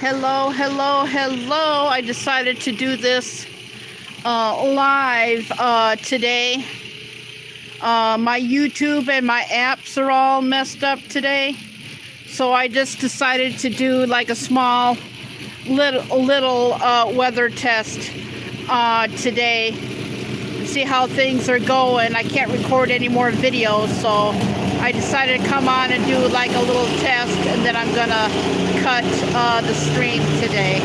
Hello, hello, hello. I decided to do this live today. My YouTube and my apps are all messed up today. So I just decided to do like a small little weather test today. See how things are going. I can't record any more videos, so I decided to come on and do like a little test, and then I'm gonna cut the stream today.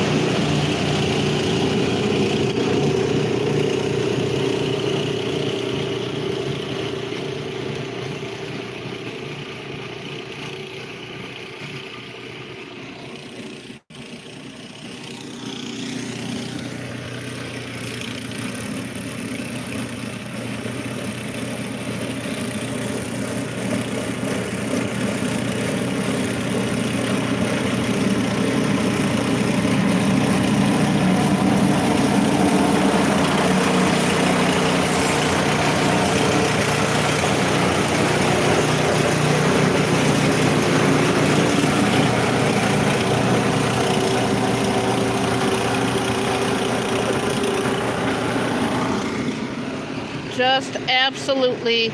Just absolutely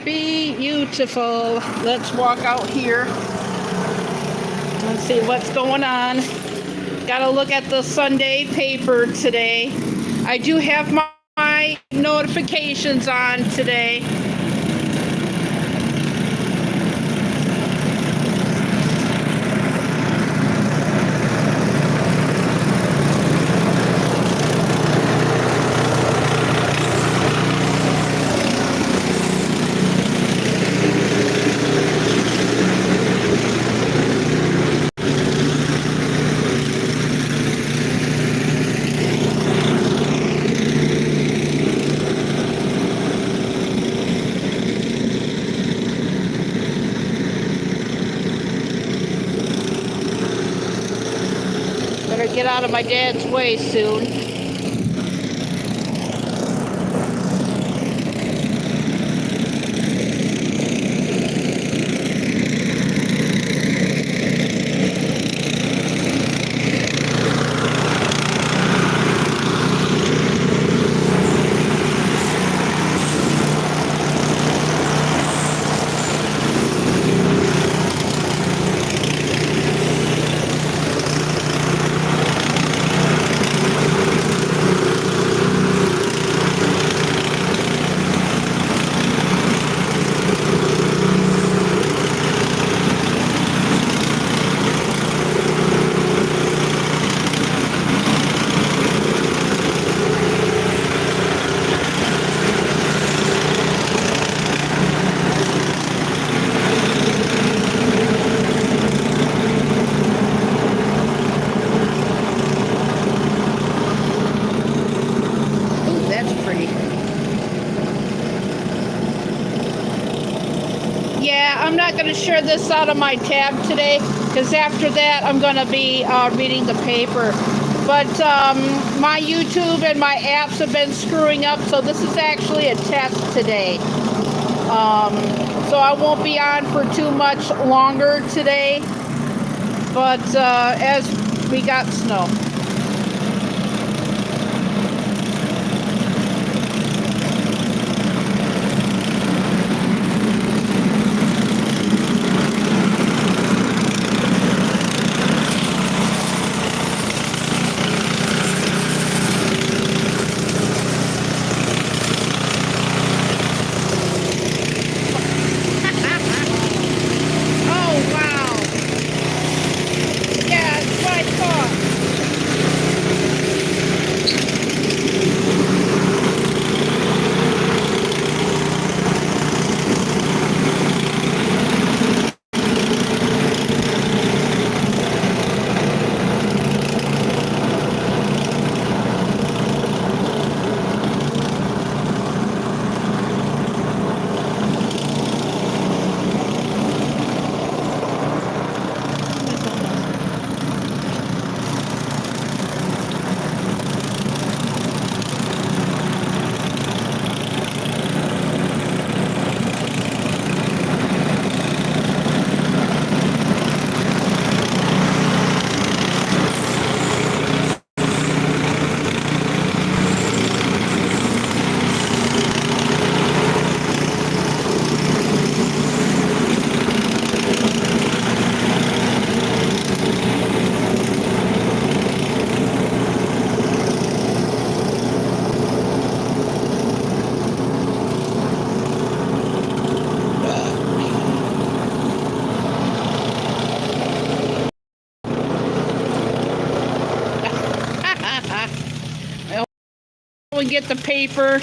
beautiful. Let's walk out here. Let's see what's going on. Gotta look at the Sunday paper today. I do have my notifications on today. Better get out of my dad's way soon. Yeah, I'm not going to share this out of my tab today, because after that I'm going to be reading the paper. But my YouTube and my apps have been screwing up, so this is actually a test today. So I won't be on for too much longer today, but as we got snow. Oh, wow. Yeah, that's what I thought. and get the paper.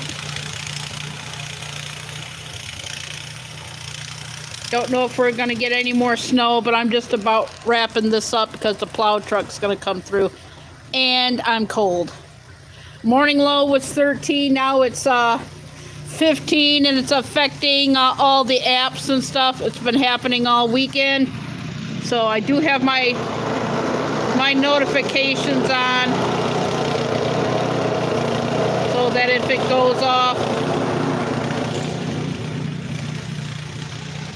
Don't know if we're going to get any more snow, but I'm just about wrapping this up because the plow truck's going to come through. And I'm cold. Morning low was 13. Now it's 15, and it's affecting all the apps and stuff. It's been happening all weekend. So I do have my notifications on so that if it goes off.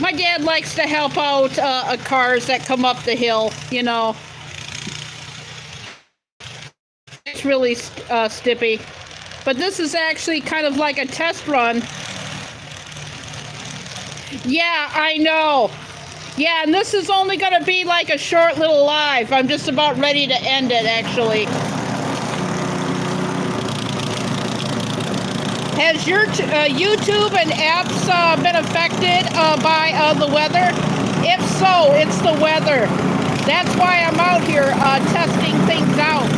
My dad likes to help out cars that come up the hill, you know. It's really stippy. But this is actually kind of like a test run. Yeah, I know. Yeah, and this is only going to be like a short little live. I'm just about ready to end it, actually. Has your YouTube and apps been affected by the weather? If so, it's the weather. That's why I'm out here testing things out.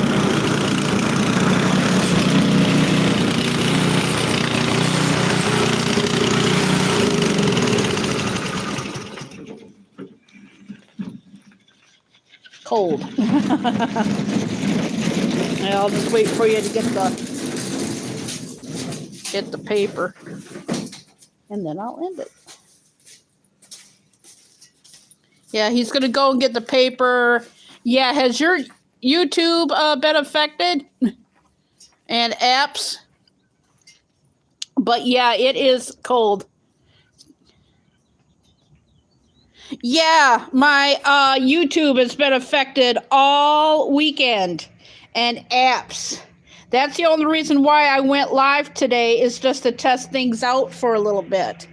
Cold. Yeah, I'll just wait for you to get the paper, and then I'll end it. Yeah, he's gonna go and get the paper. Yeah, has your YouTube been affected? And apps? But yeah, it is cold. Yeah, my YouTube has been affected all weekend, and apps. That's the only reason why I went live today, is just to test things out for a little bit.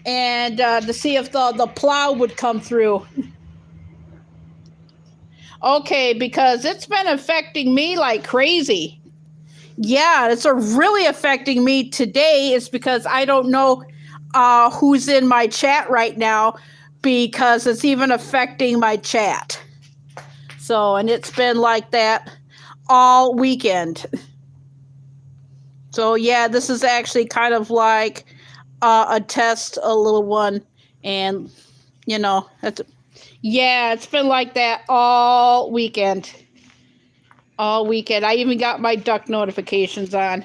And to see if the plow would come through. Okay, because it's been affecting me like crazy. Yeah, it's really affecting me today. Is because I don't know who's in my chat right now, because it's even affecting my chat. So, and it's been like that all weekend. So yeah, this is actually kind of like a test, a little one. And you know, yeah, it's been like that all weekend. All weekend. I even got my duck notifications on.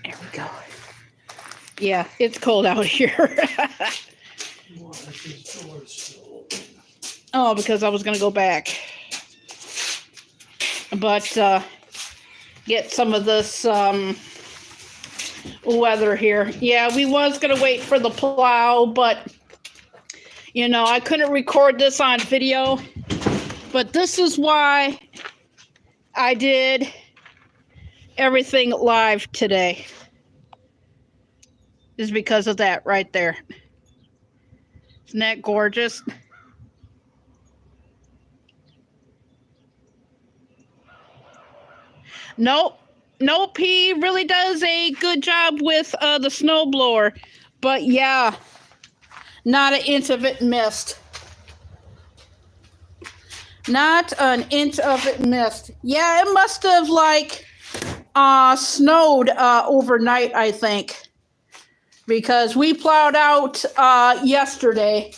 There we go. Yeah, it's cold out here. Oh, because I was going to go back. But get some of this weather here. Yeah, we was going to wait for the plow, but, you know, I couldn't record this on video. But this is why I did everything live today. Is because of that right there. Isn't that gorgeous? Nope. He really does a good job with the snowblower. But yeah, not an inch of it missed. Not an inch of it missed. Yeah, it must have like snowed overnight, I think. Because we plowed out yesterday.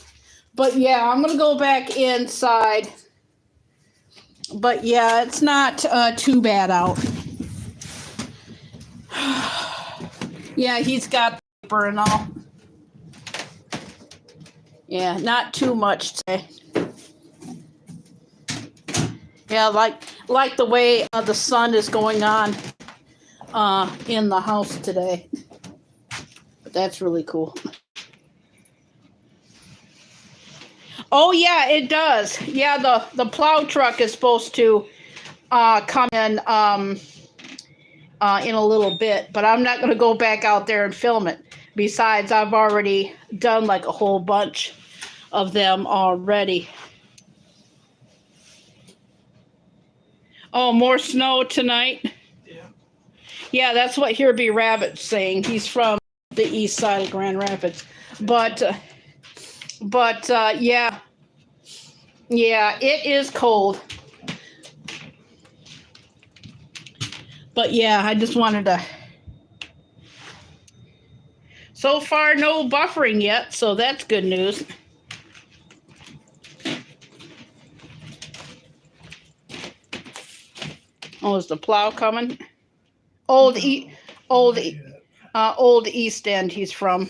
But yeah, I'm going to go back inside. But yeah, it's not too bad out. Yeah, he's got paper and all. Yeah, not too much today. Yeah, like the way the sun is going on in the house today. But that's really cool. Oh yeah, it does. Yeah, the plow truck is supposed to come in a little bit, but I'm not going to go back out there and film it. Besides, I've already done like a whole bunch of them already. Oh, more snow tonight? Yeah. Yeah, that's what Herbie Rabbit's saying. He's from the east side of Grand Rapids. But yeah. Yeah, it is cold. But yeah, I just wanted to. So far, no buffering yet, so that's good news. Oh, is the plow coming? Old East End. He's from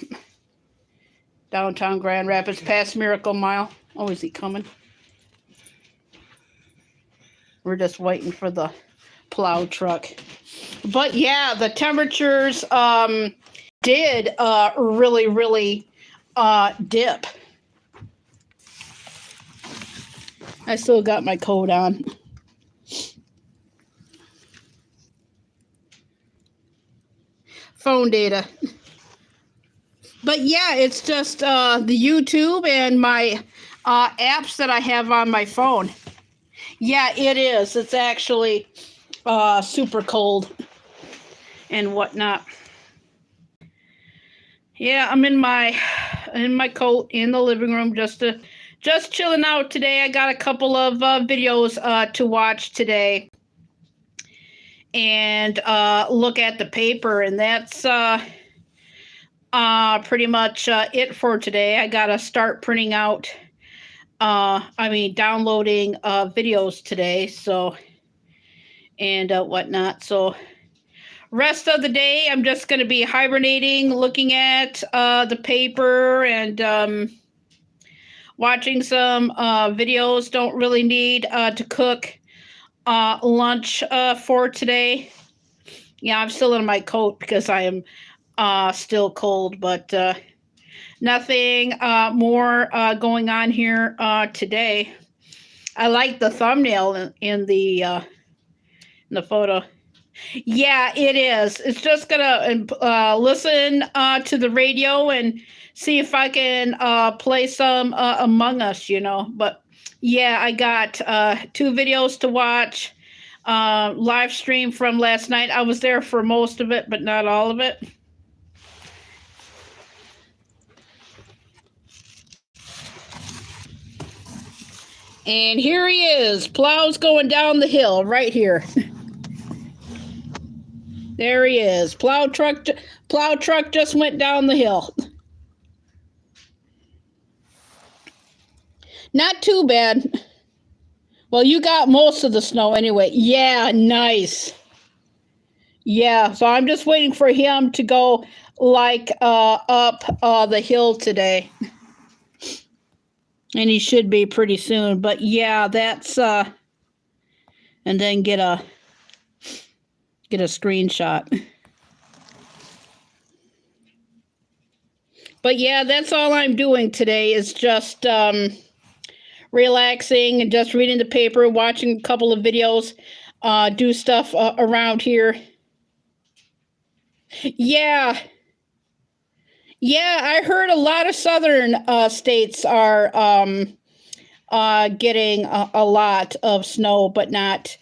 downtown Grand Rapids, past Miracle Mile. Oh, is he coming? We're just waiting for the plow truck. But yeah, the temperatures did really dip. I still got my coat on. Phone data. But yeah, it's just the YouTube and my apps that I have on my phone. Yeah, it is. It's actually super cold and whatnot. Yeah, I'm in my coat in the living room, just chilling out today. I got a couple of videos to watch today and look at the paper, and that's pretty much it for today. I gotta start printing out downloading videos today, so and whatnot. So rest of the day I'm just going to be hibernating, looking at the paper and watching some videos. Don't really need to cook lunch for today. Yeah, I'm still in my coat because I am still cold, but nothing more going on here today. I like the thumbnail in the photo. Yeah, it is. It's just gonna listen to the radio and see if I can play some Among Us, you know. But yeah, I got 2 videos to watch. Live stream from last night. I was there for most of it, but not all of it. And here he is. Plow's going down the hill right here. There he is. Plow truck just went down the hill. Not too bad. Well, you got most of the snow anyway. Yeah, nice. Yeah, so I'm just waiting for him to go like up the hill today. And he should be pretty soon. But yeah, that's and then get a screenshot. But yeah, that's all I'm doing today is just relaxing and just reading the paper, watching a couple of videos, do stuff around here. Yeah. Yeah, I heard a lot of southern states are getting a lot of snow, but not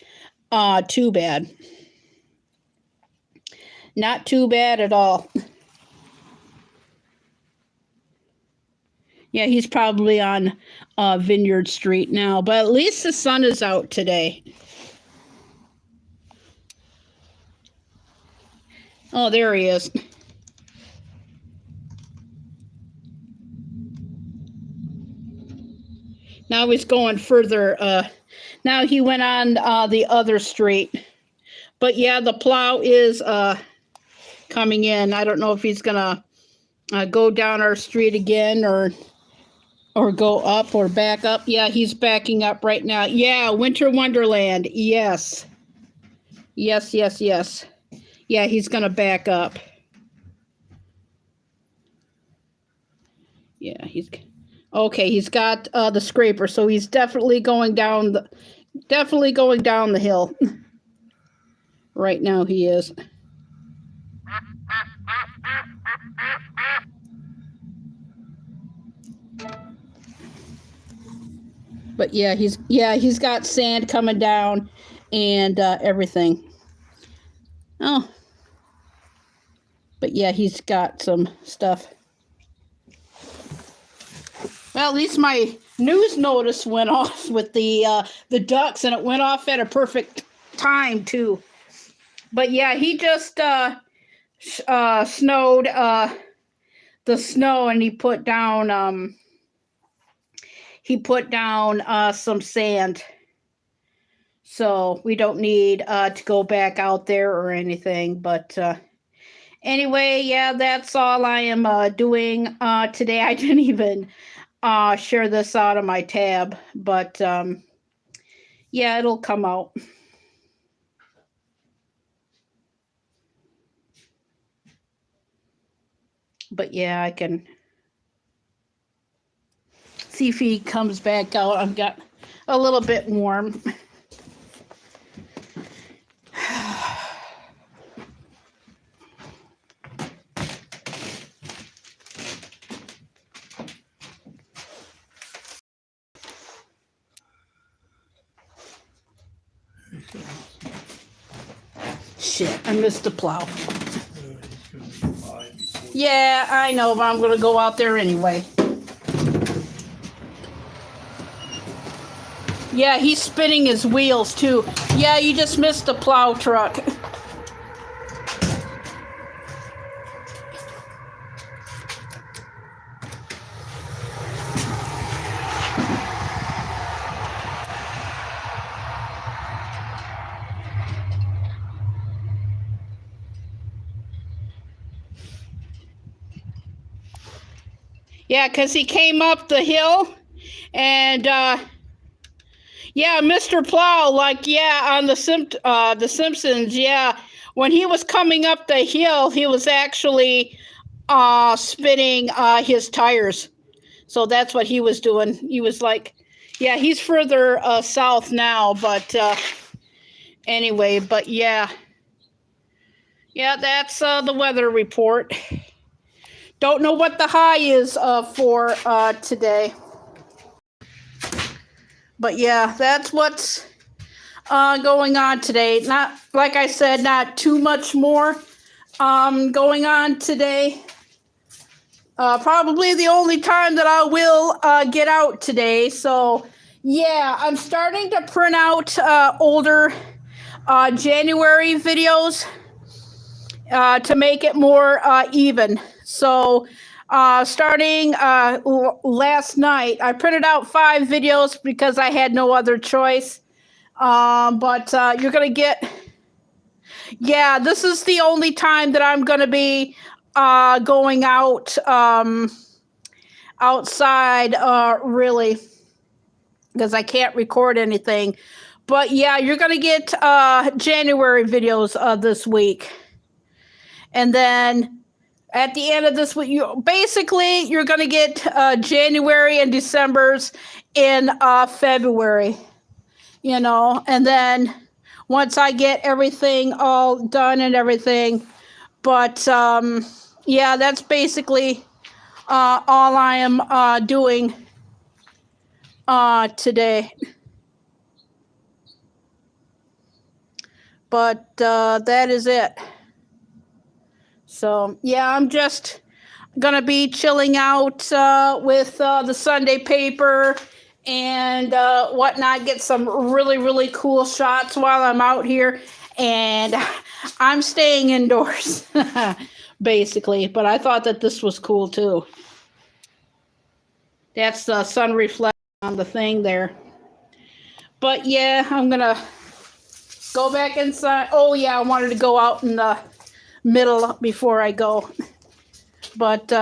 too bad. Not too bad at all. Yeah, he's probably on Vineyard Street now, but at least the sun is out today. Oh, there he is. Now he's going further. Now he went on the other street. But yeah, the plow is coming in. I don't know if he's going to go down our street again or go up or back up. Yeah, he's backing up right now. Yeah, Winter Wonderland. Yes. Yes. Yeah, he's going to back up. Yeah, okay, he's got the scraper, so he's definitely going down the hill. Right now he is. But yeah, he's got sand coming down and everything. Oh. But yeah, he's got some stuff. Well, at least my news notice went off with the ducks, and it went off at a perfect time too. But yeah, he just snowed the snow, and he put down some sand. So we don't need to go back out there or anything. But anyway, yeah, that's all I am doing today. I didn't even share this out of my tab, but yeah, it'll come out. But yeah, I can see if he comes back out. I've got a little bit warm. Shit, I missed the plow. Yeah, I know, but I'm going to go out there anyway. Yeah, he's spinning his wheels too. Yeah, you just missed the plow truck. Yeah, because he came up the hill, and yeah, Mr. Plow, like, yeah, on the Simpsons, yeah, when he was coming up the hill, he was actually spinning his tires. So that's what he was doing. He was like, yeah, he's further south now, but anyway, but yeah. Yeah, that's the weather report. Don't know what the high is for today. But yeah, that's what's going on today. Not, like I said, not too much more going on today. Probably the only time that I will get out today. So yeah, I'm starting to print out older January videos to make it more even. So starting last night, I printed out 5 videos because I had no other choice. But you're going to get, yeah, this is the only time that I'm going to be going out outside, really, because I can't record anything. But yeah, you're going to get January videos this week. And then at the end of this week, you're going to get January and December's in February, you know. And then once I get everything all done and everything, but yeah, that's basically all I am doing today. But that is it. So yeah, I'm just gonna be chilling out with the Sunday paper and whatnot. Get some really, really cool shots while I'm out here, and I'm staying indoors basically. But I thought that this was cool too. That's the sun reflecting on the thing there. But yeah, I'm gonna go back inside. Oh yeah, I wanted to go out in the middle before I go. But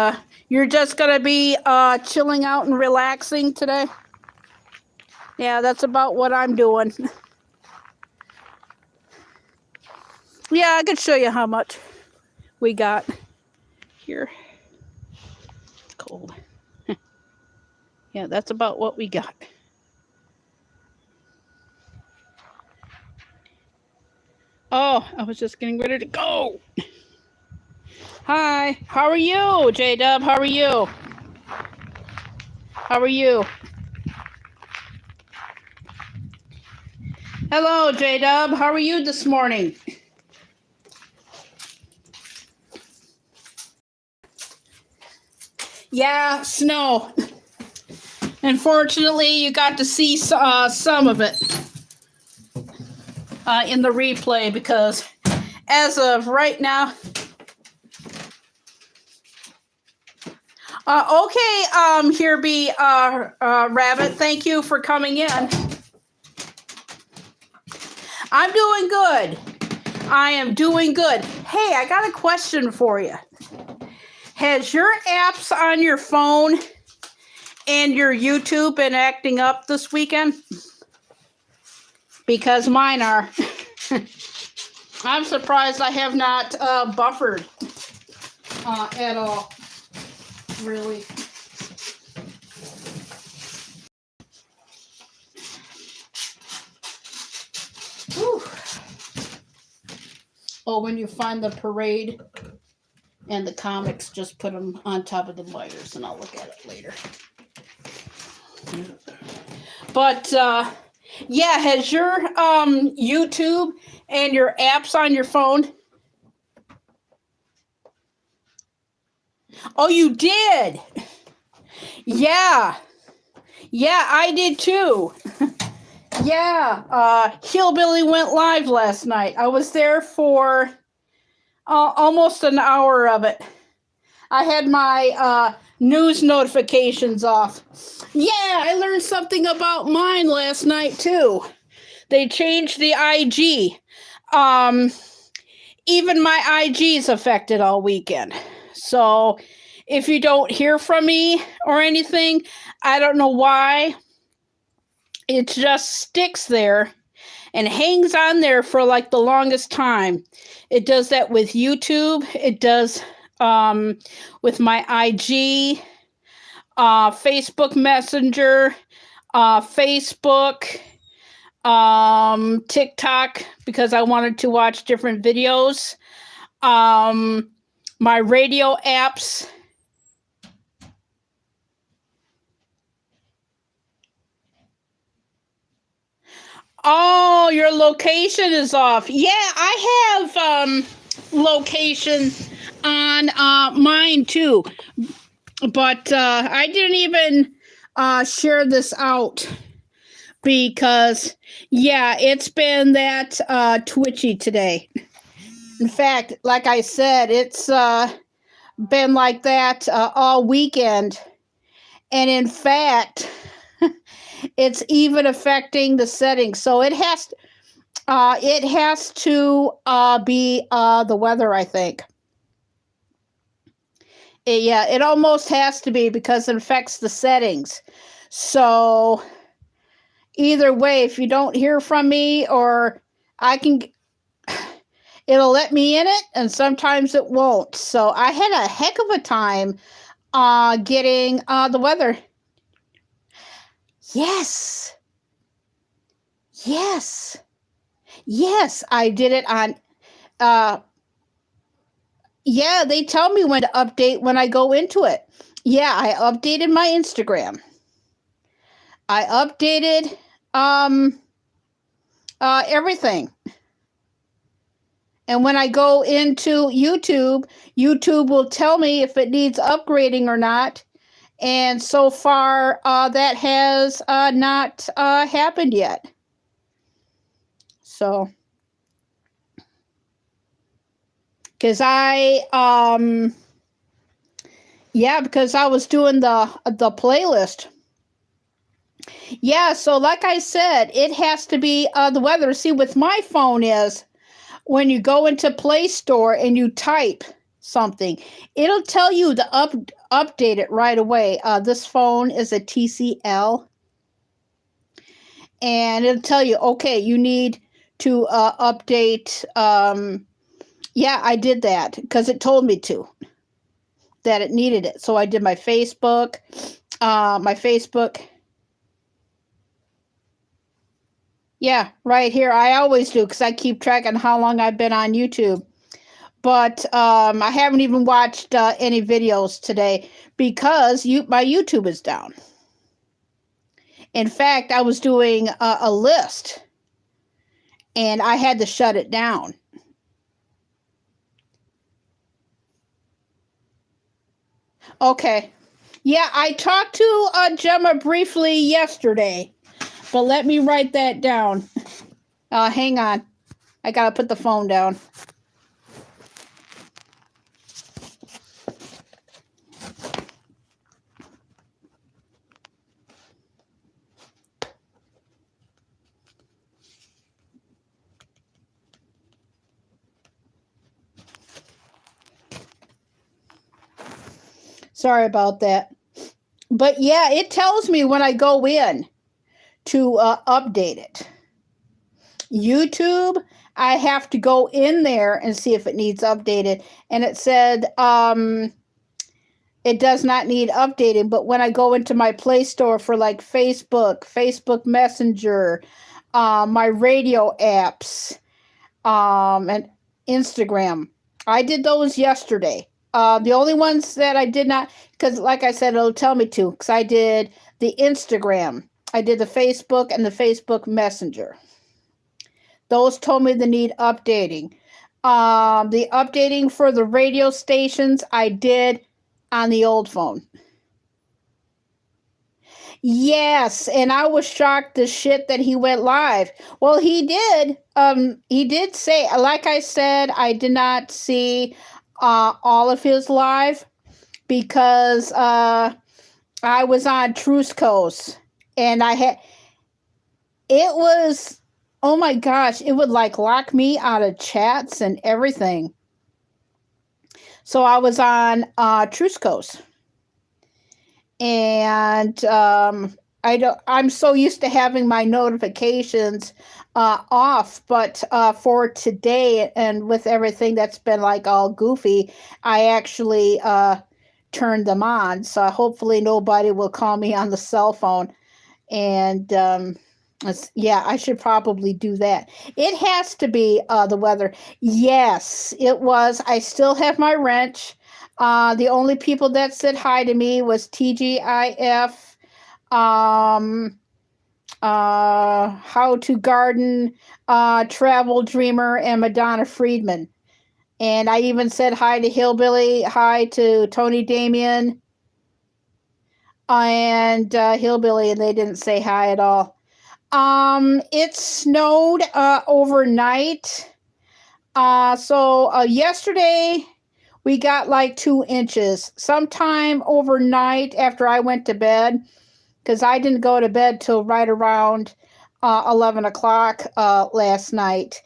you're just gonna be chilling out and relaxing today? Yeah, that's about what I'm doing. Yeah, I could show you how much we got here. It's cold. Yeah, that's about what we got. Oh, I was just getting ready to go. Hi, how are you, J-Dub? How are you? How are you? Hello, J-Dub. How are you this morning? Yeah, snow. Unfortunately, you got to see some of it in the replay because as of right now. Okay, here be Rabbit. Thank you for coming in. I'm doing good. I am doing good. Hey, I got a question for you. Has your apps on your phone and your YouTube been acting up this weekend? Because mine are. I'm surprised I have not buffered at all. Really. Whew. Oh, when you find the parade and the comics, just put them on top of the wires and I'll look at it later. But yeah, has your YouTube and your apps on your phone? Oh, you did? Yeah. Yeah, I did too. Yeah, Hillbilly went live last night. I was there for almost an hour of it. I had my news notifications off. Yeah, I learned something about mine last night too. They changed the IG. Even my IG's affected all weekend. So if you don't hear from me or anything, I don't know why. It just sticks there and hangs on there for like the longest time. It does that with YouTube. It does with my IG, Facebook Messenger, Facebook, TikTok, because I wanted to watch different videos. My radio apps. Oh, your location is off. Yeah, I have location on mine too. But I didn't even share this out because, yeah, it's been that twitchy today. In fact, like I said, it's been like that all weekend. And in fact, it's even affecting the settings. So it has to be the weather, I think. It almost has to be because it affects the settings. So either way, if you don't hear from me or it'll let me in it and sometimes it won't. So I had a heck of a time getting the weather. Yes, I did it on yeah, they tell me when to update when I go into it. Yeah, I updated my Instagram. I updated everything. And when I go into YouTube, YouTube will tell me if it needs upgrading or not. And so far, that has not happened yet. So, because because I was doing the playlist. Yeah, so like I said, it has to be the weather. See, with my phone is when you go into Play Store and you type something, it'll tell you to update it right away. This phone is a TCL. And it'll tell you, okay, you need to update. Yeah, I did that because it told me to, that it needed it. So I did my Facebook. Yeah, right here. I always do because I keep track on how long I've been on YouTube. But I haven't even watched any videos today because my YouTube is down. In fact, I was doing a list and I had to shut it down. Okay. Yeah, I talked to Gemma briefly yesterday, but let me write that down. Hang on. I gotta put the phone down. Sorry about that. But yeah, it tells me when I go in to update it. YouTube, I have to go in there and see if it needs updated. And it said it does not need updating. But when I go into my Play Store for like Facebook, Facebook Messenger, my radio apps, and Instagram, I did those yesterday. The only ones that I did not, because like I said, it'll tell me to, because I did the Instagram, I did the Facebook and the Facebook Messenger. Those told me they need updating. The updating for the radio stations I did on the old phone. Yes, and I was shocked the shit that he went live. Well, he did. He did say, like I said, I did not see all of his live because I was on Trusco's and I had it was, oh my gosh, it would like lock me out of chats and everything. So I was on Trusco's. And I'm so used to having my notifications off, but for today and with everything that's been like all goofy, I actually turned them on. So hopefully nobody will call me on the cell phone. And yeah, I should probably do that. It has to be the weather. Yes, it was. I still have my wrench. The only people that said hi to me was TGIF, How to Garden, Travel Dreamer, and Madonna Friedman. And I even said hi to Hillbilly, hi to Tony Damien, and Hillbilly, and they didn't say hi at all. It snowed overnight. So yesterday we got like 2 inches. Sometime overnight after I went to bed, because I didn't go to bed till right around 11 o'clock last night.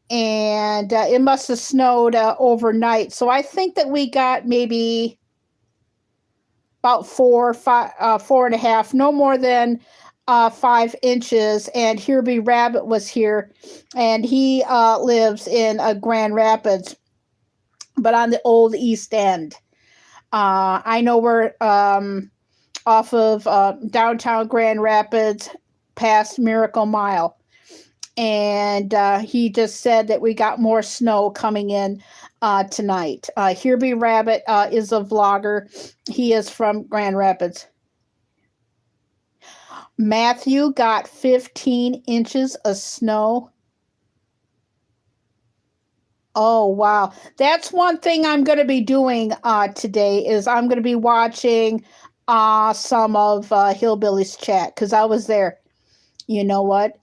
And it must have snowed overnight. So I think that we got maybe about 4.5, no more than 5 inches. And Herbie Rabbit was here, and he lives in Grand Rapids, but on the old East End. I know we're off of downtown Grand Rapids past Miracle Mile. And he just said that we got more snow coming in tonight. Herbie Rabbit is a vlogger. He is from Grand Rapids. Matthew got 15 inches of snow. Oh, wow. That's one thing I'm going to be doing today is I'm going to be watching some of Hillbilly's chat because I was there. You know what?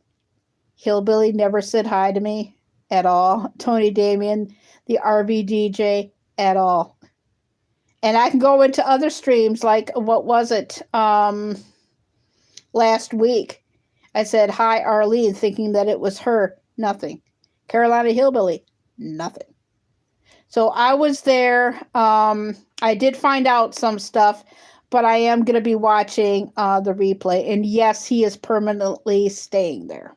Hillbilly never said hi to me at all. Tony Damien, the RV DJ, at all. And I can go into other streams like, what was it? Last week, I said, hi, Arlene, thinking that it was her. Nothing. Carolina Hillbilly. Nothing. So I was there. I did find out some stuff, but I am going to be watching the replay. And yes, he is permanently staying there.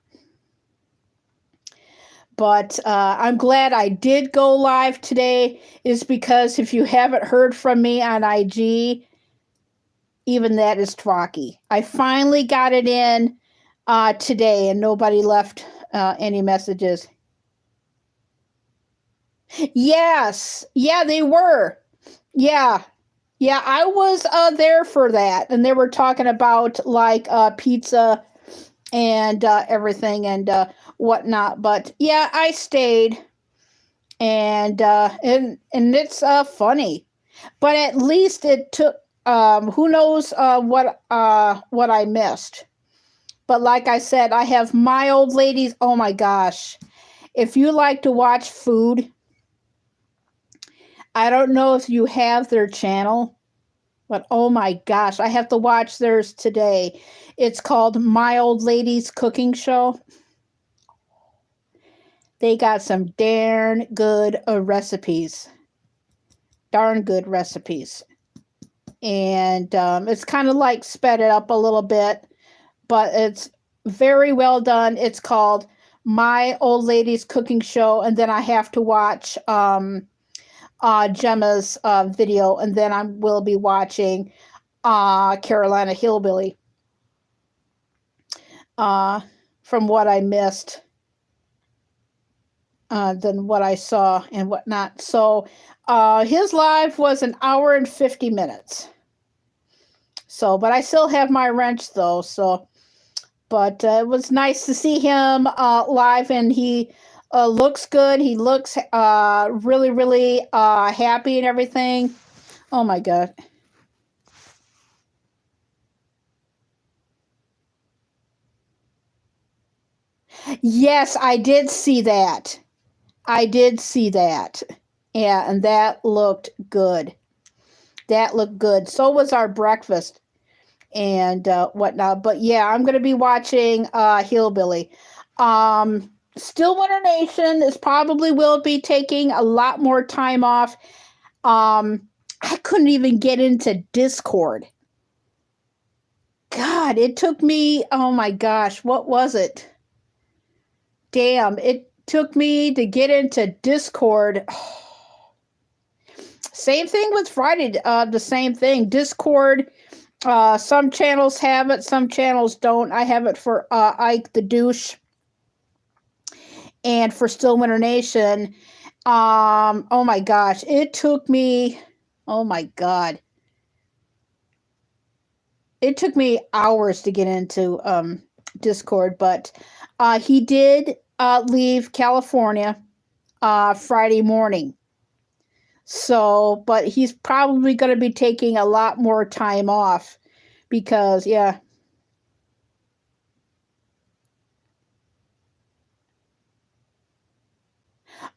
But I'm glad I did go live today, is because if you haven't heard from me on IG, even that is talky. I finally got it in today, and nobody left any messages. Yes. Yeah, they were. Yeah. Yeah, I was there for that. And they were talking about like pizza and everything and whatnot. But yeah, I stayed. And it's funny. But at least it took who knows what I missed. But like I said, I have My Old Ladies. Oh my gosh. If you like to watch food, I don't know if you have their channel, but oh my gosh, I have to watch theirs today. It's called My Old Ladies Cooking Show. They got some darn good recipes. Darn good recipes. And it's kind of like sped it up a little bit, but it's very well done. It's called My Old Ladies Cooking Show. And then I have to watch Gemma's video, and then I will be watching Carolina Hillbilly from what I missed than what I saw and whatnot. So his live was an hour and 50 minutes. So, but I still have my wrench though. So, but it was nice to see him live, and he looks good. He looks really, really happy and everything. Oh my God. Yes, I did see that. I did see that. Yeah, and that looked good. That looked good. So was our breakfast and whatnot. But yeah, I'm going to be watching Hillbilly. Stillwater Nation is probably will be taking a lot more time off. I couldn't even get into Discord. God, it took me, oh my gosh, what was it? Damn, it took me to get into Discord. Same thing with Friday, the same thing. Discord, some channels have it, some channels don't. I have it for Ike the Douche and for Stillwater Nation. Oh my gosh, it took me, oh my God. It took me hours to get into Discord, but he did leave California Friday morning. So, but he's probably going to be taking a lot more time off because, yeah.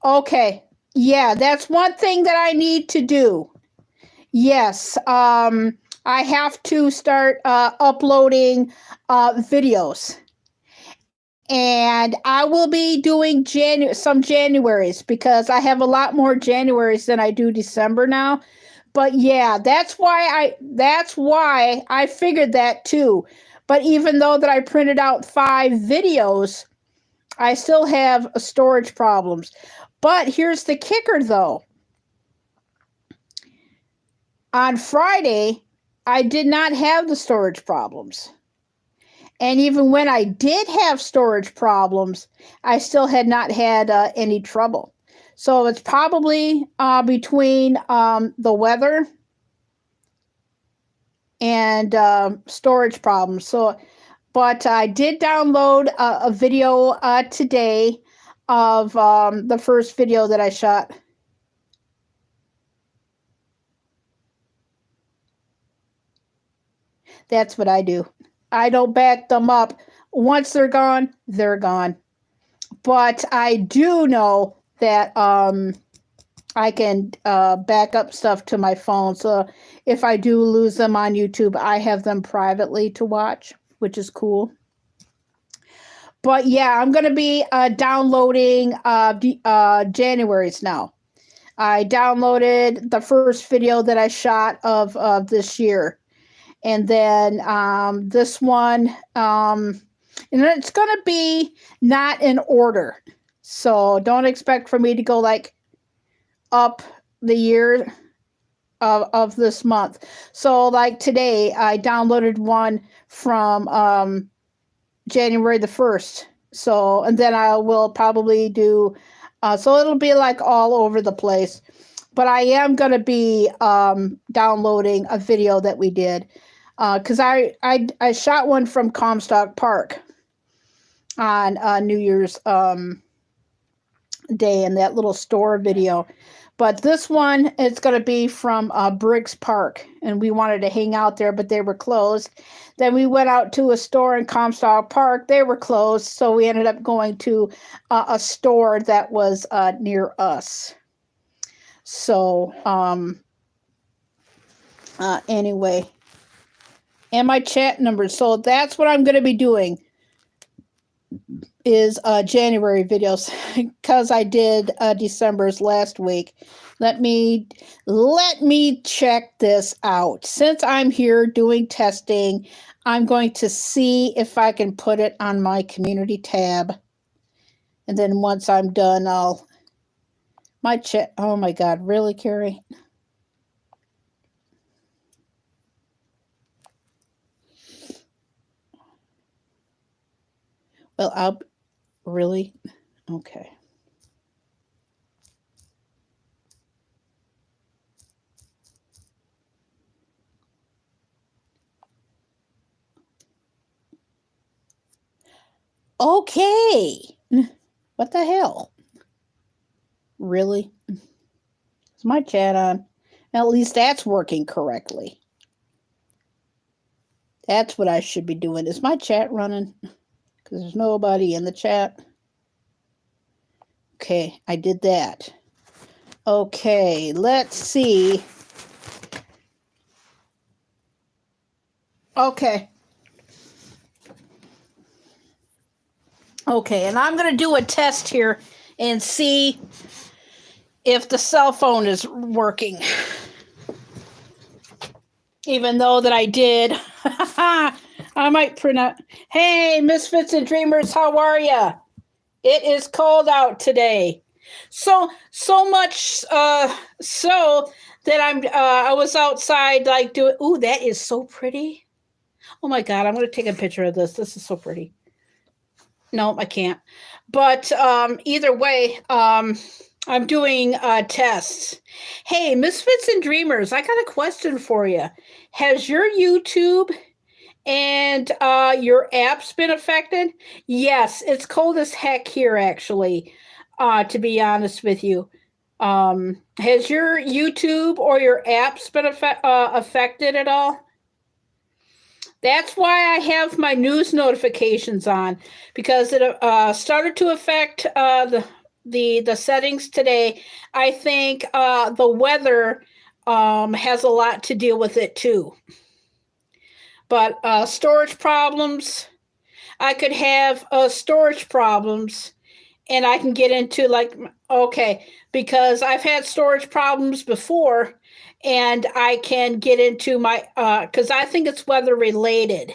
Okay. Yeah, that's one thing that I need to do. Yes. I have to start uploading videos. And I will be doing some Januaries because I have a lot more Januaries than I do December now. But yeah, that's why I figured that too. But even though that I printed out 5 videos, I still have storage problems. But here's the kicker though. On Friday, I did not have the storage problems. And even when I did have storage problems, I still had not had any trouble. So it's probably between the weather and storage problems. So, but I did download a video today of the first video that I shot. That's what I do. I don't back them up. Once they're gone, they're gone. But I do know that I can back up stuff to my phone. So if I do lose them on YouTube, I have them privately to watch, which is cool. But yeah, I'm going to be downloading January's now. I downloaded the first video that I shot of this year. And then this one, and it's going to be not in order. So don't expect for me to go like up the year of this month. So like today, I downloaded one from January the 1st. So, and then I will probably do, so it'll be like all over the place. But I am going to be downloading a video that we did. Because I shot one from Comstock Park on New Year's Day in that little store video. But this one is going to be from Briggs Park, and we wanted to hang out there, but they were closed. Then we went out to a store in Comstock Park. They were closed, so we ended up going to a store that was near us. So anyway, and my chat number. So that's what I'm going to be doing is January videos because I did December's last week. Let me check this out. Since I'm here doing testing, I'm going to see if I can put it on my community tab. And then once I'm done, my chat. Oh my God, really, Carrie? Well, really? Okay. Okay. What the hell? Really? Is my chat on? At least that's working correctly. That's what I should be doing. Is my chat running? Because there's nobody in the chat. Okay, I did that. Okay, let's see. Okay. Okay, and I'm going to do a test here and see if the cell phone is working. Even though that I did. I might print out. Hey, Misfits and Dreamers, how are ya? It is cold out today. So much so that I was outside like doing. Ooh, that is so pretty. Oh my God, I'm going to take a picture of this. This is so pretty. No, I can't. But either way, I'm doing tests. Hey, Misfits and Dreamers, I got a question for you. Has your YouTube and your apps been affected? Yes, it's cold as heck here, actually, to be honest with you. Has your YouTube or your apps been affected at all? That's why I have my news notifications on, because it started to affect the settings today. I think the weather has a lot to deal with it too. But storage problems, I could have storage problems, and I can get into because I've had storage problems before. And I can get into my, because I think it's weather related.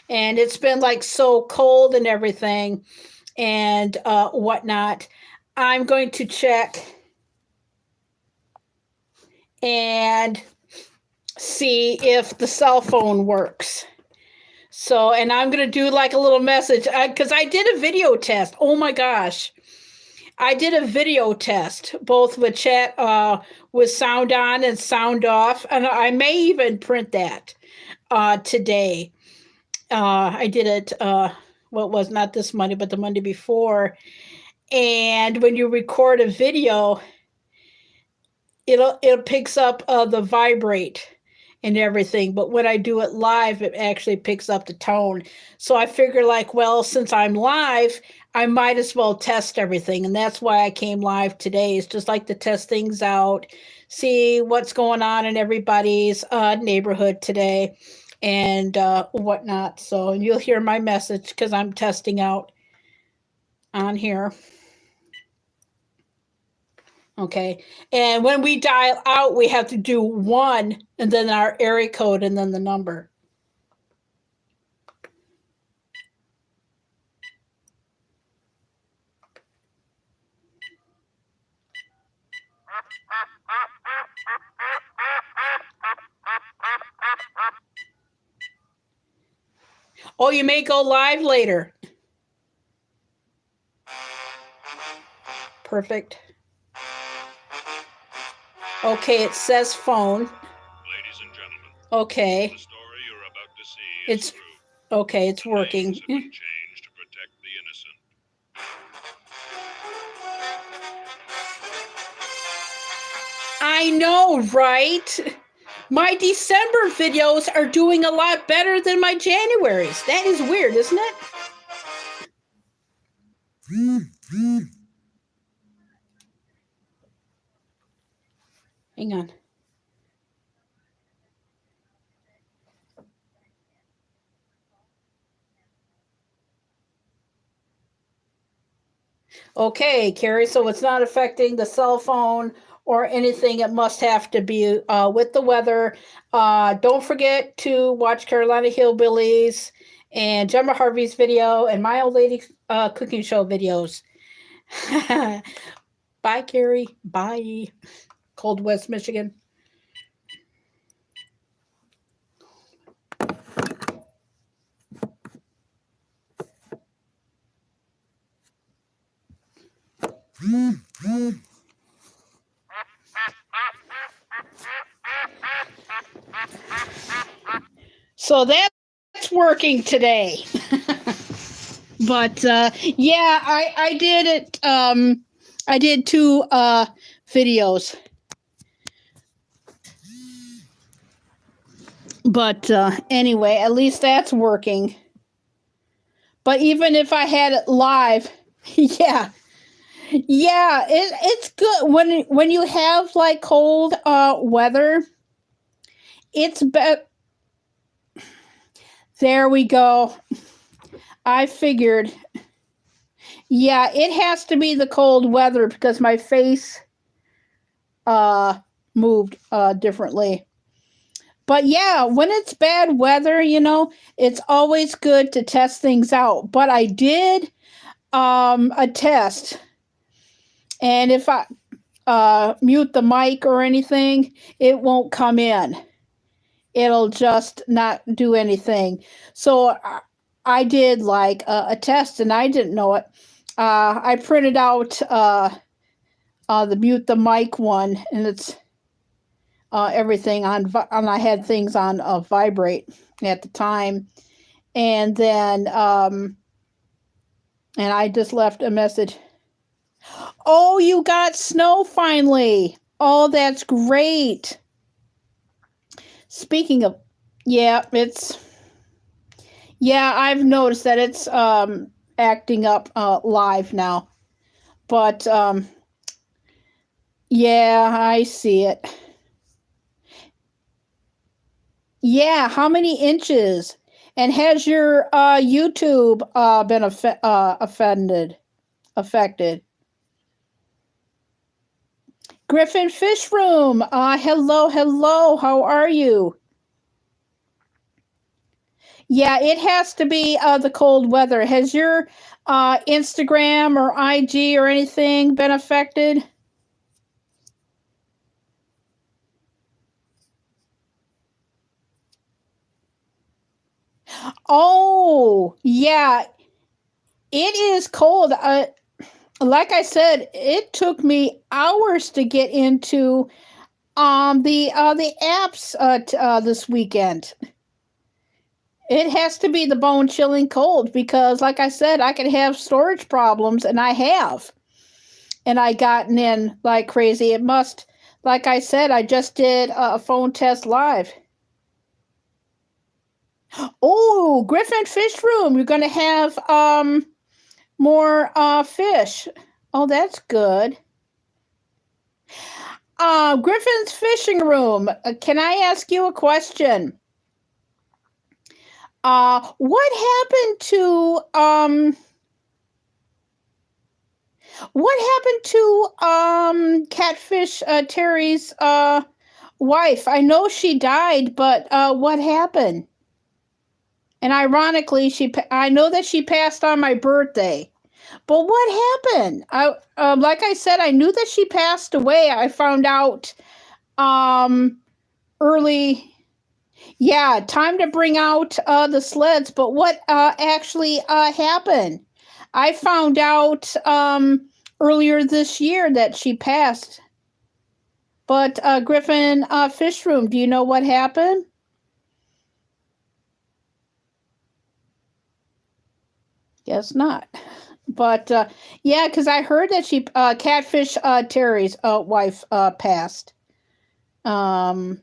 And it's been like so cold and everything and whatnot. I'm going to check and see if the cell phone works. So, and I'm going to do like a little message because I did a video test. Oh my gosh. I did a video test, both with chat, with sound on and sound off, and I may even print that today. I did it, was not this Monday, but the Monday before. And when you record a video, it picks up the vibrate and everything. But when I do it live, it actually picks up the tone. So I figure since I'm live, I might as well test everything. And that's why I came live today, is just like to test things out, see what's going on in everybody's neighborhood today and whatnot. So you'll hear my message because I'm testing out on here. Okay. And when we dial out, we have to do 1 and then our area code and then the number. Oh, you may go live later. Perfect. Okay, it says phone. Ladies and gentlemen. Okay. The story you're about to see is true. Okay, it's working. Names have been changed to protect the innocent. I know, right? My December videos are doing a lot better than my January's. That is weird, isn't it? Hang on. Okay, Carrie, so it's not affecting the cell phone or anything. It must have to be with the weather. Don't forget to watch Carolina Hillbillies and Gemma Harvey's video and my old lady cooking show videos. Bye, Carrie. Bye. Cold West, Michigan. So that's working today. But yeah, I did it. I did 2 videos. But anyway, at least that's working. But even if I had it live, yeah, it's good when you have like cold weather. It's there we go. I figured. Yeah, it has to be the cold weather because my face moved differently. But yeah, when it's bad weather, it's always good to test things out. But I did a test, and if I mute the mic or anything, it won't come in. It'll just not do anything. So I did like a test, and I didn't know it. I printed out the mute the mic one, and it's everything on, and I had things on vibrate at the time, and then and I just left a message. Oh, you got snow finally. Oh, that's great. Speaking of, I've noticed that it's acting up live now, but yeah, I see it. Yeah, how many inches? And has your YouTube been affected? Griffin Fish Room. Hello. How are you? Yeah, it has to be the cold weather. Has your Instagram or IG or anything been affected? Oh, yeah. It is cold. Like I said, it took me hours to get into the apps this weekend. It has to be the bone chilling cold because, like I said, I could have storage problems, and I have. And I gotten in like crazy. It must, like I said, I just did a phone test live. Oh, Griffin Fish Room. You're going to have more fish. Oh, that's good. Griffin's Fishing Room. Can I ask you a question? What happened to Catfish Terry's wife? I know she died, but what happened? And ironically, I know that she passed on my birthday. But what happened? Like I said, I knew that she passed away. I found out early. Yeah, time to bring out the sleds. But what actually happened? I found out earlier this year that she passed. But Griffin Fish Room, do you know what happened? Guess not. But yeah, because I heard that Catfish Terry's wife passed. Um,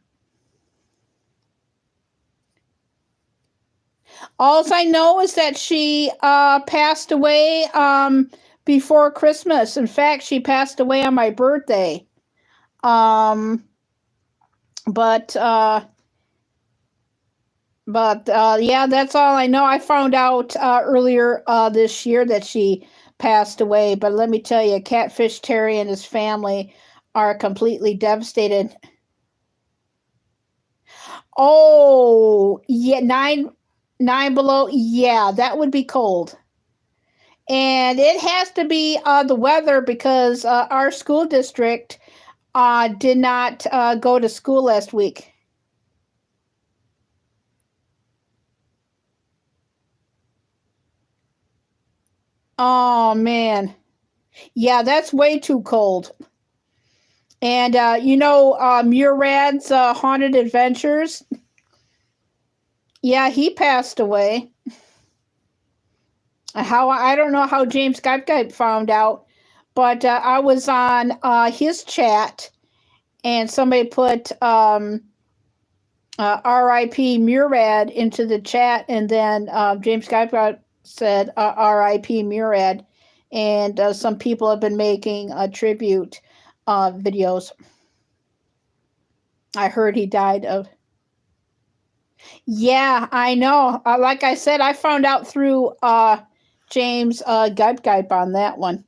all I know is that she passed away before Christmas. In fact, she passed away on my birthday. Um, but yeah, that's all I know. I found out earlier this year that she passed away. But let me tell you, Catfish Terry and his family are completely devastated. Oh, yeah, nine below. Yeah, that would be cold. And it has to be the weather because our school district did not go to school last week. Oh, man. Yeah, that's way too cold. And Murad's Haunted Adventures. Yeah, he passed away. I don't know how James Guype found out, but I was on his chat, and somebody put R.I.P. Murad into the chat, and then James Guype said R.I.P. Murad, and some people have been making tribute videos. I heard he died of. Yeah, I know. Like I said, I found out through James Guype on that one.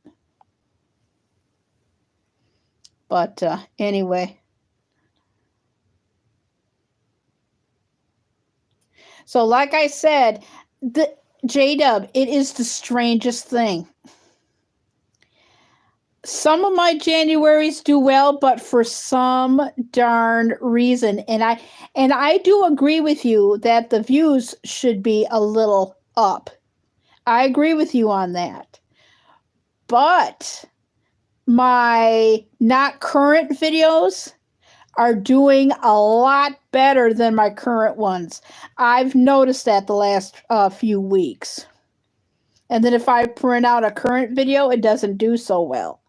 But anyway. So like I said, the J-Dub, it is the strangest thing. Some of my Januaries do well, but for some darn reason, and I do agree with you that the views should be a little up. I agree with you on that. But my not current videos are doing a lot better than my current ones. I've noticed that the last few weeks. And then if I print out a current video, it doesn't do so well.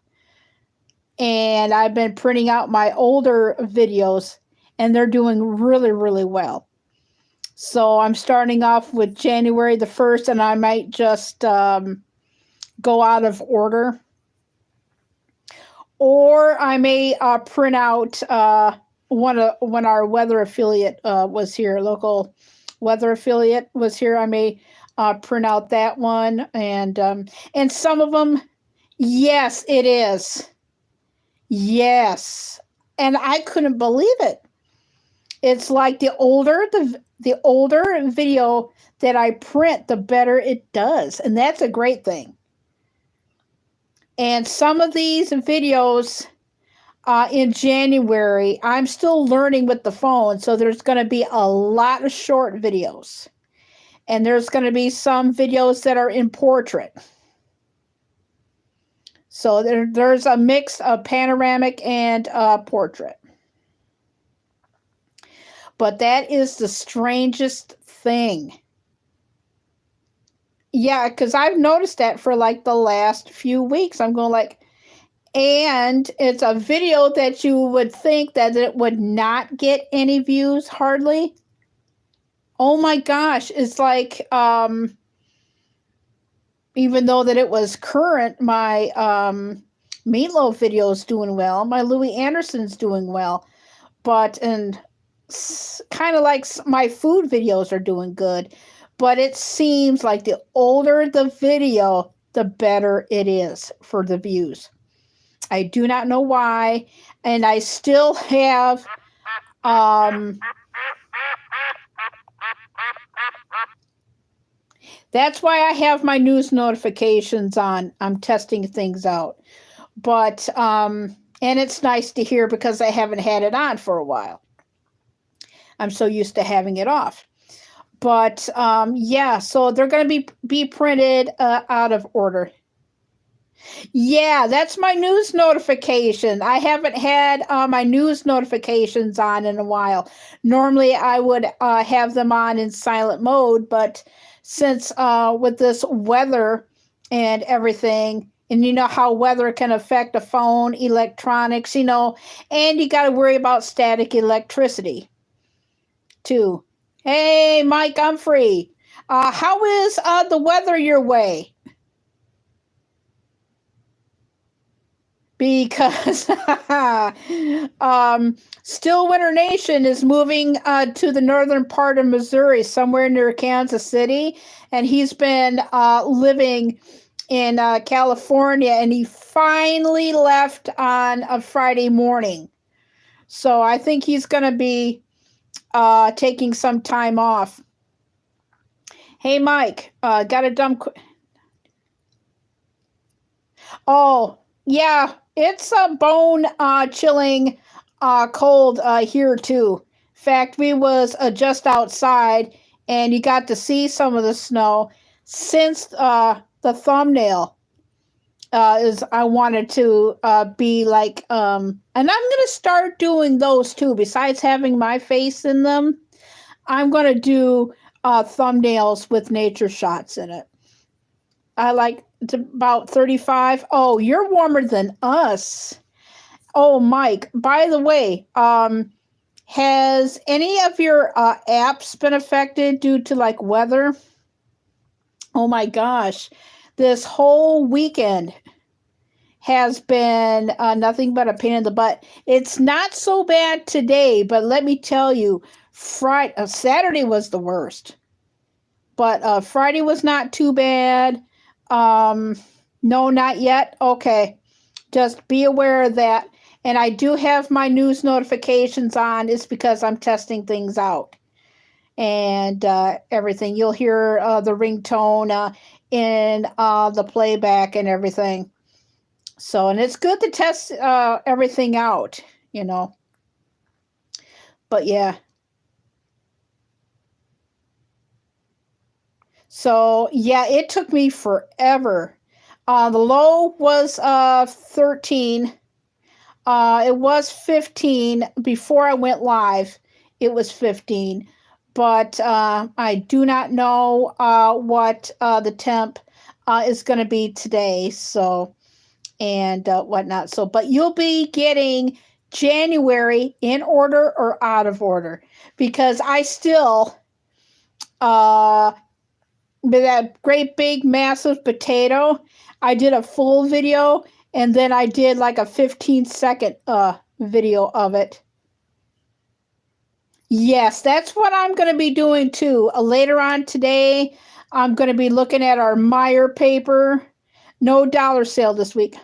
And I've been printing out my older videos, and they're doing really, really well. So I'm starting off with January the 1st, and I might just go out of order. Or I may print out when our weather affiliate was here, local weather affiliate was here. I may print out that one, and some of them, yes, it is. Yes, and I couldn't believe it. It's like the older video that I print, the better it does, and that's a great thing. And some of these videos in January, I'm still learning with the phone, so there's going to be a lot of short videos, and there's going to be some videos that are in portrait. So there's a mix of panoramic and portrait. But that is the strangest thing. Yeah, because I've noticed that for like the last few weeks. I'm going like, and it's a video that you would think that it would not get any views hardly. Oh my gosh, it's like, even though that it was current, my Meatloaf video is doing well. My Louis Anderson's doing well. But, and kind of like my food videos are doing good. But it seems like the older the video, the better it is for the views. I do not know why. And I still have that's why I have my news notifications on. I'm testing things out. But and it's nice to hear because I haven't had it on for a while. I'm so used to having it off. But yeah, so they're going to be printed out of order. Yeah, that's my news notification. I haven't had my news notifications on in a while. Normally, I would have them on in silent mode, but since with this weather and everything, And you know how weather can affect a phone, electronics, and you got to worry about static electricity too. Hey, Mike, I'm free. How is the weather your way? Because Still Winter Nation is moving to the northern part of Missouri, somewhere near Kansas City, and he's been living in California, and he finally left on a Friday morning. So I think he's going to be taking some time off. Hey, Mike, got a dumb. Oh, yeah, it's a bone chilling cold here too. In fact, we was just outside, and you got to see some of the snow. Since the thumbnail is I wanted to be like, and I'm gonna start doing those too. Besides having my face in them, I'm gonna do thumbnails with nature shots in it. I like it's about 35. Oh, you're warmer than us. Oh, Mike, by the way, has any of your apps been affected due to like weather? Oh my gosh, this whole weekend has been nothing but a pain in the butt. It's not so bad today, but let me tell you, Saturday was the worst. But Friday was not too bad. No, not yet. Okay. Just be aware of that. And I do have my news notifications on. It's because I'm testing things out and everything. You'll hear the ringtone in the playback and everything. So, and it's good to test everything out, But yeah. So, yeah, it took me forever. The low was 13. It was 15 before I went live. It was 15, but I do not know what the temp is going to be today. So, and whatnot. So, but you'll be getting January in order or out of order, because I still that great big massive potato, I did a full video, and then I did like a 15-second video of it. Yes, that's what I'm going to be doing too. Later on today, I'm going to be looking at our Meyer paper. No dollar sale this week.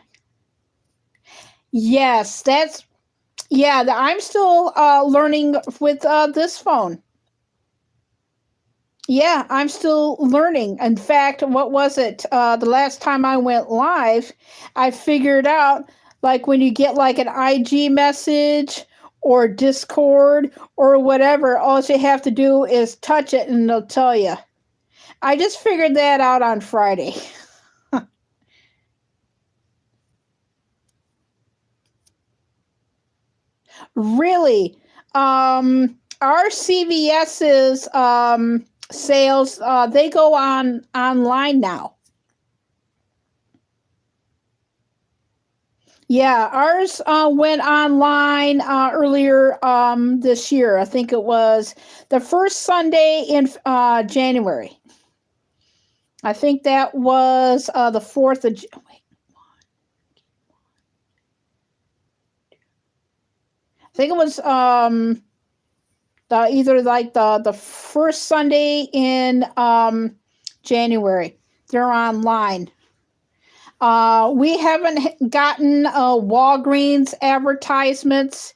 Yes, I'm still learning with this phone. Yeah, I'm still learning. In fact, what was it? The last time I went live, I figured out like when you get like an IG message or Discord or whatever, all you have to do is touch it and they'll tell you. I just figured that out on Friday. Really? Our CVS's sales, they go on online now. Yeah, ours went online earlier this year. I think it was the first Sunday in January. I think that was the 4th of wait. I think it was either like the first Sunday in January. They're online. We haven't gotten Walgreens advertisements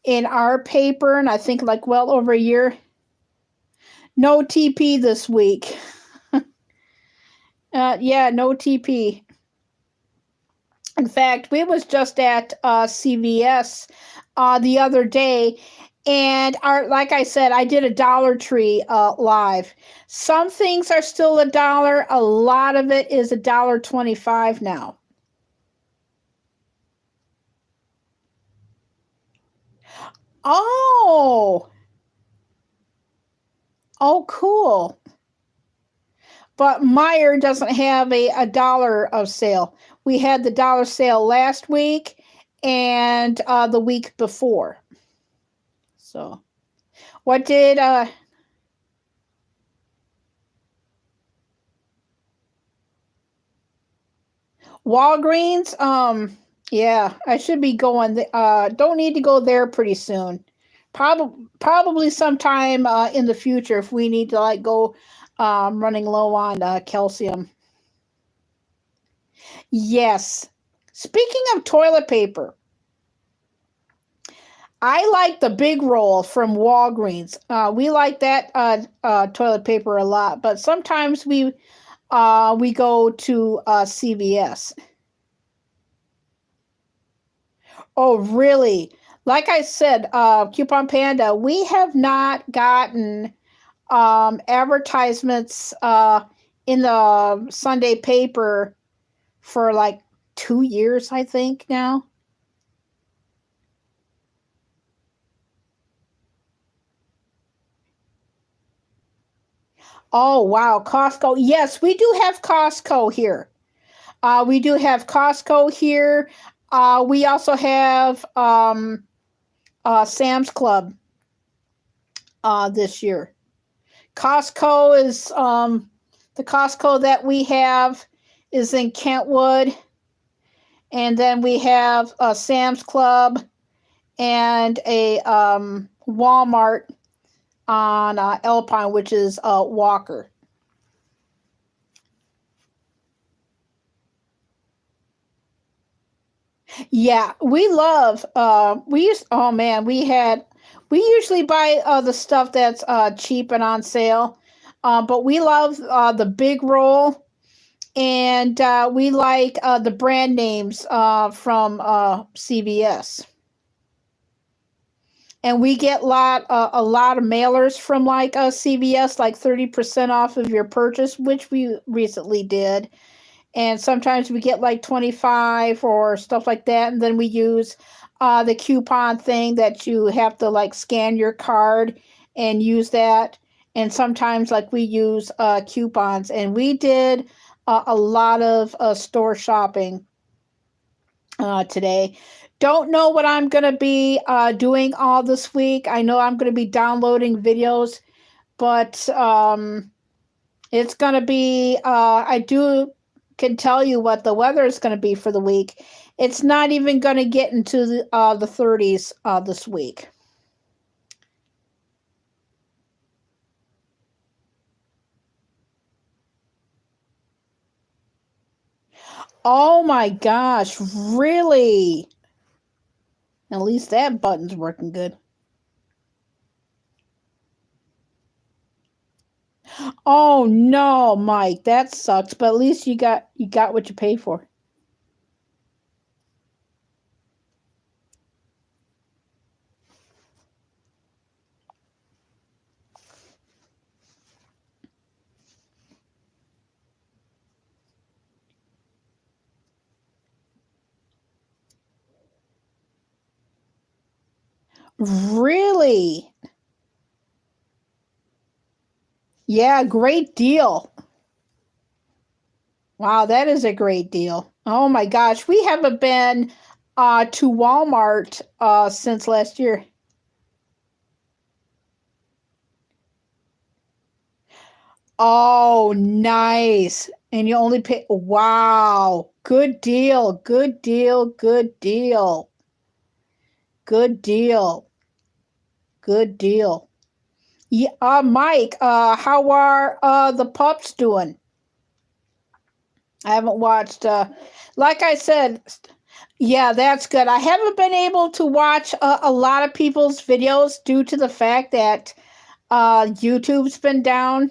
in our paper, and I think like well over a year. No TP this week. Yeah, no TP. In fact, we was just at CVS the other day, and like I said, I did a Dollar Tree live. Some things are still $1. A lot of it is $1.25 now. Oh, cool. but Meyer doesn't have a dollar of sale. We had the dollar sale last week and the week before. So, what did Walgreens? Yeah, I should be going. Don't need to go there pretty soon. Probably sometime in the future if we need to like go running low on calcium. Yes. Speaking of toilet paper, I like the big roll from Walgreens. We like that toilet paper a lot, but sometimes we go to CVS. Oh, really? Like I said, Coupon Panda, we have not gotten advertisements in the Sunday paper for like 2 years, I think now. Oh, wow. Costco. Yes, we do have Costco here. We do have Costco here. We also have Sam's Club this year. Costco is the Costco that we have is in Kentwood. And then we have Sam's Club and a Walmart on Alpine, which is Walker. Yeah, we love. We used. Oh man, we usually buy the stuff that's cheap and on sale, but we love the big roll, and we like the brand names from CVS. And we get a lot of mailers from like CVS, like 30% off of your purchase, which we recently did. And sometimes we get like 25 or stuff like that. And then we use the coupon thing that you have to like scan your card and use that. And sometimes like we use coupons. And we did a lot of store shopping today. Don't know what I'm going to be doing all this week. I know I'm going to be downloading videos, but it's going to be, can tell you what the weather is going to be for the week. It's not even going to get into the 30s this week. Oh my gosh, really? At least that button's working good. Oh no, Mike, that sucks. But at least you got what you paid for. Really? Yeah, great deal. Wow, that is a great deal. Oh my gosh, we haven't been to Walmart since last year. Oh, nice. And you only pay, wow. Good deal, good deal, good deal. Good deal. Good deal. Yeah, Mike, how are the pups doing? I haven't watched, like I said, yeah, that's good. I haven't been able to watch a lot of people's videos due to the fact that YouTube's been down.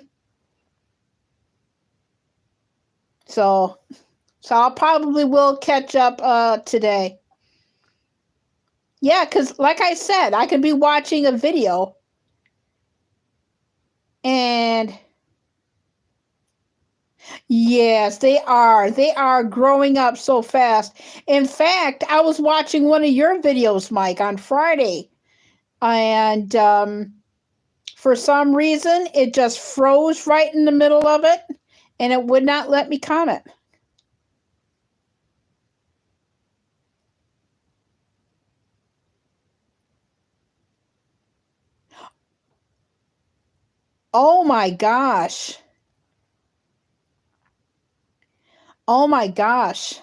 So I'll probably will catch up today. Yeah, because like I said, I could be watching a video and yes, they are. They are growing up so fast. In fact, I was watching one of your videos, Mike, on Friday. And for some reason, it just froze right in the middle of it. and it would not let me comment. Oh my gosh. Oh my gosh.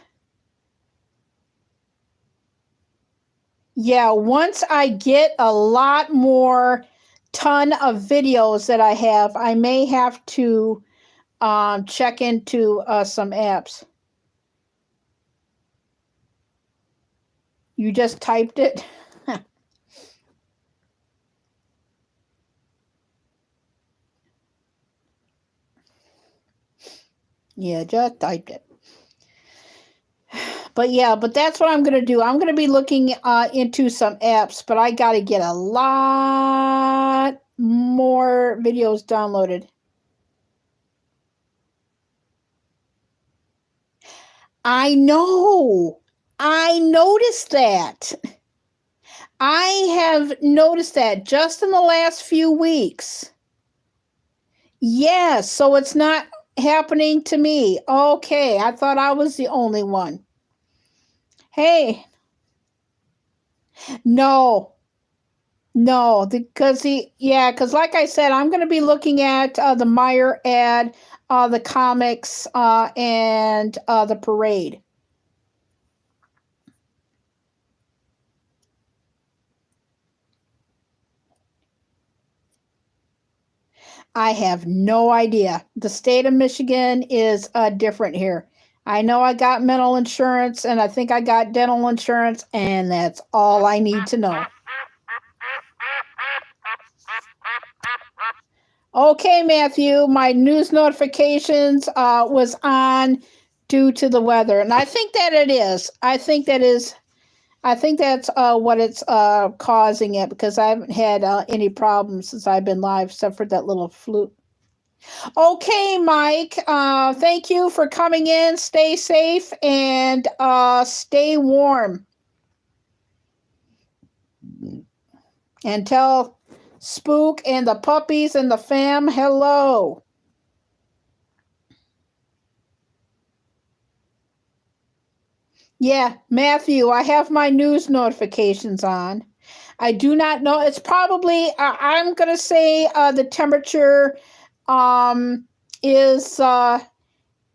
Yeah, once I get a lot more ton of videos that I have, I may have to check into some apps. You just typed it? Yeah, just typed it. But yeah, but that's what I'm going to do. I'm going to be looking into some apps, but I got to get a lot more videos downloaded. I know. I noticed that. I have noticed that just in the last few weeks. Yes, so it's not happening to me. Okay, I thought I was the only one. Hey, no, because because like I said, I'm going to be looking at the Meyer ad, the comics, and the parade. I have no idea. The state of Michigan is different here. I know I got mental insurance and I think I got dental insurance, and that's all I need to know. Okay, Matthew, my news notifications was on due to the weather, and I think that it is. I think that's what it's causing it, because I haven't had any problems since I've been live, except for that little fluke. Okay, Mike. Thank you for coming in. Stay safe and stay warm. And tell Spook and the puppies and the fam hello. Yeah, Matthew, I have my news notifications on. I do not know. It's probably, I'm going to say the temperature is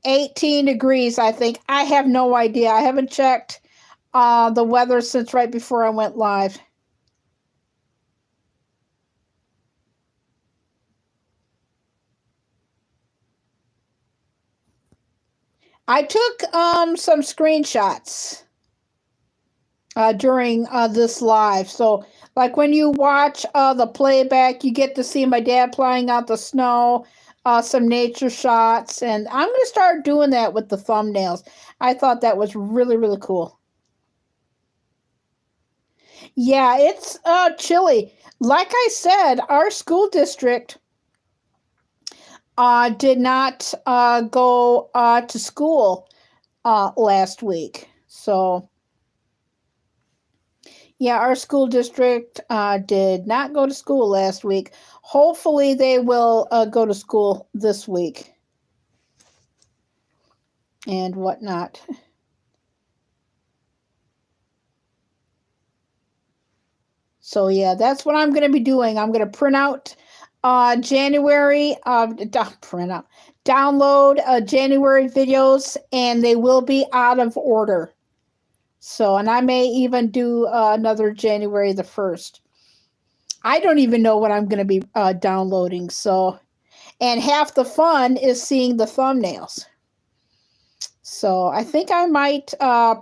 18 degrees, I think. I have no idea. I haven't checked the weather since right before I went live. I took some screenshots during this live. So, like when you watch the playback, you get to see my dad playing out the snow, some nature shots, and I'm going to start doing that with the thumbnails. I thought that was really, really cool. Yeah, it's chilly. Like I said, our school district did not go to school last week. So, yeah, our school district did not go to school last week. Hopefully, they will go to school this week and whatnot. So, yeah, that's what I'm going to be doing. I'm going to print out January, download January videos, and they will be out of order. So, and I may even do another January the 1st. I don't even know what I'm going to be downloading. So, and half the fun is seeing the thumbnails. So I think I might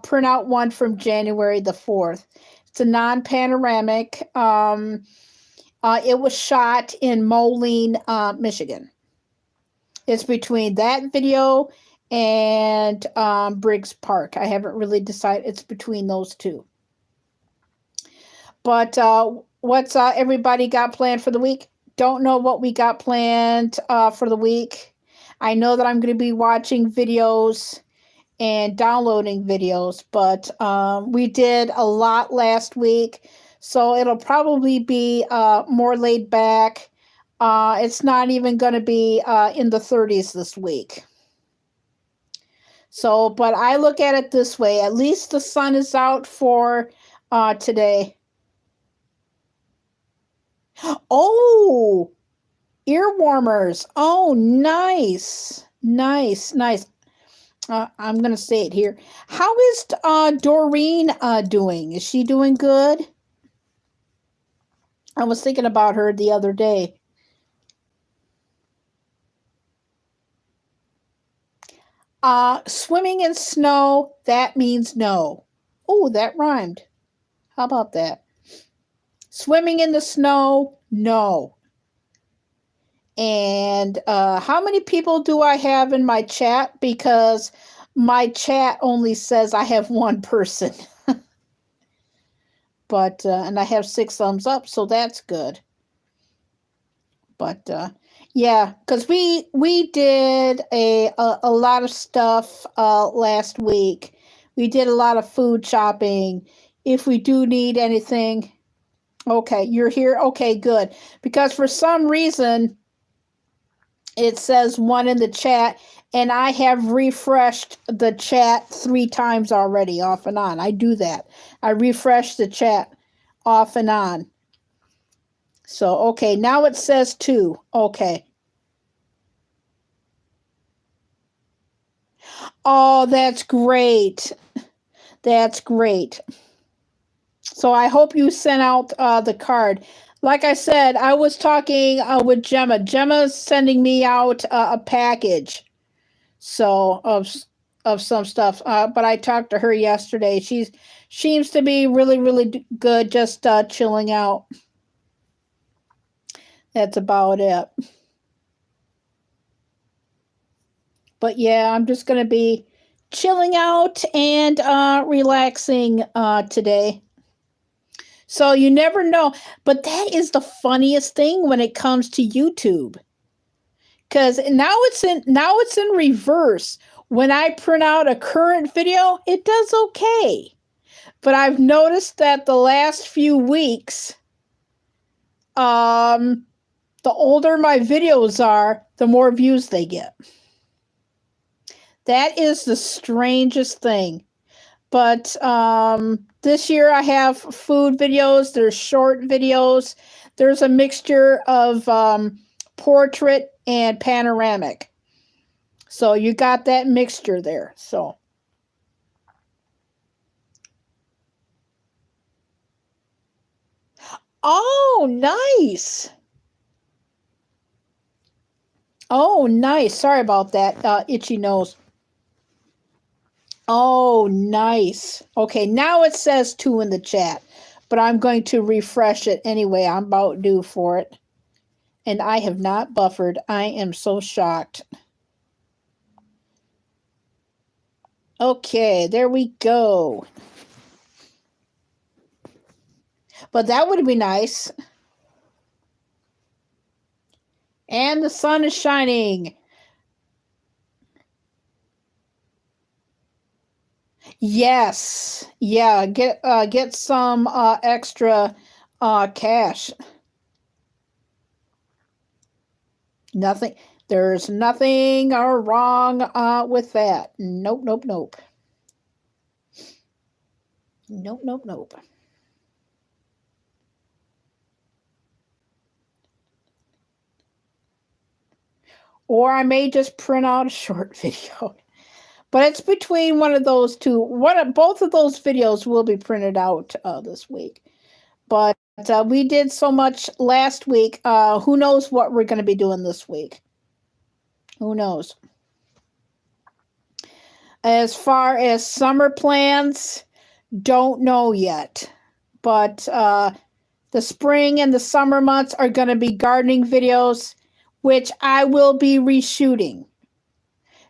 print out one from January the 4th. It's a non-panoramic. It was shot in Moline, Michigan. It's between that video and Briggs Park. I haven't really decided. It's between those two. But what's everybody got planned for the week? Don't know what we got planned for the week. I know that I'm going to be watching videos and downloading videos, but we did a lot last week, so it'll probably be more laid back. It's not even going to be in the 30s this week. So, but I look at it this way. At least the sun is out for today. Oh, ear warmers. Oh, nice. Nice, nice. I'm going to say it here. How is Doreen doing? Is she doing good? I was thinking about her the other day. Swimming in snow, that means no. Oh, that rhymed. How about that? Swimming in the snow, no. And how many people do I have in my chat? Because my chat only says I have one person. But and I have 6 thumbs up, so that's good. But yeah, because we did a lot of stuff last week. We did a lot of food shopping. If we do need anything, okay, you're here. Okay, good. Because for some reason it says 1 in the chat, and I have refreshed the chat 3 times already, off and on. I do that. I refresh the chat off and on. So, okay, now it says 2. Okay. Oh, that's great. That's great. So I hope you sent out the card. Like I said, I was talking with Gemma. Gemma's sending me out a package. So of some stuff. But I talked to her yesterday. She seems to be really, really good, just chilling out. That's about it. But yeah, I'm just going to be chilling out and relaxing today. So you never know. But that is the funniest thing when it comes to YouTube. Because now it's in reverse. When I print out a current video, it does okay. But I've noticed that the last few weeks, the older my videos are, the more views they get. That is the strangest thing. But this year I have food videos, there's short videos, there's a mixture of portrait and panoramic. So you got that mixture there. So oh, nice. Oh, nice. Sorry about that, itchy nose. Oh, nice. Okay, now it says 2 in the chat, but I'm going to refresh it anyway. I'm about due for it. And I have not buffered. I am so shocked. Okay, there we go. But that would be nice. And the sun is shining. Yes. Yeah, get some extra cash. Nothing. There's nothing wrong with that. Nope, nope, nope. Nope, nope, nope. Or I may just print out a short video. But it's between one of those two. Both of those videos will be printed out this week. But we did so much last week. Who knows what we're going to be doing this week? Who knows? As far as summer plans, don't know yet. But the spring and the summer months are going to be gardening videos, which I will be reshooting.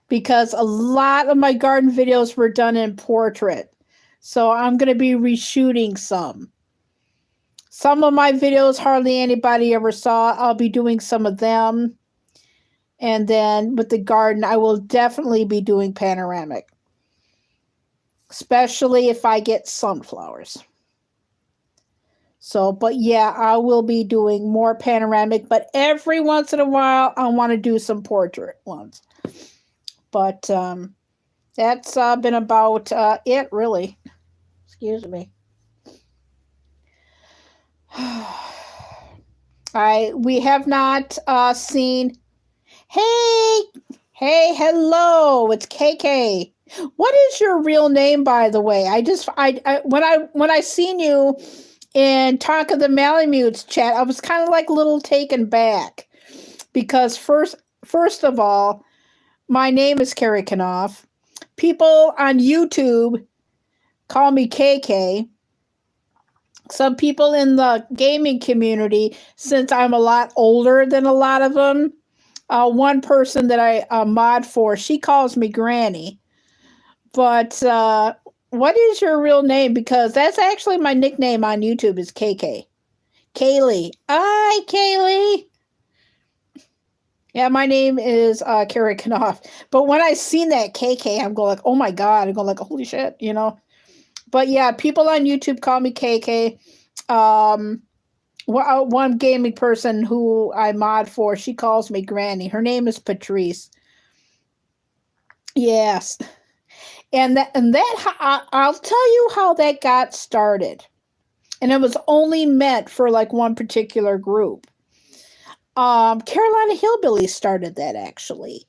Because a lot of my garden videos were done in portrait. So I'm going to be reshooting some. Some of my videos hardly anybody ever saw. I'll be doing some of them. And then with the garden, I will definitely be doing panoramic. Especially if I get sunflowers. So, but yeah, I will be doing more panoramic. But every once in a while, I want to do some portrait ones. But That's been about it, really. Excuse me. We have not seen. Hey, hey, hello! It's KK. What is your real name, by the way? When I seen you in Talk of the Malamutes chat, I was kind of like a little taken back because first of all, my name is Carrie Knopf. People on YouTube call me KK. Some people in the gaming community, since I'm a lot older than a lot of them, one person that I mod for, she calls me Granny. But what is your real name? Because that's actually my nickname on YouTube is KK. Kaylee. Hi, Kaylee. Yeah, my name is Carrie Knopf. But when I seen that KK, I'm going like, oh my God. I'm going like, holy shit, you know. But yeah, people on YouTube call me KK. One gaming person who I mod for, she calls me Granny. Her name is Patrice. Yes. I'll tell you how that got started. And it was only meant for like one particular group. Carolina Hillbilly started that actually,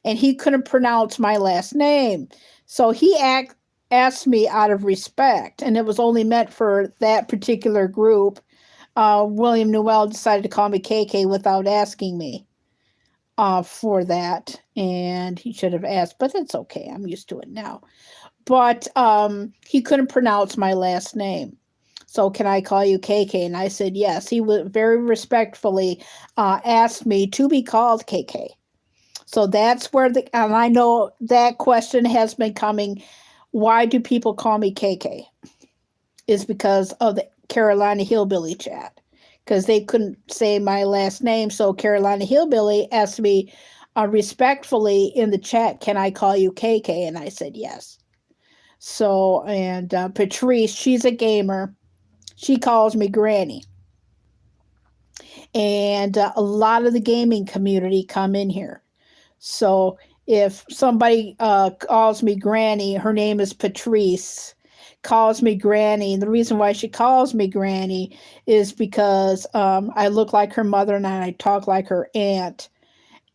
and he couldn't pronounce my last name, so he asked me out of respect, and it was only meant for that particular group. William Newell decided to call me KK without asking me for that, and he should have asked, but it's okay. I'm used to it now. But he couldn't pronounce my last name. So can I call you KK? And I said yes. He would very respectfully asked me to be called KK. So that's where and I know that question has been coming. Why do people call me KK? Is because of the Carolina Hillbilly chat. Because they couldn't say my last name. So Carolina Hillbilly asked me respectfully in the chat, can I call you KK? And I said yes. So, and Patrice, she's a gamer. She calls me Granny. And a lot of the gaming community come in here. So if somebody calls me Granny, her name is Patrice, calls me Granny. And the reason why she calls me Granny is because I look like her mother and I talk like her aunt.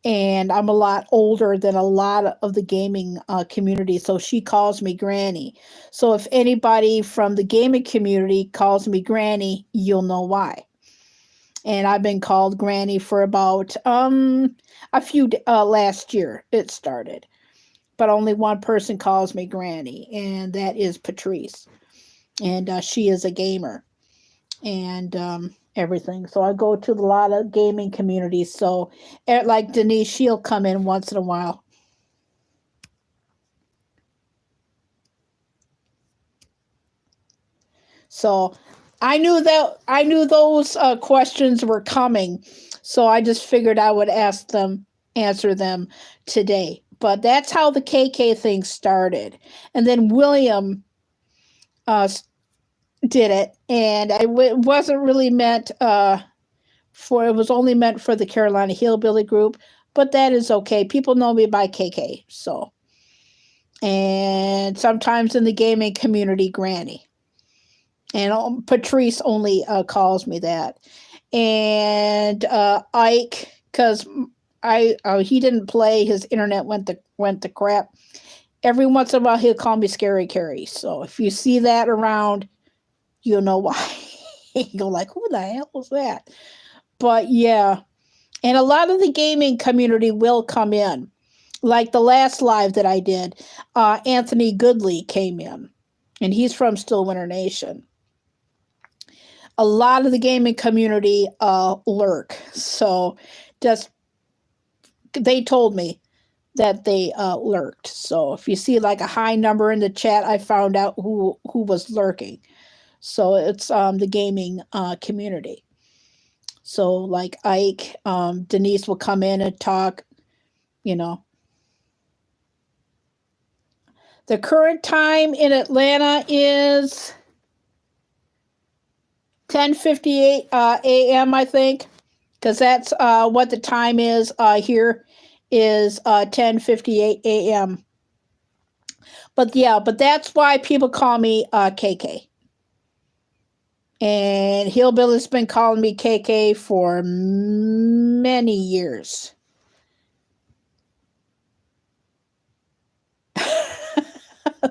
And I'm a lot older than a lot of the gaming community, so she calls me Granny. So if anybody from the gaming community calls me Granny, you'll know why. And I've been called Granny for about a few last year it started. But only one person calls me Granny, and that is Patrice. And she is a gamer. And everything. So I go to a lot of gaming communities. So like Denise, she'll come in once in a while. So I knew those questions were coming. So I just figured I would answer them today. But that's how the KK thing started. And then William did it, and it wasn't really meant it was only meant for the Carolina Hillbilly group, but that is okay. People know me by KK, so. And sometimes in the gaming community, Granny. And Patrice only calls me that. And Ike, because he didn't play, his internet went to crap. Every once in a while, he'll call me Scary Carrie. So if you see that around, you'll know why. You're like, who the hell was that? But yeah, and a lot of the gaming community will come in. Like the last live that I did, Anthony Goodley came in, and he's from Stillwinter Nation. A lot of the gaming community lurk. So they told me that they lurked. So if you see like a high number in the chat, I found out who was lurking. So it's the gaming community. So like Ike, Denise will come in and talk, you know. The current time in Atlanta is 10:58 a.m., I think, because that's what the time is here is 10:58 a.m. But yeah, but that's why people call me KK. And Hillbilly's been calling me KK for many years.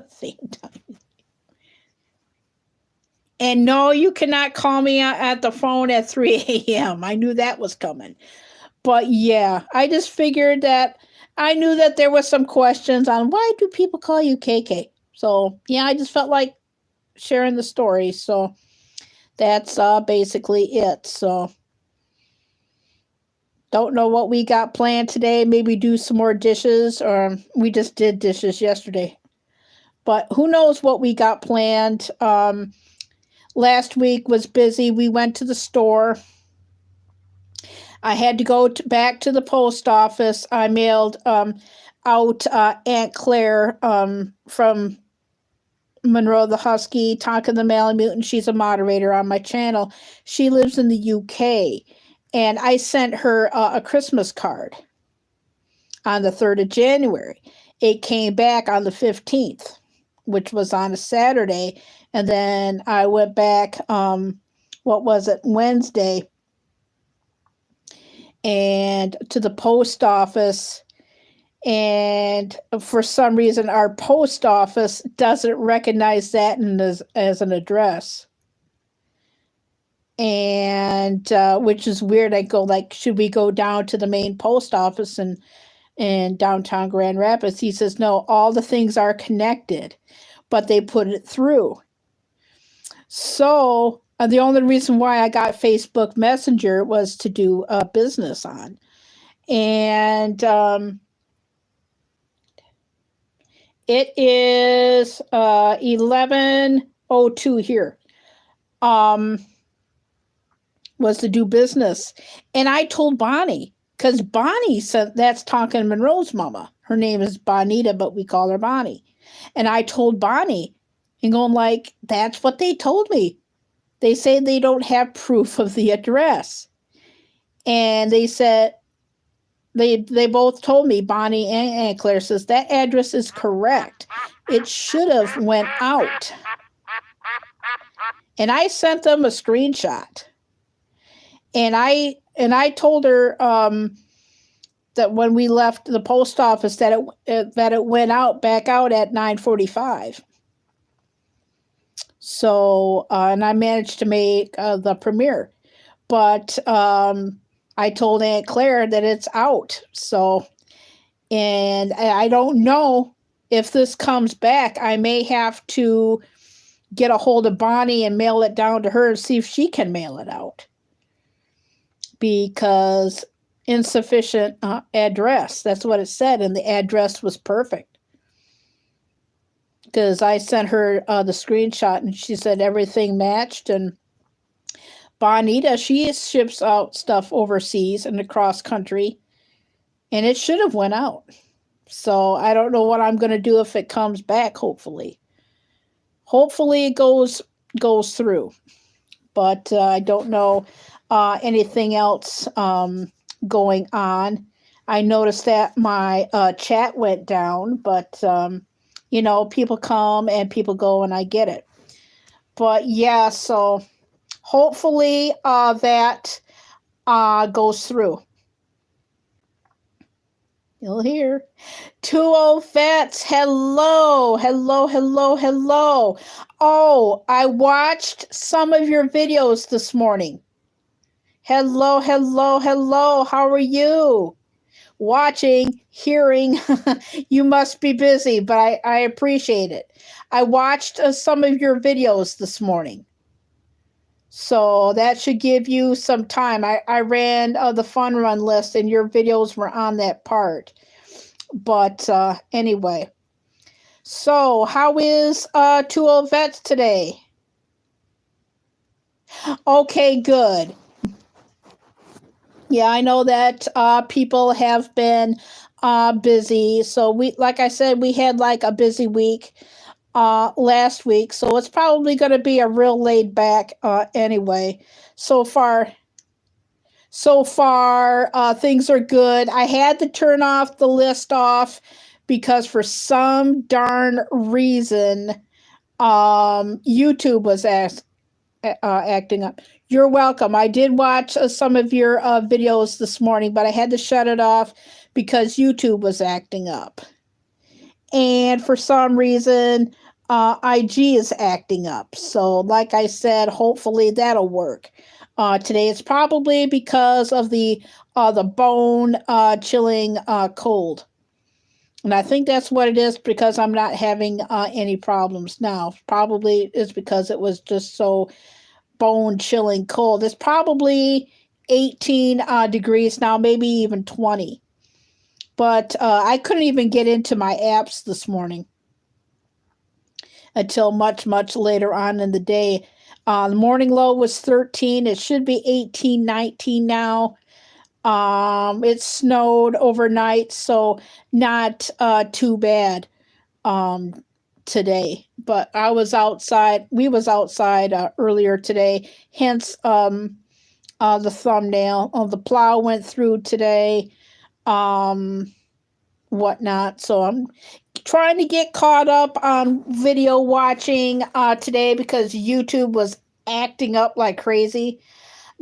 Same time. And no, you cannot call me at the phone at 3 a.m. I knew that was coming. But yeah, I just figured that I knew that there was some questions on why do people call you KK. So yeah, I just felt like sharing the story. So that's basically it. So don't know what we got planned today. Maybe do some more dishes, or we just did dishes yesterday. But who knows what we got planned. Last week was busy. We went to the store. I had to go back to the post office. I mailed out Aunt Claire from Monroe the Husky, Tonka the Malamute. She's a moderator on my channel. She lives in the UK. And I sent her a Christmas card on the 3rd of January. It came back on the 15th, which was on a Saturday. And then I went back, Wednesday, and to the post office. And for some reason, our post office doesn't recognize that as an address. And which is weird. I go like, should we go down to the main post office in downtown Grand Rapids? He says, no, all the things are connected, but they put it through. So the only reason why I got Facebook Messenger was to do business on. And it is 11:02 here. Was to do business. And I told Bonnie, because Bonnie said that's Tonka Monroe's mama. Her name is Bonita, but we call her Bonnie. And I told Bonnie, and going like, that's what they told me. They say they don't have proof of the address. And they said, they both told me, Bonnie and Aunt Claire says, that address is correct. It should have went out. And I sent them a screenshot. And I told her that when we left the post office that it went back out at 9:45. So and I managed to make the premiere, but I told Aunt Claire that it's out. So, and I don't know if this comes back. I may have to get a hold of Bonnie and mail it down to her and see if she can mail it out. Because insufficient address. That's what it said, and the address was perfect. Because I sent her the screenshot, and she said everything matched. And Bonita, she ships out stuff overseas and across country, and it should have went out. So I don't know what I'm going to do if it comes back. Hopefully it goes through, but I don't know. Anything else going on. I noticed that my chat went down, but people come and people go, and I get it. But yeah, so hopefully that goes through. You'll hear 2 old vets. Hello. Oh, I watched some of your videos this morning. Hello. How are you? Watching, hearing, you must be busy, but I appreciate it. I watched some of your videos this morning. So that should give you some time. I ran the fun run list, and your videos were on that part. But anyway. So how is 2 old vets today? Okay, good. Yeah, I know that people have been busy. So like I said, we had like a busy week last week. So it's probably going to be a real laid back anyway. So far, things are good. I had to turn off the list off because for some darn reason, YouTube was acting up. You're welcome. I did watch some of your videos this morning, but I had to shut it off because YouTube was acting up. And for some reason, IG is acting up. So, like I said, hopefully that'll work. Today it's probably because of the bone chilling cold. And I think that's what it is, because I'm not having any problems now. Probably is because it was just so bone chilling cold. It's probably 18 degrees now, maybe even 20. But I couldn't even get into my apps this morning until much, much later on in the day. The morning low was 13. It should be 18, 19 now. It snowed overnight, so not too bad today. But I was outside. We was outside earlier today. Hence the thumbnail. The plow went through today. Whatnot. So I'm trying to get caught up on video watching today because YouTube was acting up like crazy.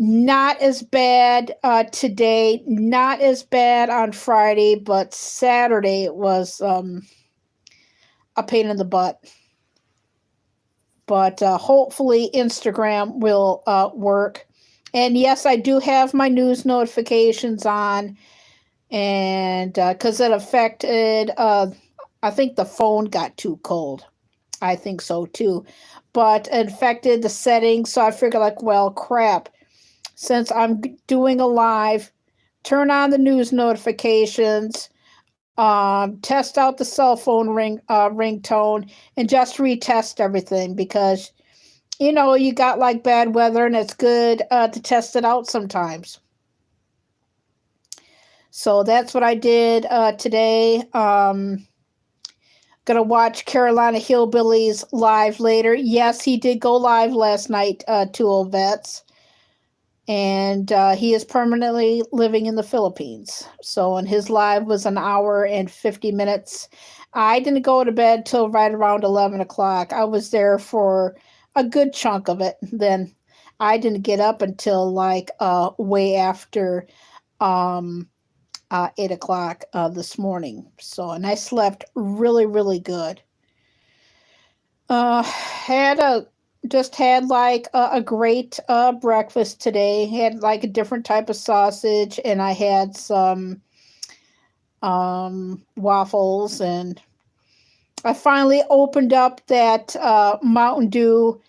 Not as bad today, not as bad on Friday, but Saturday was a pain in the butt. But hopefully Instagram will work. And yes, I do have my news notifications on. And because it affected, I think the phone got too cold. I think so too. But it affected the settings. So I figured, like, well, crap. Since I'm doing a live, turn on the news notifications, test out the cell phone ringtone, and just retest everything, because, you know, you got like bad weather and it's good to test it out sometimes. So that's what I did today. Gonna watch Carolina Hillbillies live later. Yes, he did go live last night, to Old Vets. And he is permanently living in the Philippines. So, and his live was an hour and 50 minutes. I didn't go to bed till right around 11 o'clock. I was there for a good chunk of it. Then I didn't get up until like way after 8 o'clock this morning. So, and I slept really, really good. Just had like a great breakfast today. Had like a different type of sausage, and I had some waffles, and I finally opened up that Mountain Dew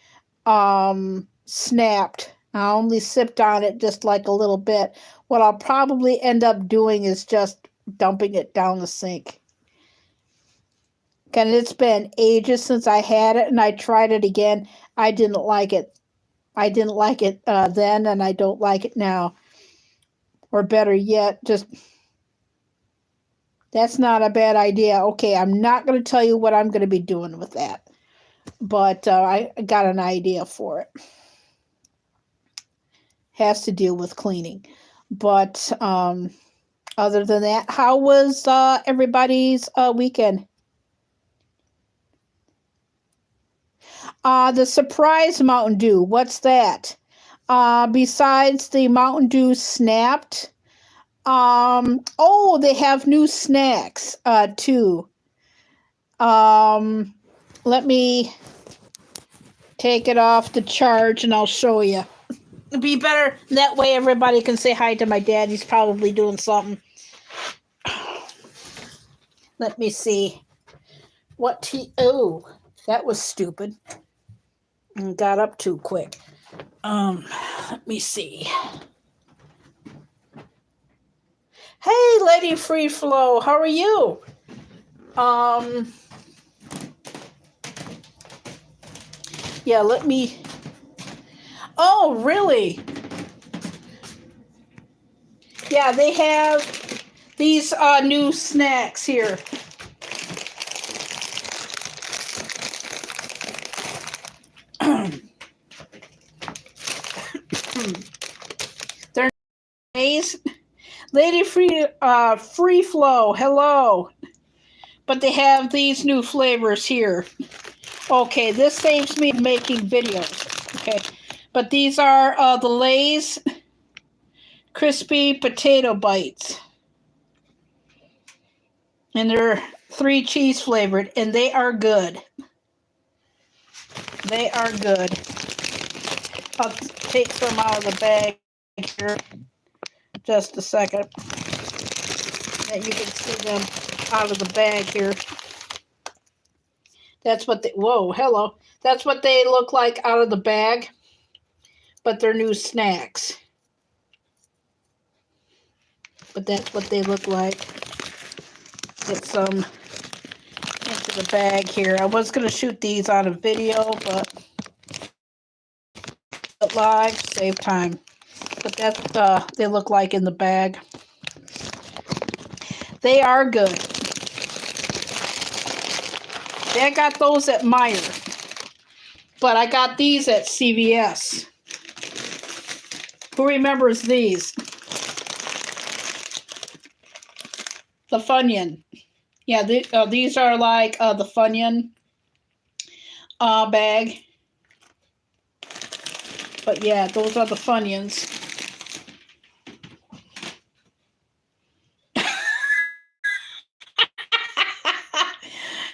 Snapped. I only sipped on it just like a little bit. What I'll probably end up doing is just dumping it down the sink. And it's been ages since I had it, and I tried it again. I didn't like it. I didn't like it then, and I don't like it now. Or better yet, just, that's not a bad idea. Okay, I'm not going to tell you what I'm going to be doing with that. But I got an idea for it. Has to deal with cleaning. But other than that, how was everybody's weekend? The surprise Mountain Dew, what's that? Besides the Mountain Dew Snapped, they have new snacks too. Let me take it off the charge and I'll show you. It'd be better that way everybody can say hi to my dad. He's probably doing something. Let me see. That was stupid. And got up too quick. Let me see. Hey, Lady Free Flow, how are you? Yeah, let me. Oh, really? Yeah, they have these new snacks here. They're nice. Lady Free Flow, hello. but they have these new flavors here. Okay, this saves me making videos. Okay, but these are the Lay's crispy potato bites, and they're 3 cheese flavored, and they are good. They are good. I'll take some out of the bag here. Just a second. That you can see them out of the bag here. That's what they, whoa, hello. That's what they look like out of the bag, but they're new snacks. But that's what they look like. Get some into the bag here. I was going to shoot these on a video, but live, save time. But that's what they look like in the bag. They are good. I got those at Meijer, but I got these at CVS. Who remembers these? The Funyun. Yeah, these are like the Funyun bag. But yeah, those are the Funyuns.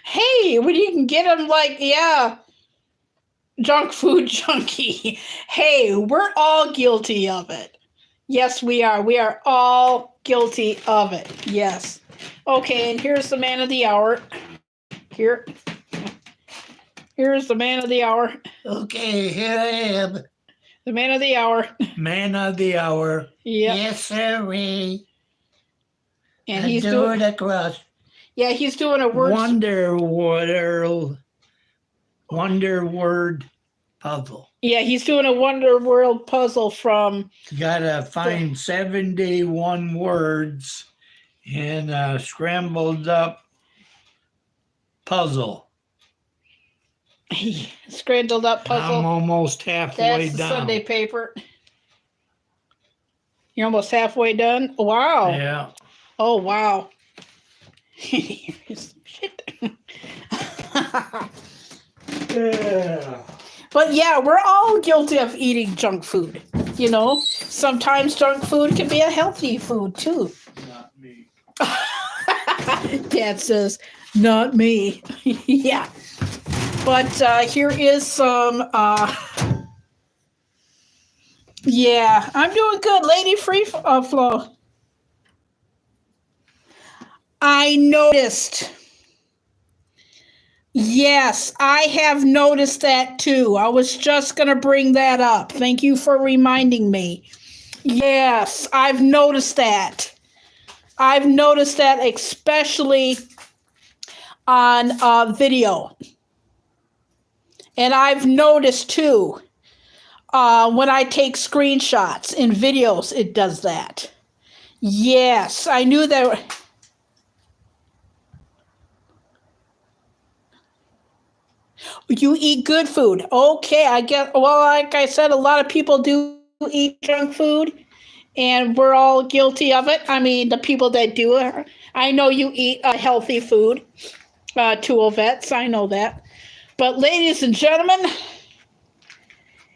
Hey, when you can get them like, yeah, junk food junkie. Hey, we're all guilty of it. Yes, we are. We are all guilty of it. Yes. Okay, and here's the man of the hour. Here's the man of the hour. Okay, here I am. The man of the hour. Man of the hour. Yep. Yes, sirree. And I he's do doing it across. Yeah, he's doing a word Wonder word puzzle. Yeah, he's doing a Wonder World puzzle from You gotta find 71 words in a scrambled up puzzle. scrambled up puzzle. I'm almost halfway That's the down. Sunday paper. You're almost halfway done? Wow. Yeah. Oh, wow. Shit. Yeah. But yeah, we're all guilty of eating junk food. You know, sometimes junk food can be a healthy food too. Not me. Dad says, not me. Yeah. But here is some, yeah, I'm doing good. Lady Free Flow. I noticed. Yes, I have noticed that too. I was just going to bring that up. Thank you for reminding me. Yes, I've noticed that. I've noticed that especially on video. And I've noticed too, when I take screenshots in videos, it does that. Yes, I knew that. You eat good food. Okay, I get, well, like I said, a lot of people do eat junk food, and we're all guilty of it. I mean, the people that do it. I know you eat healthy food, to Ovets, I know that. But ladies and gentlemen,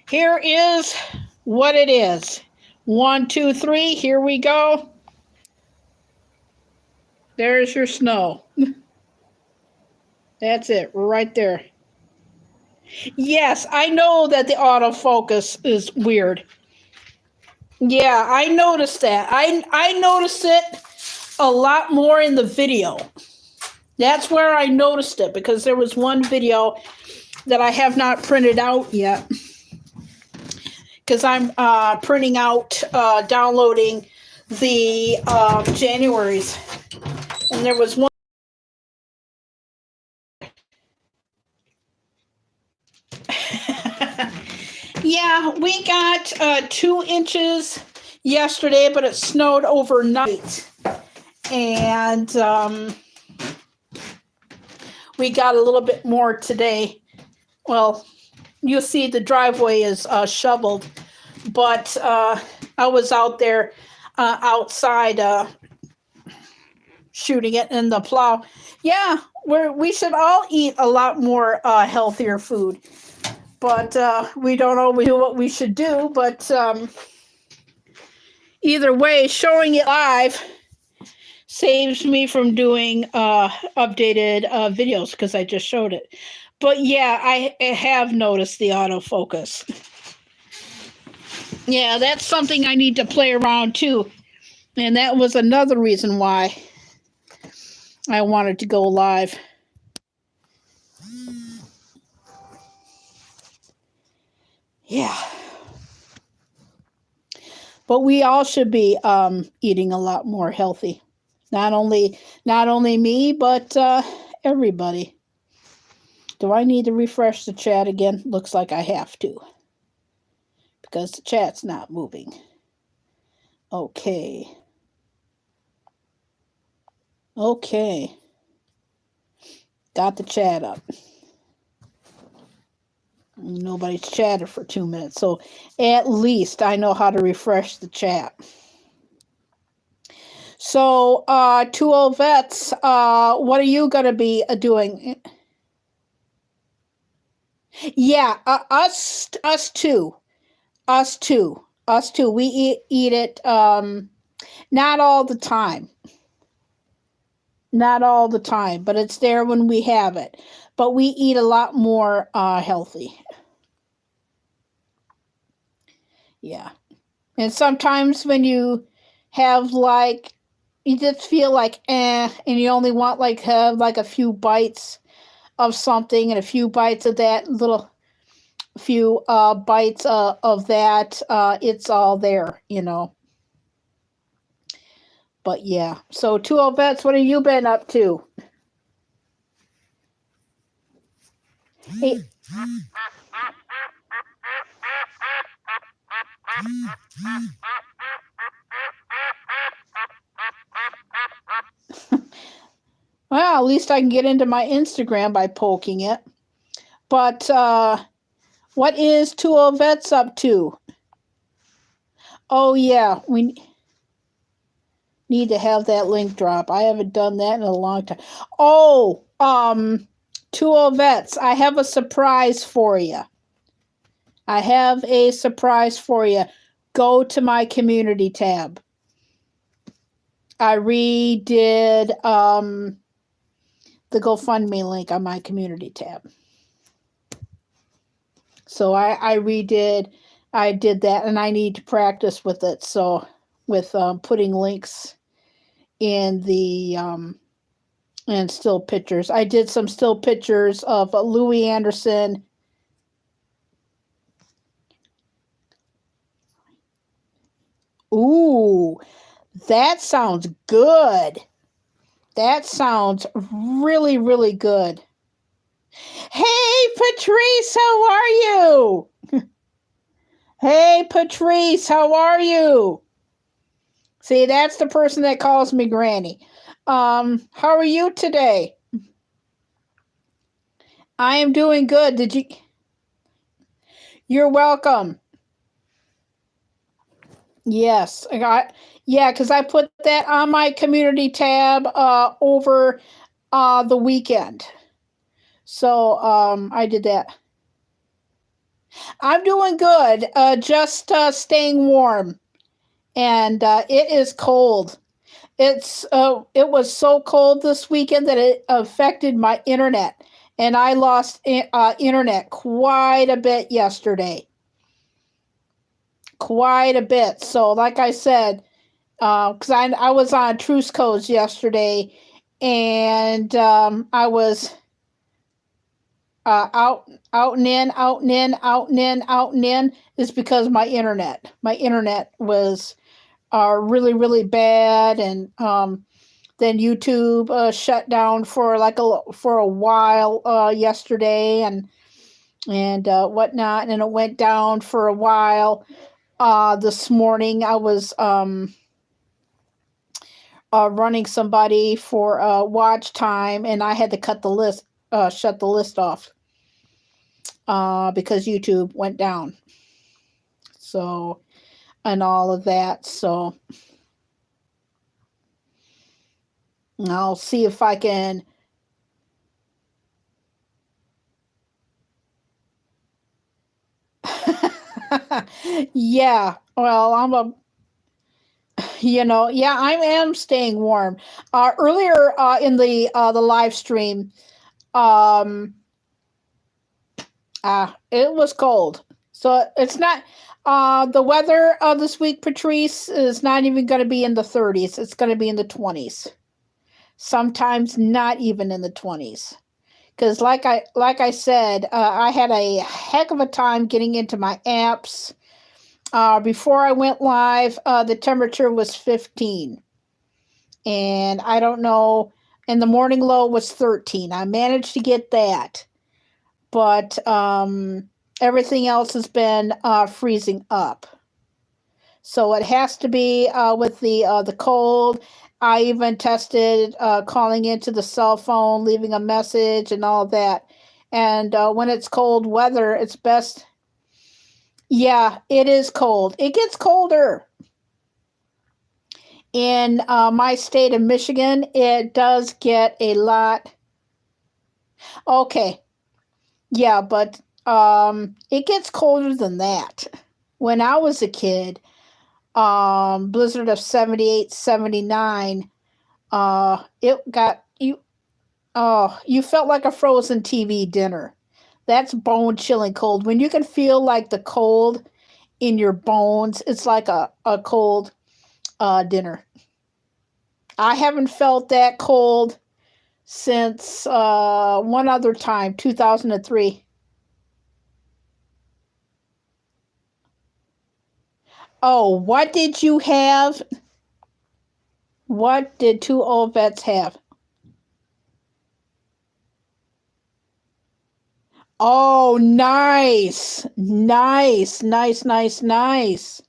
here is what it is. 1, 2, 3, here we go. There's your snow. That's it, right there. Yes, I know that the autofocus is weird. Yeah, I noticed that. I noticed it a lot more in the video. That's where I noticed it, because there was one video that I have not printed out yet. Because I'm printing out, downloading the January's. And there was one. Yeah, we got 2 inches yesterday, but it snowed overnight. And we got a little bit more today. Well, you'll see the driveway is shoveled, but I was out there outside shooting it in the plow. Yeah, we should all eat a lot more healthier food, but we don't always do what we should do. But either way, showing it live saves me from doing updated videos because I just showed it. But yeah, I have noticed the autofocus. Yeah, that's something I need to play around too. And that was another reason why I wanted to go live. Yeah. But we all should be eating a lot more healthy. Not only me, but everybody. Do I need to refresh the chat again? Looks like I have to. Because the chat's not moving. Okay. Okay. Got the chat up. Nobody's chatted for 2 minutes, so at least I know how to refresh the chat. So, 2 vets, what are you going to be doing? Yeah, us too. Us too. We eat it not all the time. Not all the time, but it's there when we have it. But we eat a lot more healthy. Yeah. And sometimes when you have like, you just feel like and you only want like have like a few bites of something and a few bites of that little few bites of that, it's all there, you know. But yeah, so 2 vets, what have you been up to? Hey. Well, at least I can get into my Instagram by poking it. But what is 2 vets up to? Oh yeah, we need to have that link drop. I haven't done that in a long time. Oh, 2 vets, I have a surprise for you. I have a surprise for you. Go to my community tab. I redid the GoFundMe link on my community tab. So I did that, and I need to practice with it. So with putting links in the and still pictures. I did some still pictures of Louis Anderson. Ooh, that sounds good. That sounds really, really good. Hey, Patrice, how are you? Hey, Patrice, how are you? See, that's the person that calls me Granny. How are you today? I am doing good. You're welcome. Yes, because I put that on my community tab over the weekend. So I did that. I'm doing good. Just staying warm, and it is cold. It was so cold this weekend that it affected my internet, and I lost internet quite a bit yesterday. Quite a bit. So, like I said, because I was on Truce Codes yesterday, and I was out and in is because my internet was really, really bad, and then YouTube shut down for a while yesterday, and whatnot, and it went down for a while. This morning I was running somebody for watch time, and I had to shut the list off because YouTube went down. So, and all of that. So I'll see if I can Yeah. Well, yeah, I am staying warm. Earlier in the live stream, um, it was cold. So it's not the weather this week, Patrice, is not even going to be in the 30s. It's going to be in the 20s. Sometimes not even in the 20s. Because like I said, I had a heck of a time getting into my apps. Before I went live, the temperature was 15. And I don't know, and the morning low was 13. I managed to get that. But everything else has been freezing up. So it has to be with the cold. I even tested calling into the cell phone, leaving a message, and all that. And when it's cold weather, it's best. Yeah, it is cold. It gets colder. In my state of Michigan, it does get a lot. Okay. Yeah, but it gets colder than that. When I was a kid, blizzard of 78, 79, it got you felt like a frozen TV dinner. That's bone chilling cold. When you can feel like the cold in your bones, it's like a cold dinner. I haven't felt that cold since one other time, 2003. Oh, what did you have? What did two old vets have? Oh, nice. Nice, nice, nice, nice.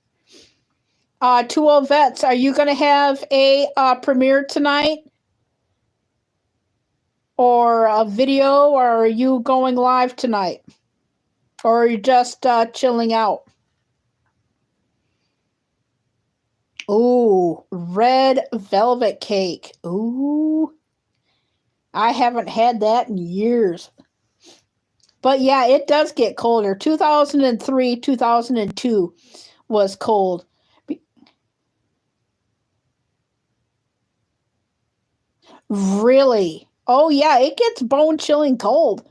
Two old vets, are you going to have a premiere tonight? Or a video? Or are you going live tonight? Or are you just chilling out? Ooh, red velvet cake. Ooh. I haven't had that in years. But yeah, it does get colder. 2003, 2002 was cold. Really? Oh yeah, it gets bone chilling cold.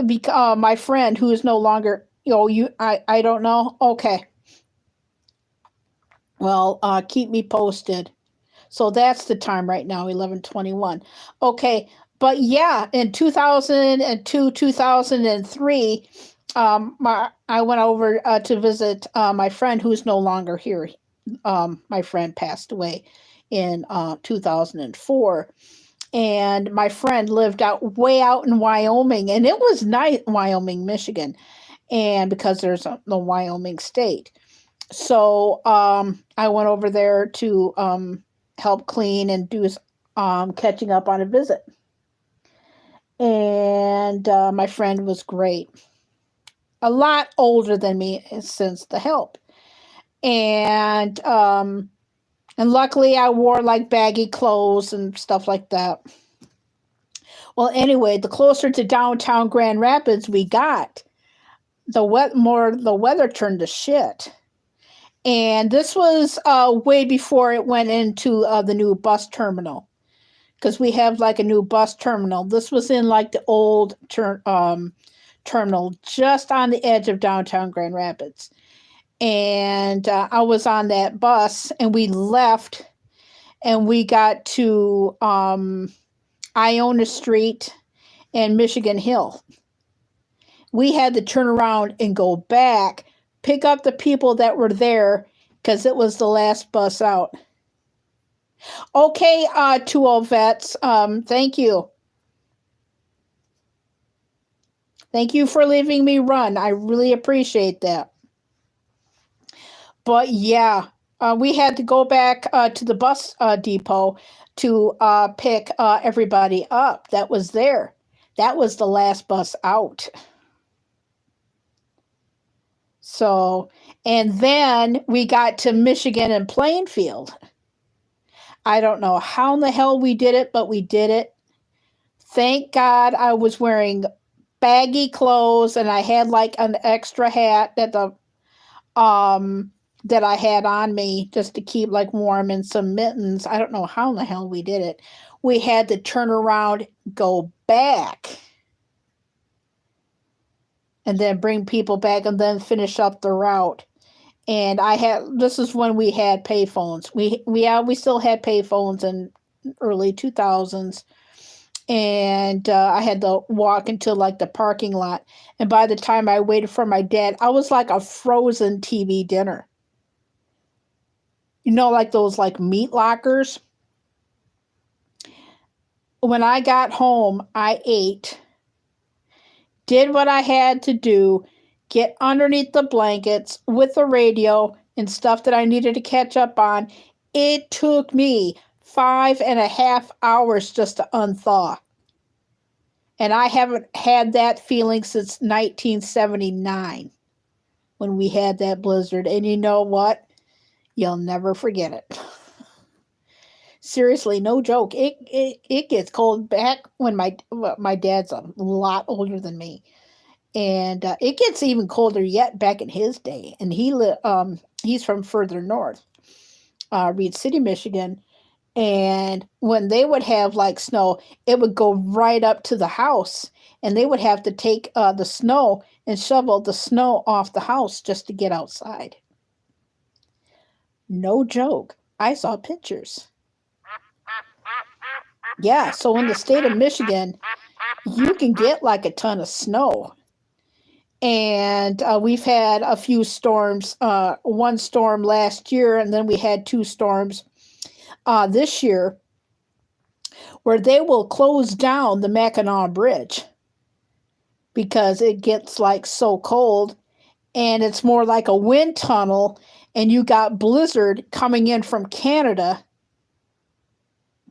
Because my friend who is no longer, I don't know. Okay. Well, keep me posted. So that's the time right now, 11:21. Okay, but yeah, in 2002, 2003, I went over to visit my friend who's no longer here. My friend passed away in 2004, and my friend lived way out in Wyoming, and it was nice, Wyoming, Michigan, and because there's the Wyoming state. So I went over there to help clean and do catching up on a visit. And my friend was great. A lot older than me since the help. And luckily I wore like baggy clothes and stuff like that. Well, anyway, the closer to downtown Grand Rapids we got, the weather turned to shit. And this was way before it went into the new bus terminal, because we have like a new bus terminal. This was in like the old terminal just on the edge of downtown Grand Rapids. And I was on that bus, and we left, and we got to Iona Street and Michigan Hill. We had to turn around and go back, pick up the people that were there, because it was the last bus out. Okay, two old vets. Thank you. Thank you for leaving me run. I really appreciate that. But yeah, we had to go back to the bus depot to pick everybody up that was there. That was the last bus out. So, and then we got to Michigan and Plainfield. I don't know how in the hell we did it, but we did it. Thank God I was wearing baggy clothes, and I had like an extra hat that that I had on me just to keep like warm, and some mittens. I don't know how in the hell we did it. We had to turn around, go back, and then bring people back and then finish up the route. And this is when we had payphones. We still had payphones in early 2000s. And I had to walk into like the parking lot. And by the time I waited for my dad, I was like a frozen TV dinner. You know, like those like meat lockers. When I got home, I ate, did what I had to do, get underneath the blankets with the radio and stuff that I needed to catch up on. It took me 5.5 hours just to unthaw. And I haven't had that feeling since 1979 when we had that blizzard. And you know what? You'll never forget it. Seriously, no joke. It gets cold back when my dad's a lot older than me. And it gets even colder yet back in his day. And he's from further north, Reed City, Michigan. And when they would have like snow, it would go right up to the house, and they would have to take the snow and shovel the snow off the house just to get outside. No joke. I saw pictures. Yeah, so in the state of Michigan, you can get like a ton of snow. And we've had a few storms, one storm last year, and then we had 2 storms this year, where they will close down the Mackinac Bridge because it gets like so cold, and it's more like a wind tunnel, and you got blizzard coming in from Canada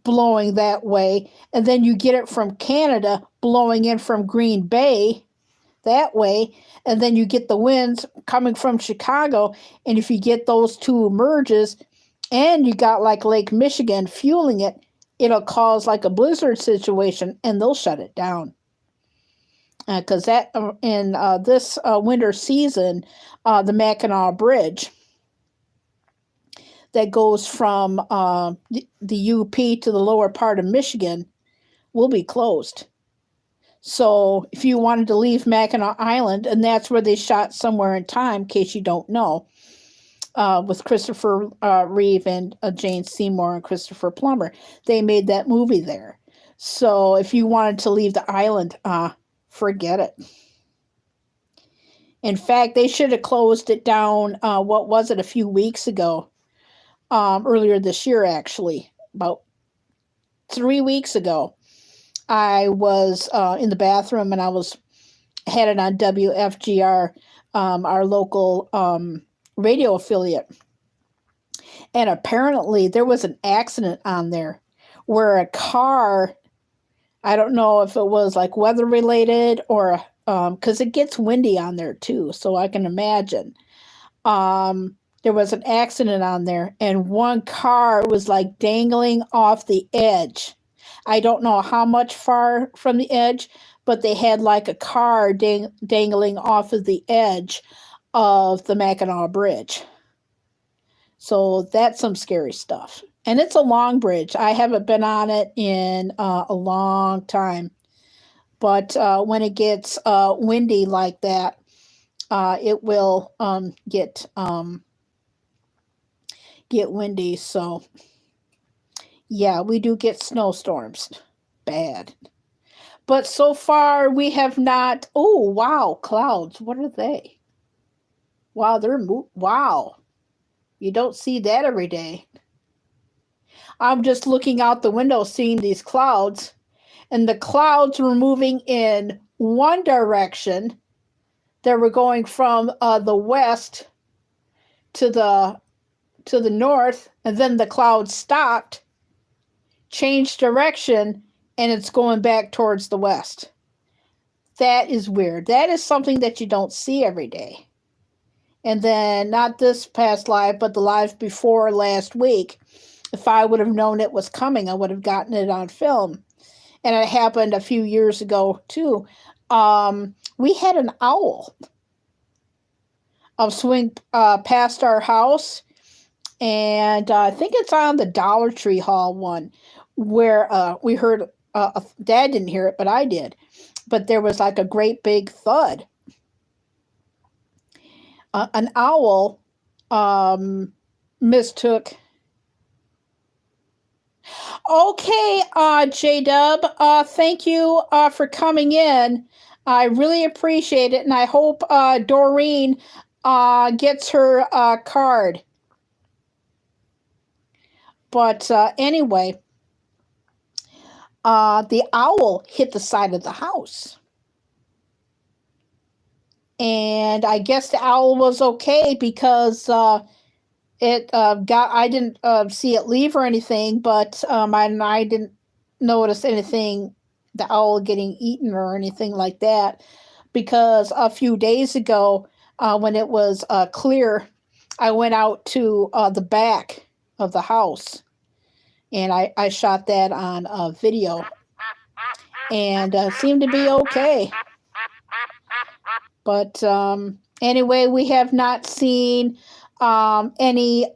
blowing that way, and then you get it from Canada blowing in from Green Bay that way, and then you get the winds coming from Chicago, and if you get those two merges, and you got like Lake Michigan fueling it, it'll cause like a blizzard situation, and they'll shut it down. Because in this winter season, the Mackinac Bridge that goes from the UP to the lower part of Michigan will be closed. So if you wanted to leave Mackinac Island, and that's where they shot Somewhere in Time, in case you don't know, with Christopher Reeve and Jane Seymour and Christopher Plummer. They made that movie there. So if you wanted to leave the island, forget it. In fact, they should have closed it down, what was it, a few weeks ago, earlier this year, actually, about 3 weeks ago. I was in the bathroom, and I had it on WFGR, our local radio affiliate. And apparently there was an accident on there where a car, I don't know if it was like weather related or because it gets windy on there too, so I can imagine. There was an accident on there, and one car was like dangling off the edge. I don't know how much far from the edge, but they had like a car dangling off of the edge of the Mackinac Bridge. So that's some scary stuff. And it's a long bridge. I haven't been on it in a long time. But when it gets windy like that, it will get windy. So yeah, we do get snowstorms. Bad. But so far we have not. Oh, wow, clouds. What are they? Wow, wow. You don't see that every day. I'm just looking out the window seeing these clouds, and the clouds were moving in one direction. They were going from the west to the north, and then the clouds stopped, changed direction, and it's going back towards the west. That is weird. That is something that you don't see every day. And then not this past live, but the live before last week, if I would have known it was coming, I would have gotten it on film. And it happened a few years ago too. We had an owl. swing past our house, and I think it's on the Dollar Tree Hall one, where we heard. Dad didn't hear it, but I did. But there was like a great big thud. An owl mistook. Okay, J Dub, thank you for coming in. I really appreciate it, and I hope Doreen gets her card. But anyway, the owl hit the side of the house. And I guess the owl was okay because I didn't see it leave or anything, but I didn't notice anything, the owl getting eaten or anything like that, because a few days ago, when it was clear, I went out to the back of the house, and I shot that on video, and seemed to be okay. But anyway, we have not seen any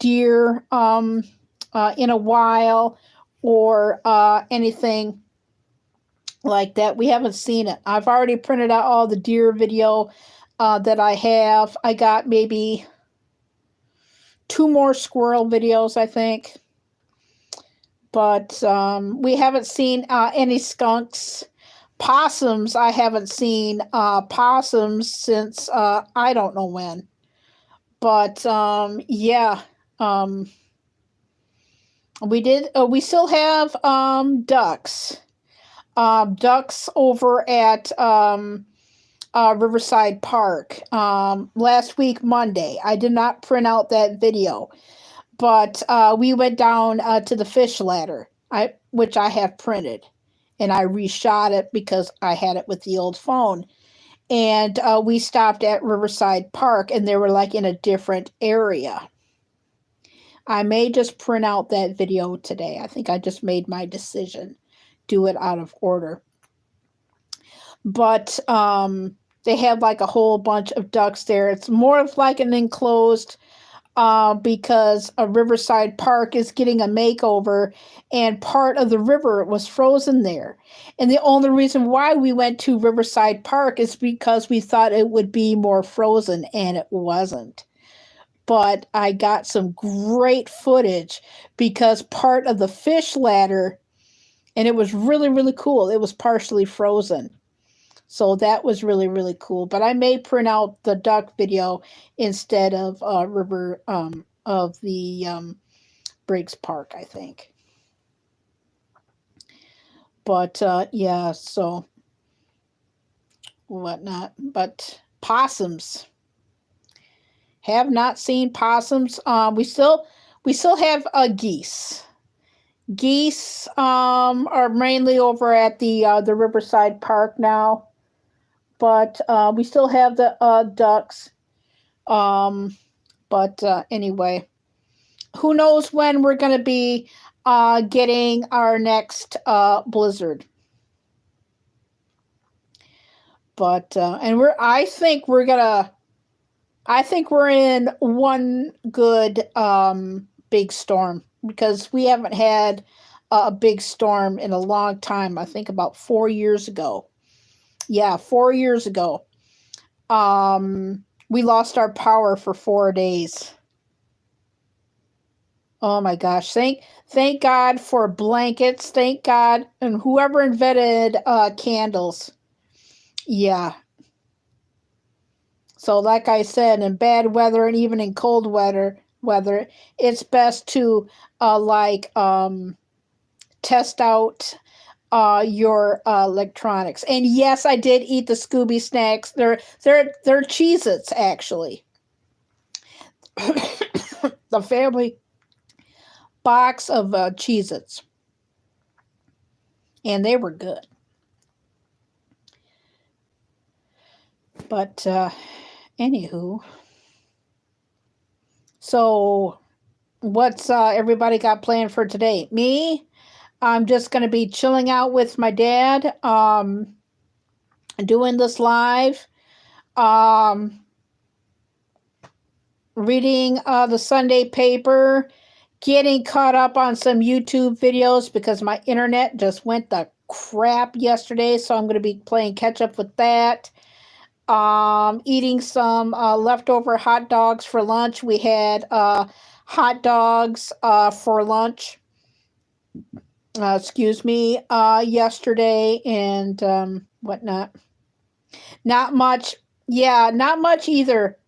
deer in a while, or anything like that. We haven't seen it. I've already printed out all the deer video that I have. I got maybe 2 more squirrel videos, I think. But we haven't seen any skunks. Possums, I haven't seen possums since I don't know when. But yeah, we still have ducks. Ducks over at Riverside Park last week, Monday. I did not print out that video, but we went down to the fish ladder, which I have printed, and I reshot it because I had it with the old phone. And we stopped at Riverside Park, and they were like in a different area. I may just print out that video today. I think I just made my decision. Do it out of order. But they have like a whole bunch of ducks there. It's more of like an enclosed, because a Riverside Park is getting a makeover, and part of the river was frozen there. And the only reason why we went to Riverside Park is because we thought it would be more frozen, and it wasn't. But I got some great footage because part of the fish ladder, and it was really, really cool. It was partially frozen. So that was really, really cool. But I may print out the duck video instead of of the Briggs Park, I think. But yeah, so whatnot. But possums. Have not seen possums. We still have geese. Geese are mainly over at the Riverside Park now. But we still have the ducks. But anyway, who knows when we're going to be getting our next blizzard. But and I think we're in one good big storm, because we haven't had a big storm in a long time. I think about 4 years ago. Yeah, 4 years ago. We lost our power for 4 days. Oh my gosh. Thank God for blankets. Thank God. And whoever invented candles. Yeah. So like I said, in bad weather and even in cold weather, it's best to test out your electronics. And yes, I did eat the Scooby snacks. They're Cheez-Its, actually. The family box of Cheez-Its. And they were good. But anywho, so what's everybody got planned for today? Me? I'm just going to be chilling out with my dad, doing this live. reading the Sunday paper, getting caught up on some YouTube videos because my internet just went the crap yesterday. So I'm going to be playing catch up with that. Eating some leftover hot dogs for lunch. We had hot dogs for lunch. Yesterday and whatnot. Not much. Yeah, not much either.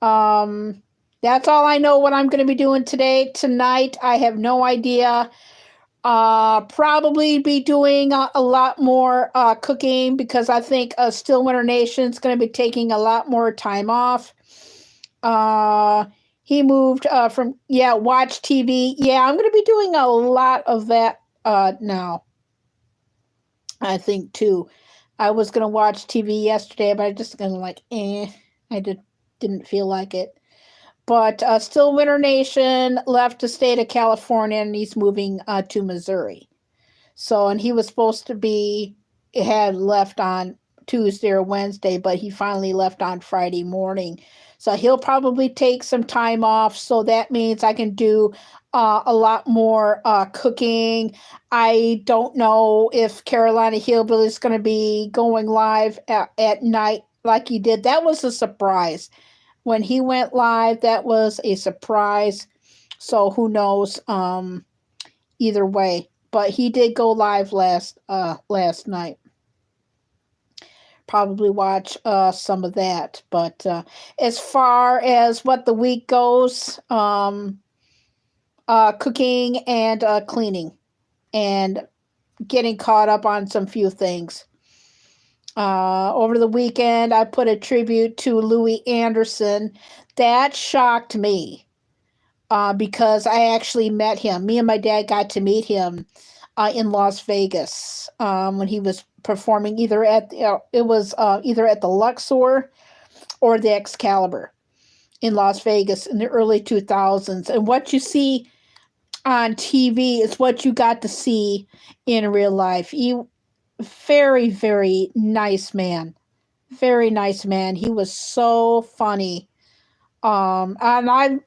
That's all I know what I'm going to be doing today. Tonight, I have no idea. Probably be doing a lot more cooking because I think Still Winter Nation is going to be taking a lot more time off. He moved watch TV. Yeah, I'm going to be doing a lot of that now. I think too. I was going to watch TV yesterday, but I just going to I didn't feel like it. But Still Winter Nation left the state of California and he's moving to Missouri. So, and he was supposed to had left on Tuesday or Wednesday, but he finally left on Friday morning. So he'll probably take some time off. So that means I can do a lot more cooking. I don't know if Carolina Hillbilly is going to be going live at night like he did. That was a surprise. When he went live, that was a surprise. So who knows either way. But he did go live last night. Probably watch some of that. But as far as what the week goes, cooking and cleaning and getting caught up on some few things. Over the weekend, I put a tribute to Louis Anderson. That shocked me because I actually met him. Me and my dad got to meet him in Las Vegas when he was performing either at the Luxor or the Excalibur in Las Vegas in the early 2000s. And what you see on TV is what you got to see in real life. Very, very nice man. Very nice man. He was so funny. And I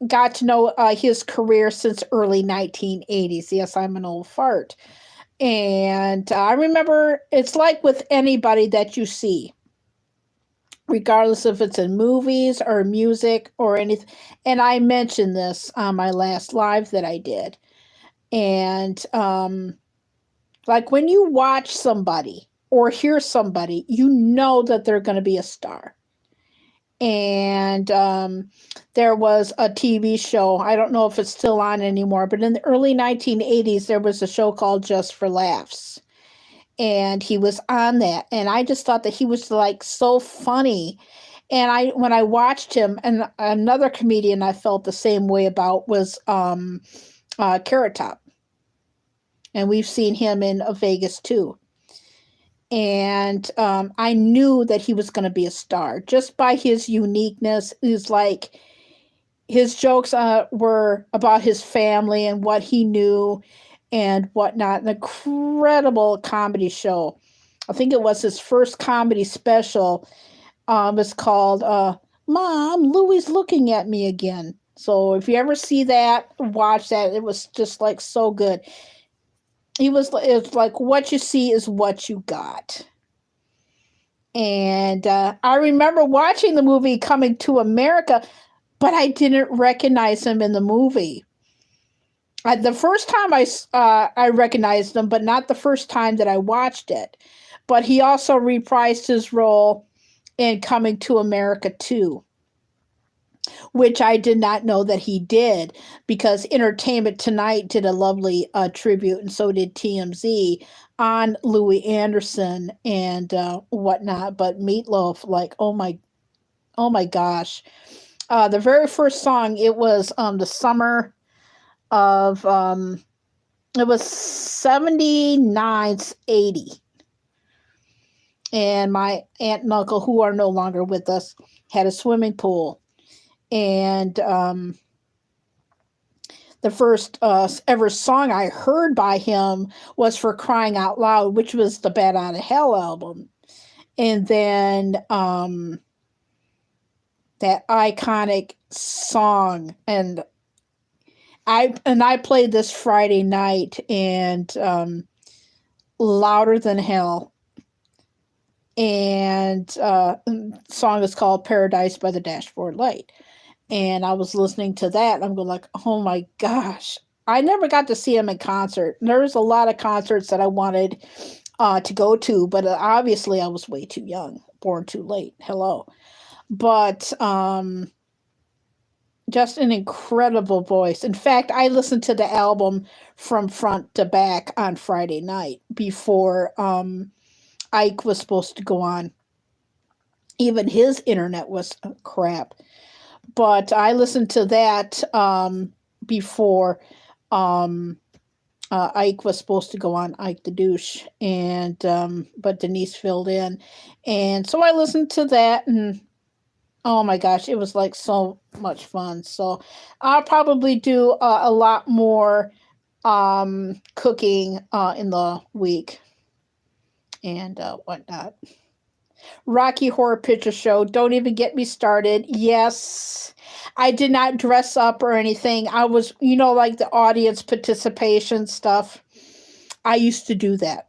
got to know his career since early 1980s. Yes, I'm an old fart. And I remember it's like with anybody that you see, regardless if it's in movies or music or anything. And I mentioned this on my last live that I did. And like when you watch somebody or hear somebody, you know that they're going to be a star. And there was a TV show. I don't know if it's still on anymore, but in the early 1980s, there was a show called Just for Laughs. And he was on that. And I just thought that he was like so funny. And when I watched him, and another comedian I felt the same way about was Carrot Top. And we've seen him in Vegas too. And I knew that he was going to be a star just by his uniqueness. It was like his jokes were about his family and what he knew and whatnot. An incredible comedy show. I think it was his first comedy special. It's called Mom, Louie's Looking at Me Again. So if you ever see that, watch that. It was just like so good. It's like what you see is what you got. And I remember watching the movie Coming to America, but I didn't recognize him in the movie. The first time I recognized him, but not the first time that I watched it. But he also reprised his role in Coming to America 2. Which I did not know that he did, because Entertainment Tonight did a lovely tribute, and so did TMZ on Louis Anderson and whatnot. But Meatloaf, like, oh my gosh, the very first song, it was the summer of it was 79, 80, and my aunt and uncle, who are no longer with us, had a swimming pool. And the first ever song I heard by him was For Crying Out Loud, which was the Bat Out of Hell album. And then that iconic song. And I played this Friday night, and Louder Than Hell. And song is called Paradise by the Dashboard Light. And I was listening to that, and I'm going like, oh my gosh. I never got to see him in concert. There was a lot of concerts that I wanted to go to, but obviously I was way too young, born too late. Hello. But just an incredible voice. In fact, I listened to the album from front to back on Friday night before Ike was supposed to go on. Even his internet was crap. But I listened to that before Ike was supposed to go on, Ike the Douche, and but Denise filled in. And so I listened to that, and oh my gosh, it was like so much fun. So I'll probably do a lot more cooking in the week and whatnot. Rocky Horror Picture Show. Don't even get me started. Yes, I did not dress up or anything. I was, like the audience participation stuff. I used to do that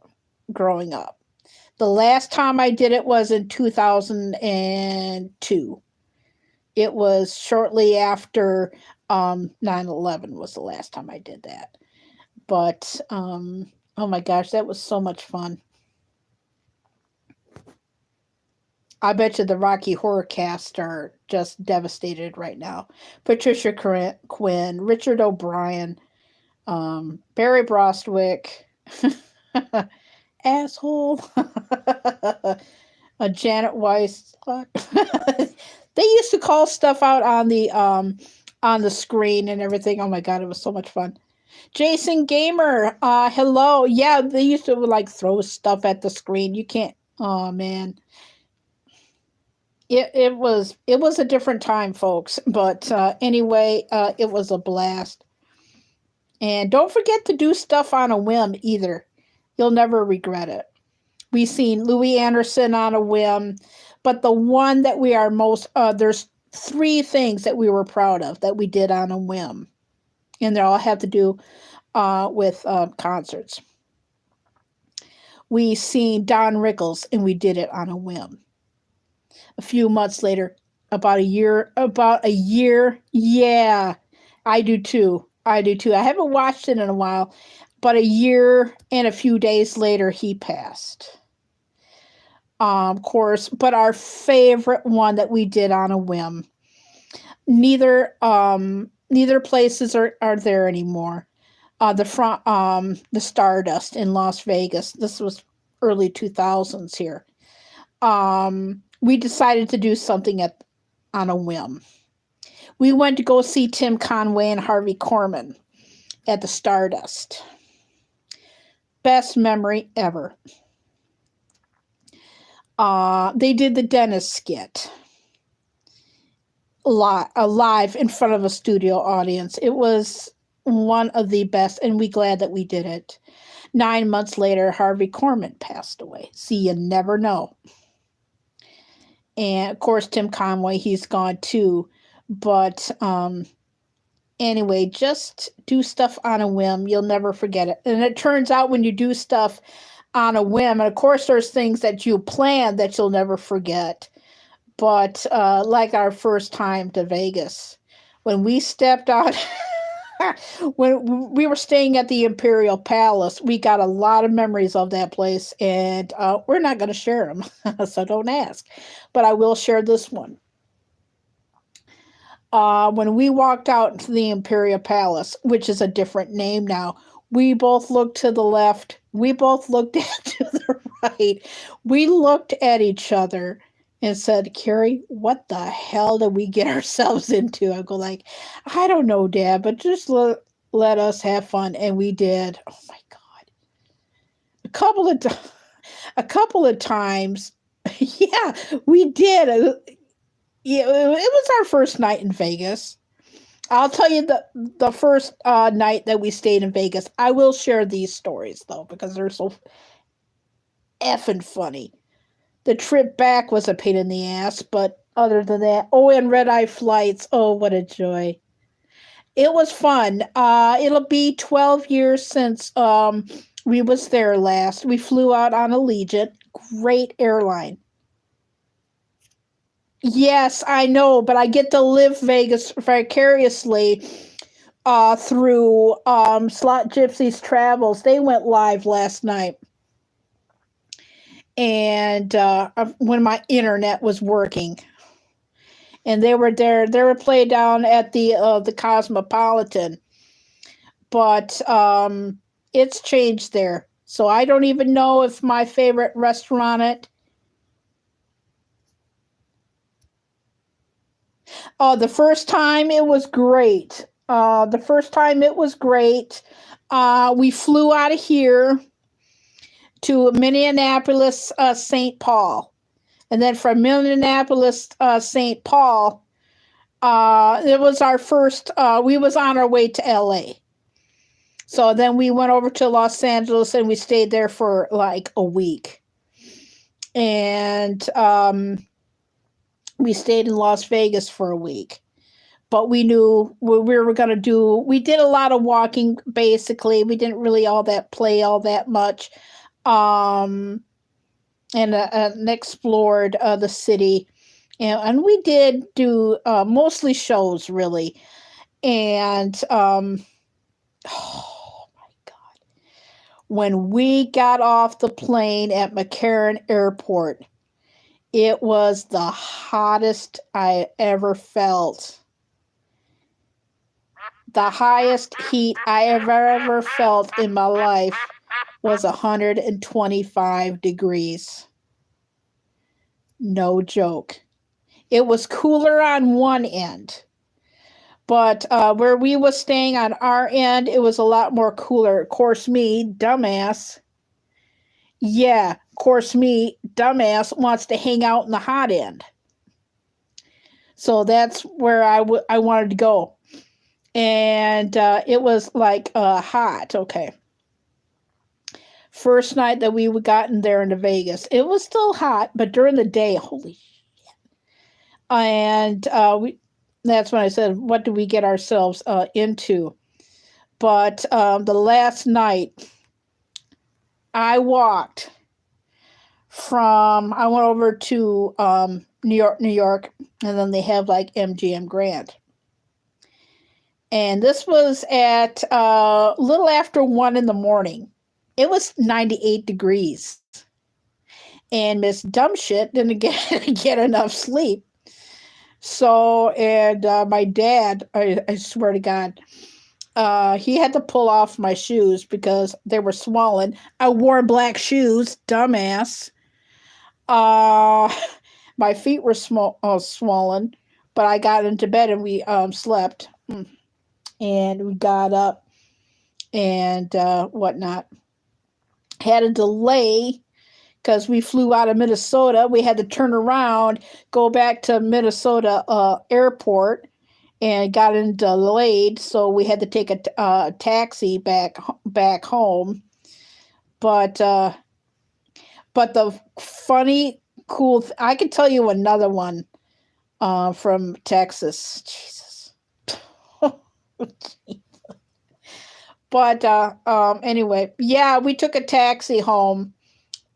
growing up. The last time I did it was in 2002. It was shortly after 9/11 was the last time I did that. But, oh my gosh, that was so much fun. I bet you the Rocky Horror cast are just devastated right now. Patricia Quinn, Richard O'Brien, Barry Brostwick, asshole, Janet Weiss. They used to call stuff out on the screen and everything. Oh my God, it was so much fun. Jason Gamer, hello. Yeah, they used to throw stuff at the screen. You can't. Oh man. It was a different time, folks. But anyway, it was a blast. And don't forget to do stuff on a whim either. You'll never regret it. We've seen Louis Anderson on a whim, but the one that we are most there's 3 things that we were proud of that we did on a whim, and they all have to do with concerts. We seen Don Rickles, and we did it on a whim. A few months later, about a year, yeah, I do too. I haven't watched it in a while, but a year and a few days later, he passed. Of course, but our favorite one that we did on a whim. Neither places are there anymore. The Stardust in Las Vegas. This was early 2000s here. We decided to do something on a whim. We went to go see Tim Conway and Harvey Korman at the Stardust. Best memory ever. They did the dentist skit live in front of a studio audience. It was one of the best, and we're glad that we did it. 9 months later, Harvey Korman passed away. See, you never know. And of course, Tim Conway, he's gone too. But anyway, just do stuff on a whim. You'll never forget it. And it turns out when you do stuff on a whim, and of course, there's things that you plan that you'll never forget. But like our first time to Vegas, when we stepped out, when we were staying at the Imperial Palace, we got a lot of memories of that place, and we're not going to share them, so don't ask. But I will share this one. When we walked out into the Imperial Palace, which is a different name now, we both looked to the left. We both looked to the right. We looked at each other and said, Carrie, what the hell did we get ourselves into? I go like, I don't know, Dad, but just let us have fun. And we did. Oh my God. A couple of times. Yeah, we did. Yeah, it was our first night in Vegas. I'll tell you the first night that we stayed in Vegas. I will share these stories though, because they're so effing funny. The trip back was a pain in the ass, but other than that. Oh, and red eye flights. Oh, what a joy. It was fun. It'll be 12 years since we was there last. We flew out on Allegiant. Great airline. Yes, I know, but I get to live Vegas vicariously through Slot Gypsies Travels. They went live last night. And when my internet was working. And they were there. They were played down at the Cosmopolitan. But it's changed there. So I don't even know if my favorite restaurant the first time it was great. We flew out of here to Minneapolis, St. Paul. And then from Minneapolis, St. Paul, it was our first, we was on our way to LA. So then we went over to Los Angeles and we stayed there for like a week. And we stayed in Las Vegas for a week. But we knew what we were going to do. We did a lot of walking, basically. We didn't really play all that much. And explored the city. And we did do mostly shows, really. And, oh, my God. When we got off the plane at McCarran Airport, it was the hottest I ever felt. The highest heat I ever felt in my life was 125 degrees. No joke. It was cooler on one end, but where we was staying on our end, it was a lot more cooler. Of course, me, dumbass. Yeah, of course, me, dumbass, wants to hang out in the hot end. So that's where I wanted to go. And it was like hot. Okay. First night that we gotten there into Vegas, it was still hot, but during the day, holy shit. And that's when I said, what do we get ourselves into? But the last night, I went over to New York, and then they have like MGM Grand. And this was at a little after 1 a.m. It was 98 degrees. And Miss Dumbshit didn't get enough sleep. So, and my dad, I swear to God, he had to pull off my shoes because they were swollen. I wore black shoes, dumbass. My feet were swollen, but I got into bed and we slept. And we got up and whatnot. Had a delay because we flew out of Minnesota. We had to turn around, go back to Minnesota airport, and got delayed. So we had to take a taxi back home. But the funny, cool. I could tell you another one from Texas. Jesus. But anyway, yeah, we took a taxi home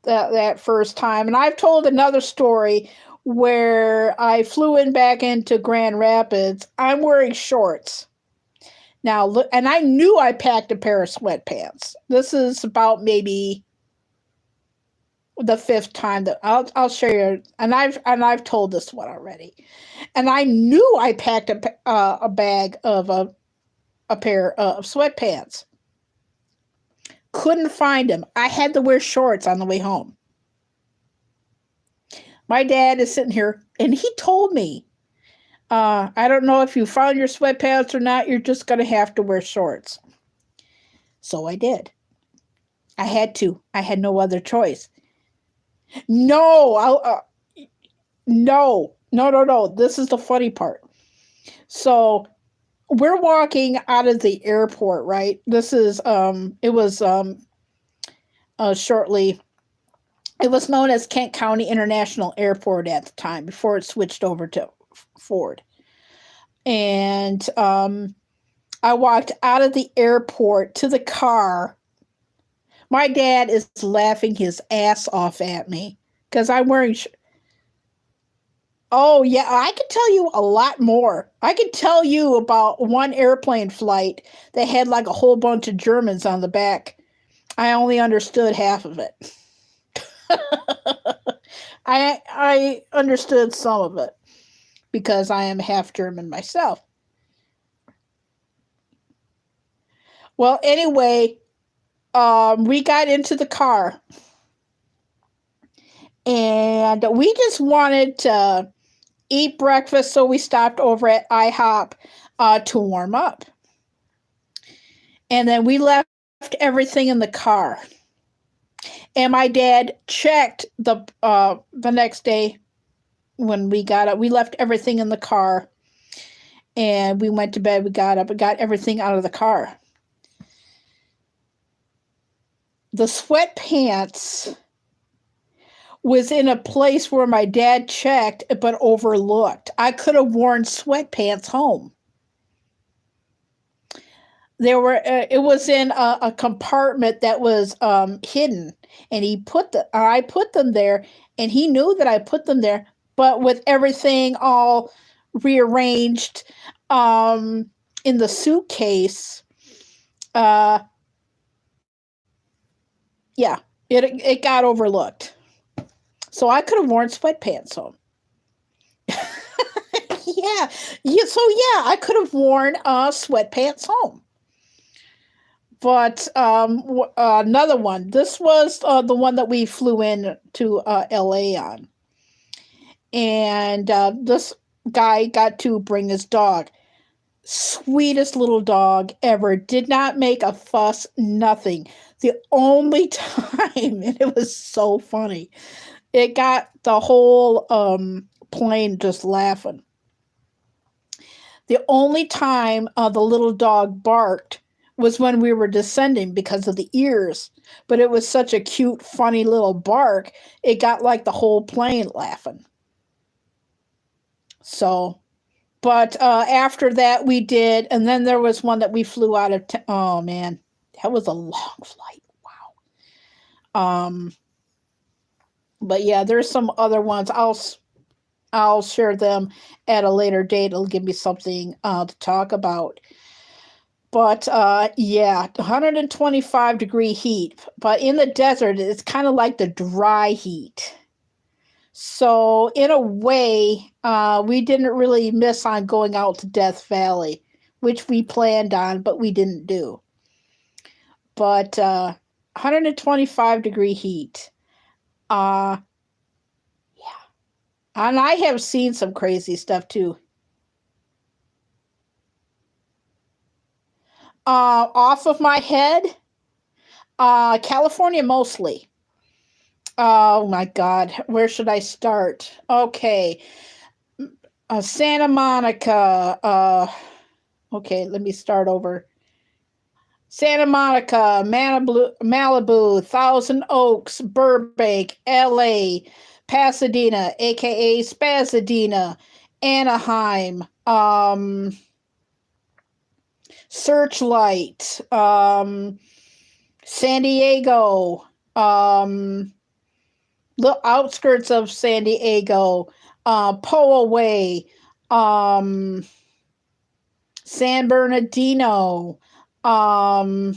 that first time. And I've told another story where I flew back into Grand Rapids. I'm wearing shorts. Now, look, and I knew I packed a pair of sweatpants. This is about maybe the 5th time that I'll share you. And I've told this one already. And I knew I packed a bag of a pair of sweatpants. Couldn't find them. I had to wear shorts on the way home. My dad is sitting here and he told me, I don't know if you found your sweatpants or not. You're just going to have to wear shorts. So I did. I had to. I had no other choice. No. This is the funny part. So we're walking out of the airport, right? This is, it was shortly It was known as Kent County International Airport at the time before it switched over to Ford. And I walked out of the airport to the car. My dad is laughing his ass off at me because I'm wearing. Oh, yeah, I could tell you a lot more. I could tell you about one airplane flight that had like a whole bunch of Germans on the back. I only understood half of it. I understood some of it because I am half German myself. Well, anyway, we got into the car and we just wanted to eat breakfast, so we stopped over at IHOP to warm up. And then we left everything in the car. And my dad checked the next day when we got up. We left everything in the car, and we went to bed. We got up and got everything out of the car. The sweatpants was in a place where my dad checked but overlooked. I could have worn sweatpants home. It was in a compartment that was hidden, and I put them there, and he knew that I put them there, but with everything all rearranged in the suitcase, yeah, it got overlooked. So I could have worn sweatpants home. Yeah, I could have worn sweatpants home. But another one. This was the one that we flew in to LA on. And this guy got to bring his dog. Sweetest little dog ever. Did not make a fuss, nothing. The only time, and it was so funny, it got the whole plane just laughing. The only time the little dog barked was when we were descending because of the ears. But it was such a cute, funny little bark, it got like the whole plane laughing. So, but after that we did, and then there was one that we flew out of, oh man, that was a long flight. Wow. But yeah, there's some other ones. I'll share them at a later date. It'll give me something to talk about. But yeah, 125 degree heat. But in the desert, it's kind of like the dry heat. So in a way, we didn't really miss on going out to Death Valley, which we planned on, but we didn't do. But 125 degree heat. Yeah. And I have seen some crazy stuff too. Off of my head, California mostly. Oh my God, where should I start? Okay, Santa Monica. Okay, let me start over. Santa Monica, Malibu, Thousand Oaks, Burbank, LA, Pasadena, aka Spasadena, Anaheim, Searchlight, San Diego, the outskirts of San Diego, Poway, San Bernardino, in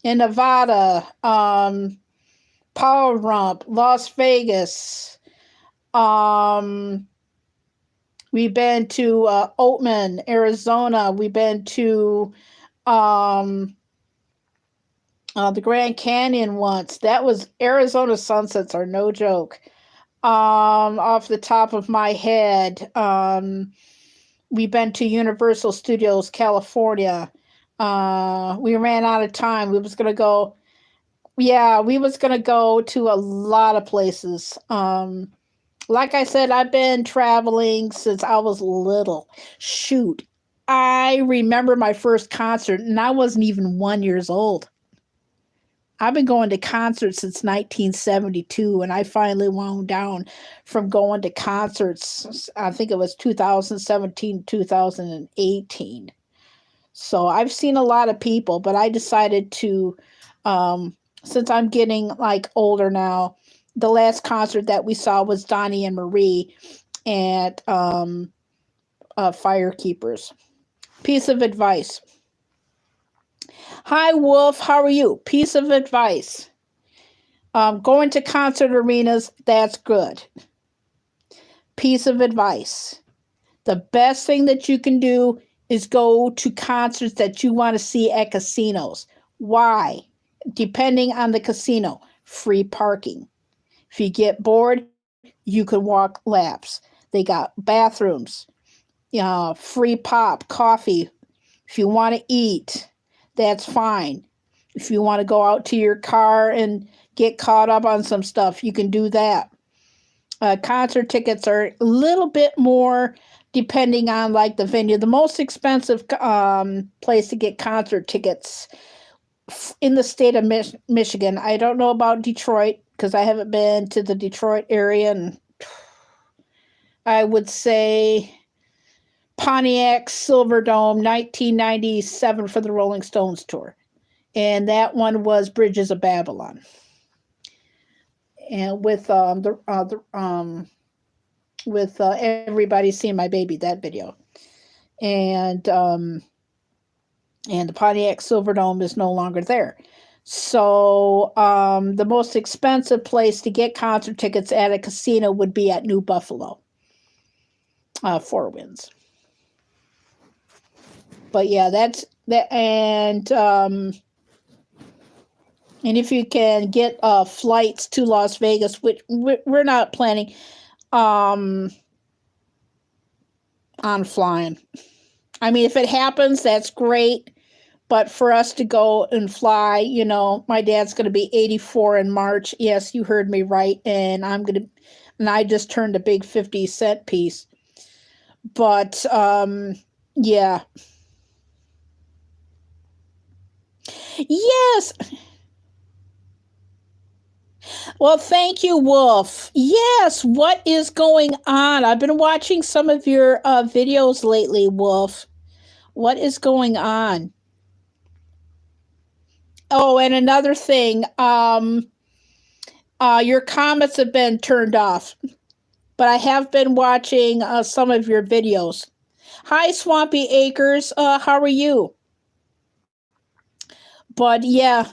Nevada, Power Rump, Las Vegas. We've been to Oatman, Arizona. We've been to the Grand Canyon once. That was, Arizona sunsets are no joke. Off the top of my head, we've been to Universal Studios, California. We ran out of time. We was gonna go to a lot of places. Like I said, I've been traveling since I was little. Shoot, I remember my first concert, and I wasn't even 1 year old. I've been going to concerts since 1972, and I finally wound down from going to concerts. I think it was 2017, 2018. So I've seen a lot of people, but I decided to, since I'm getting like older now, the last concert that we saw was Donnie and Marie at Firekeepers. Piece of advice. Hi, Wolf. How are you? Piece of advice. Going to concert arenas, that's good. Piece of advice. The best thing that you can do is go to concerts that you want to see at casinos. Why? Depending on the casino, free parking. If you get bored, you can walk laps. They got bathrooms, free pop, coffee. If you want to eat, that's fine. If you want to go out to your car and get caught up on some stuff, you can do that. Concert tickets are a little bit more depending on like the venue. The most expensive place to get concert tickets in the state of Michigan. I don't know about Detroit because I haven't been to the Detroit area, and I would say Pontiac Silverdome 1997 for the Rolling Stones tour. And that one was Bridges of Babylon. And with Everybody Seeing My Baby, that video. And the Pontiac Silverdome is no longer there. So the most expensive place to get concert tickets at a casino would be at New Buffalo. Four Winds. But yeah, that's that. And if you can get flights to Las Vegas, which we're not planning on flying. I mean, if it happens, that's great. But for us to go and fly, my dad's going to be 84 in March. Yes, you heard me right. And I just turned a big 50-cent piece. But yeah. Yes. Well, thank you, Wolf. Yes, what is going on? I've been watching some of your videos lately, Wolf. What is going on? Oh, and another thing, your comments have been turned off, but I have been watching some of your videos. Hi, Swampy Acres. How are you? But yeah,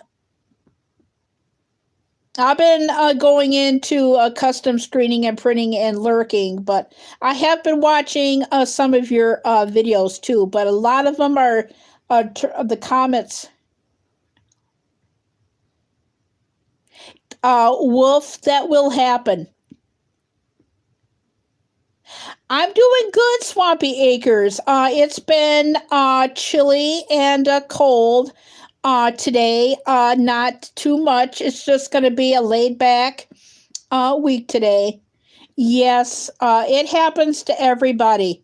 I've been going into custom screening and printing and lurking, but I have been watching some of your videos too, but a lot of them are the comments. Wolf, that will happen. I'm doing good, Swampy Acres. It's been chilly and cold today. Not too much. It's just going to be a laid back week today. Yes, it happens to everybody.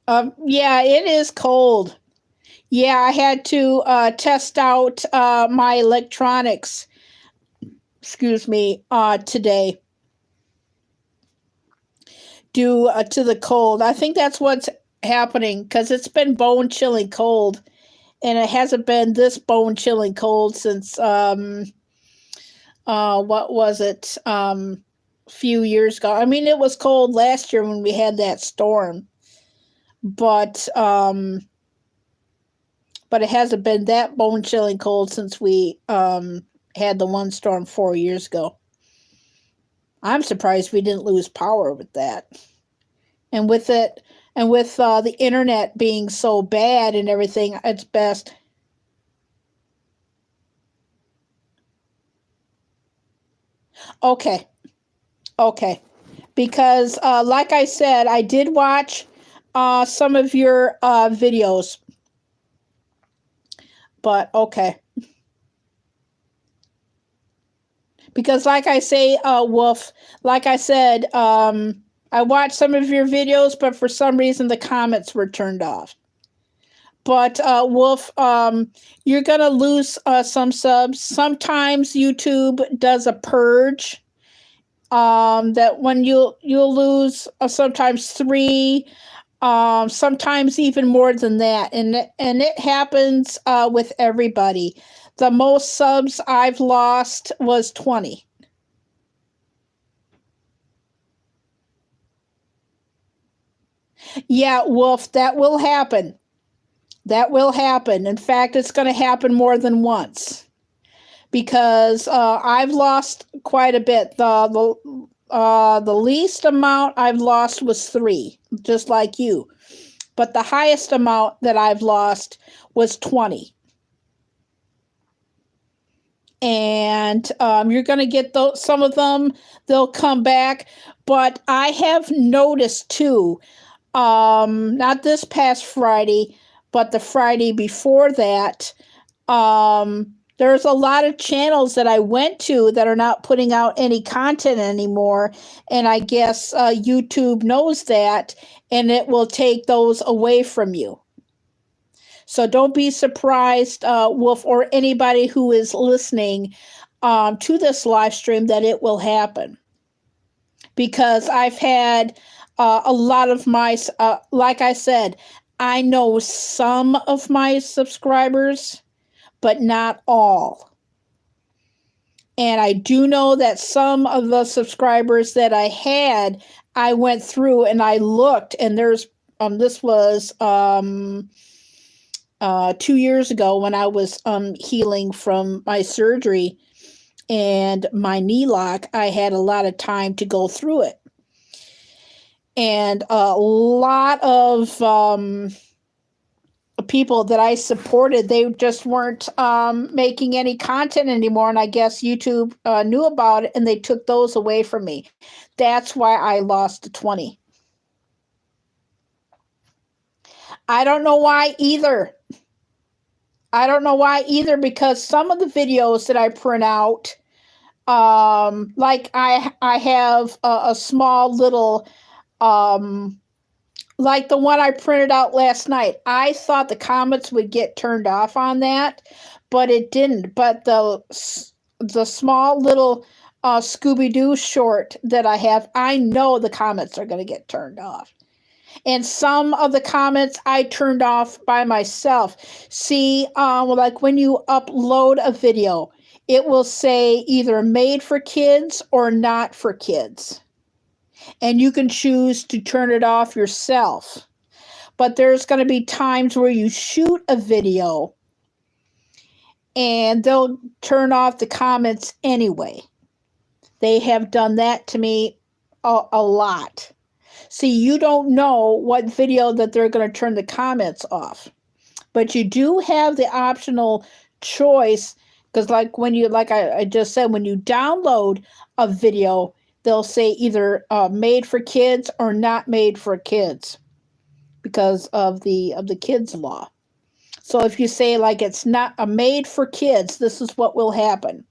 Yeah, it is cold. Yeah, I had to test out my electronics, today due to the cold. I think that's what's happening because it's been bone chilling cold, and it hasn't been this bone chilling cold since what was it? A few years ago. I mean, it was cold last year when we had that storm, but it hasn't been that bone chilling cold since we had the one storm 4 years ago. I'm surprised we didn't lose power with that. And with it, and with the internet being so bad and everything, it's best. Okay. Because like I said, I did watch some of your videos. But okay. Because like I say, Wolf, like I said, I watched some of your videos, but for some reason the comments were turned off. But Wolf, you're gonna lose some subs. Sometimes YouTube does a purge. That when you'll lose sometimes 3, sometimes even more than that, and it happens with everybody. The most subs I've lost was 20. Yeah, Wolf, that will happen. That will happen. In fact, it's going to happen more than once because I've lost quite a bit. The least amount I've lost was 3, just like you. But the highest amount that I've lost was 20. And you're going to get some of them, they'll come back. But I have noticed too, not this past Friday, but the Friday before that, there's a lot of channels that I went to that are not putting out any content anymore. And I guess YouTube knows that, and it will take those away from you. So don't be surprised, Wolf, or anybody who is listening to this live stream, that it will happen. Because I've had a lot of my, like I said, I know some of my subscribers, but not all. And I do know that some of the subscribers that I had, I went through and I looked, and there's, this was 2 years ago when I was healing from my surgery and my knee lock. I had a lot of time to go through it. And a lot of people that I supported, they just weren't making any content anymore. And I guess YouTube knew about it, and they took those away from me. That's why I lost to 20. I don't know why either. Because some of the videos that I print out, like I have a small little, like the one I printed out last night. I thought the comments would get turned off on that, but it didn't. But the small little Scooby-Doo short that I have, I know the comments are going to get turned off. And some of the comments I turned off by myself. See, like when you upload a video, it will say either made for kids or not for kids. And you can choose to turn it off yourself. But there's going to be times where you shoot a video and they'll turn off the comments anyway. They have done that to me a lot. See, you don't know what video that they're going to turn the comments off. But you do have the optional choice, because like when you, like I just said, when you download a video, they'll say either made for kids or not made for kids because of the kids law. So if you say like it's not a made for kids, this is what will happen.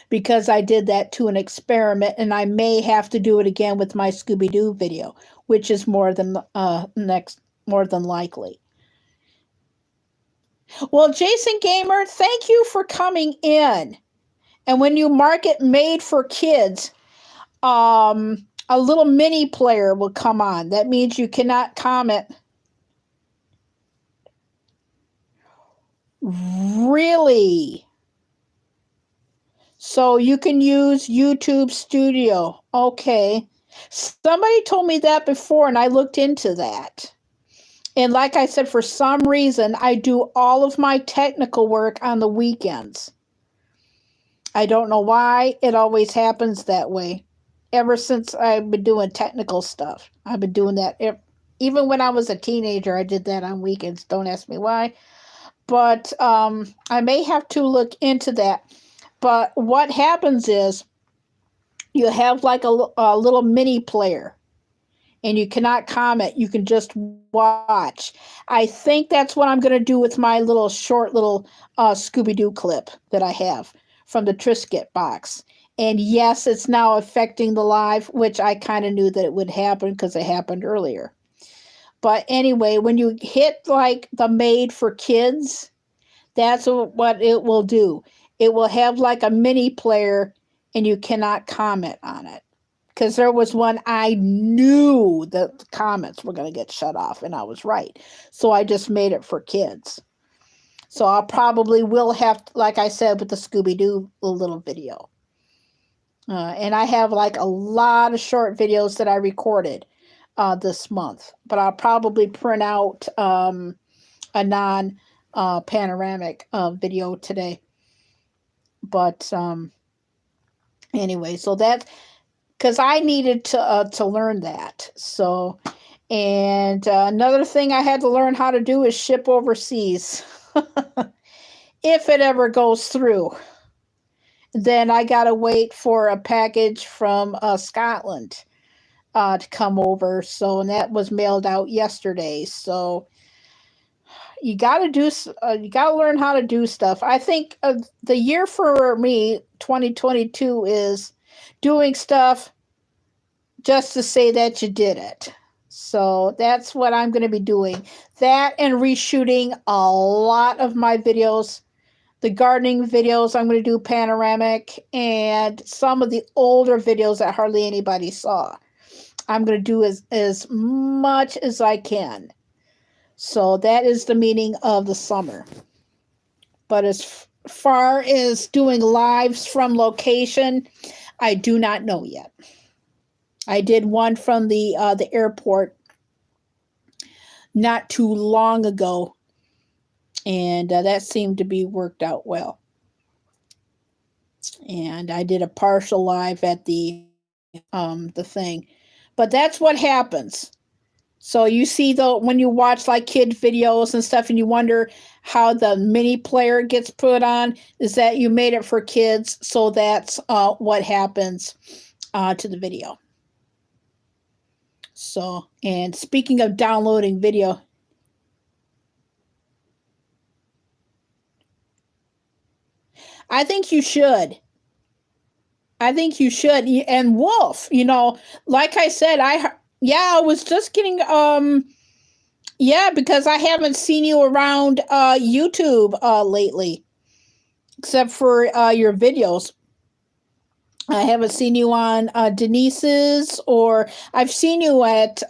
Because I did that to an experiment, and I may have to do it again with my Scooby-Doo video, which is more than likely. Well, Jason Gamer, thank you for coming in. And when you mark it made for kids, a little mini player will come on. That means you cannot comment. Really? So you can use YouTube Studio. Okay. Somebody told me that before, and I looked into that. And like I said, for some reason, I do all of my technical work on the weekends. I don't know why. It always happens that way. Ever since I've been doing technical stuff. I've been doing that. Even when I was a teenager, I did that on weekends. Don't ask me why. But I may have to look into that. But what happens is you have like a little mini player, and you cannot comment. You can just watch. I think that's what I'm going to do with my little short little Scooby-Doo clip that I have from the Triscuit box. And yes, it's now affecting the live, which I kind of knew that it would happen because it happened earlier. But anyway, when you hit like the made for kids, that's what it will do. It will have like a mini player and you cannot comment on it. Because there was one I knew that the comments were going to get shut off, and I was right. So I just made it for kids. So I probably will have, like I said, with the Scooby-Doo little video. And I have like a lot of short videos that I recorded this month. But I'll probably print out a non-panoramic video today. But anyway, so that's because I needed to learn that. So, and another thing I had to learn how to do is ship overseas. If it ever goes through, then I got to wait for a package from Scotland to come over. So, and that was mailed out yesterday. So, you got to learn how to do stuff. I think the year for me, 2022, is doing stuff just to say that you did it. So that's what I'm going to be doing. That and reshooting a lot of my videos. The gardening videos, I'm going to do panoramic, and some of the older videos that hardly anybody saw. I'm going to do as much as I can. So that is the meaning of the summer. But as far as doing lives from location, I do not know yet. I did one from the airport not too long ago, and that seemed to be worked out well. And I did a partial live at the thing, but that's what happens. So you see, though, when you watch like kid videos and stuff, and you wonder how the mini player gets put on, is that you made it for kids. So that's what happens to the video. So, and speaking of downloading video, I think you should. And Wolf, like I said, I was just getting, because I haven't seen you around YouTube lately, except for your videos. I haven't seen you on Denise's, or I've seen you at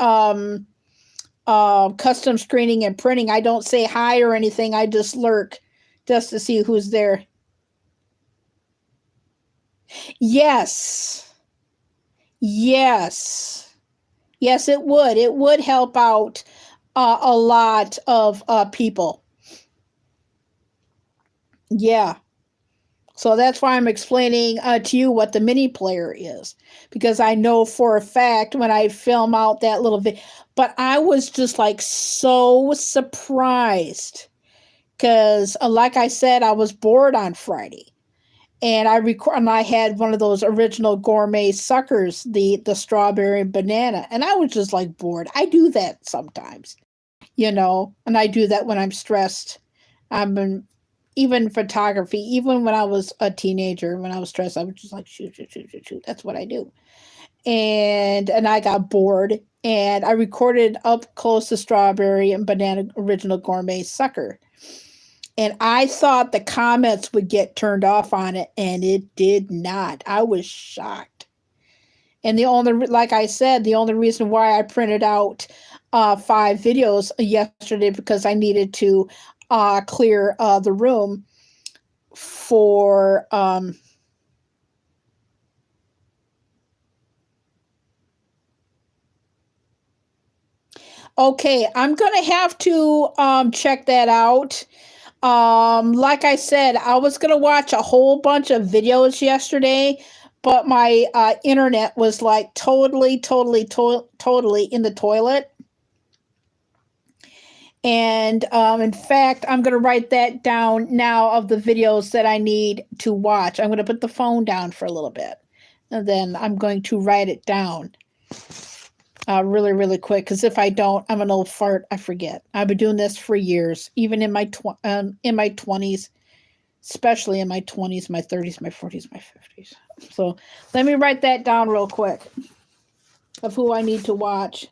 custom screening and printing. I don't say hi or anything. I just lurk just to see who's there. Yes, it would. It would help out a lot of people. Yeah. So that's why I'm explaining to you what the mini player is, because I know for a fact when I film out that little video, but I was just like so surprised because like I said, I was bored on Friday, and I had one of those original gourmet suckers, the strawberry and banana, and I was just like bored. I do that sometimes, and I do that when I'm stressed. Even photography, even when I was a teenager, when I was stressed, I was just like, shoot. That's what I do. And I got bored, and I recorded up close to strawberry and banana original gourmet sucker. And I thought the comments would get turned off on it, and it did not. I was shocked. And like I said, the only reason why I printed out 5 videos yesterday, because I needed to clear the room for okay, I'm gonna have to check that out. Like I said, I was gonna watch a whole bunch of videos yesterday, but my internet was like totally in the toilet. And in fact, I'm going to write that down now of the videos that I need to watch. I'm going to put the phone down for a little bit, and then I'm going to write it down really quick, because if I don't, I'm an old fart. I forget. I've been doing this for years, even in my 20s, especially in my 20s, my 30s, my 40s, my 50s. So let me write that down real quick of who I need to watch.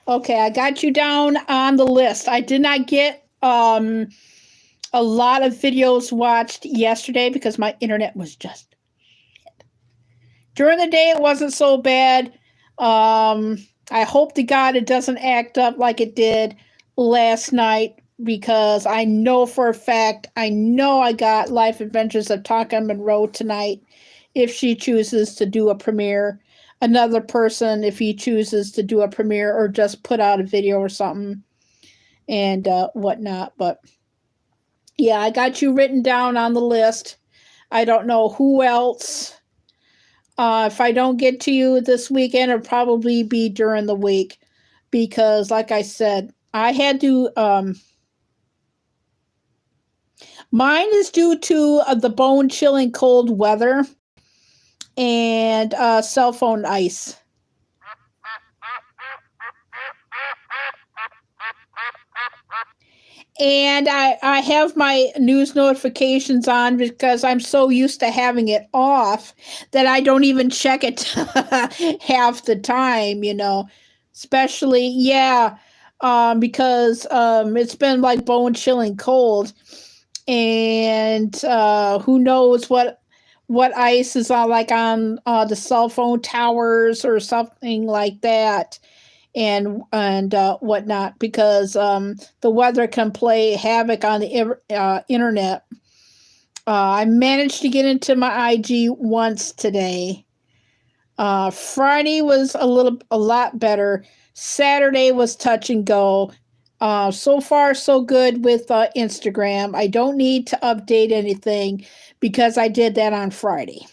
Okay, I got you down on the list. I did not get a lot of videos watched yesterday because my internet was just during the day it wasn't so bad. I hope to God it doesn't act up like it did last night because I know for a fact I got Life Adventures of Tonka Monroe tonight if she chooses to do a premiere. Another person if he chooses to do a premiere or just put out a video or something and whatnot. But yeah, I got you written down on the list. I don't know who else. If I don't get to you this weekend, it'll probably be during the week because, like I said, I had to. Mine is due to the bone chilling cold weather and cell phone ice. And I have my news notifications on because I'm so used to having it off that I don't even check it half the time, especially, yeah, because it's been like bone chilling cold. And who knows what ice is on, like on the cell phone towers or something like that. And whatnot, because the weather can play havoc on the internet. I managed to get into my IG once today. Friday was a lot better. Saturday was touch and go. So far, so good with Instagram. I don't need to update anything because I did that on Friday.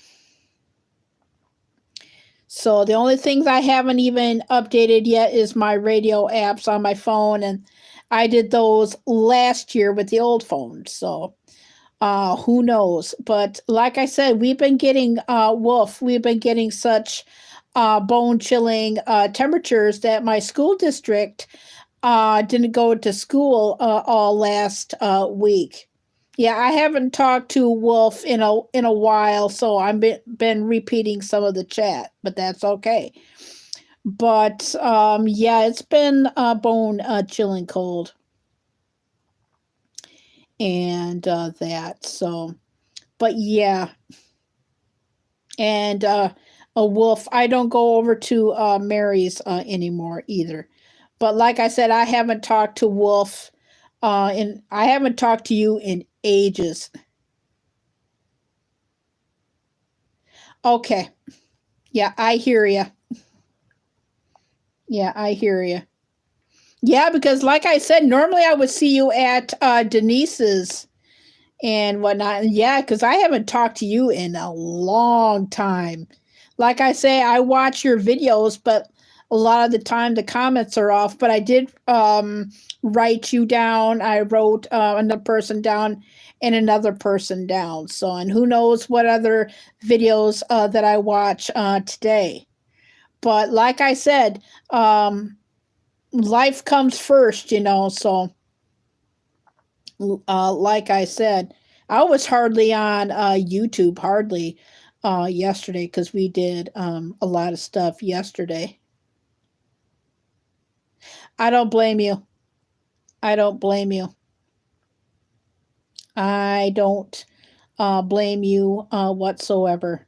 So the only things I haven't even updated yet is my radio apps on my phone, and I did those last year with the old phone. So who knows? But like I said, we've been getting we've been getting such bone chilling temperatures that my school district didn't go to school all last week. Yeah, I haven't talked to Wolf in a while, so I've been repeating some of the chat, but that's okay. But yeah, it's been bone chilling cold, and that. So, but yeah, and a Wolf. I don't go over to Mary's anymore either. But like I said, I haven't talked to Wolf, and I haven't talked to you in ages. Okay. Yeah, I hear you. Yeah, I hear you. Yeah, because like I said, normally I would see you at Denise's and whatnot. And yeah, because I haven't talked to you in a long time. Like I say, I watch your videos, but a lot of the time the comments are off. But I did write you down. I wrote another person down and another person down. So, and who knows what other videos that I watch today. But like I said, life comes first, so like I said, I was hardly on YouTube, hardly yesterday because we did a lot of stuff yesterday. I don't blame you. I don't blame you. I don't blame you whatsoever.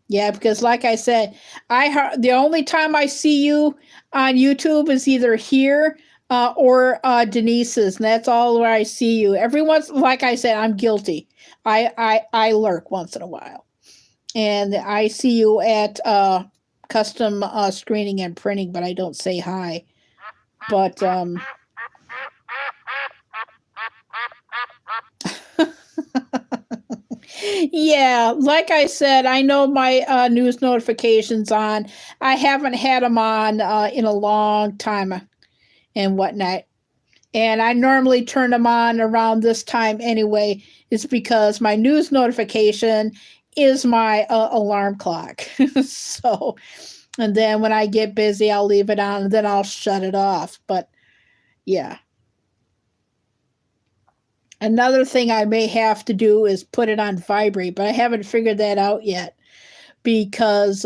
Yeah, because like I said, the only time I see you on YouTube is either here or Denise's, and that's all where I see you. Every once, like I said, I'm guilty. I lurk once in a while, and I see you at custom screening and printing, but I don't say hi. But yeah, like I said, I know my news notifications on. I haven't had them on in a long time and whatnot. And I normally turn them on around this time anyway. It's because my news notification is my alarm clock. So, and then when I get busy, I'll leave it on and then I'll shut it off. But yeah. Another thing I may have to do is put it on vibrate, but I haven't figured that out yet because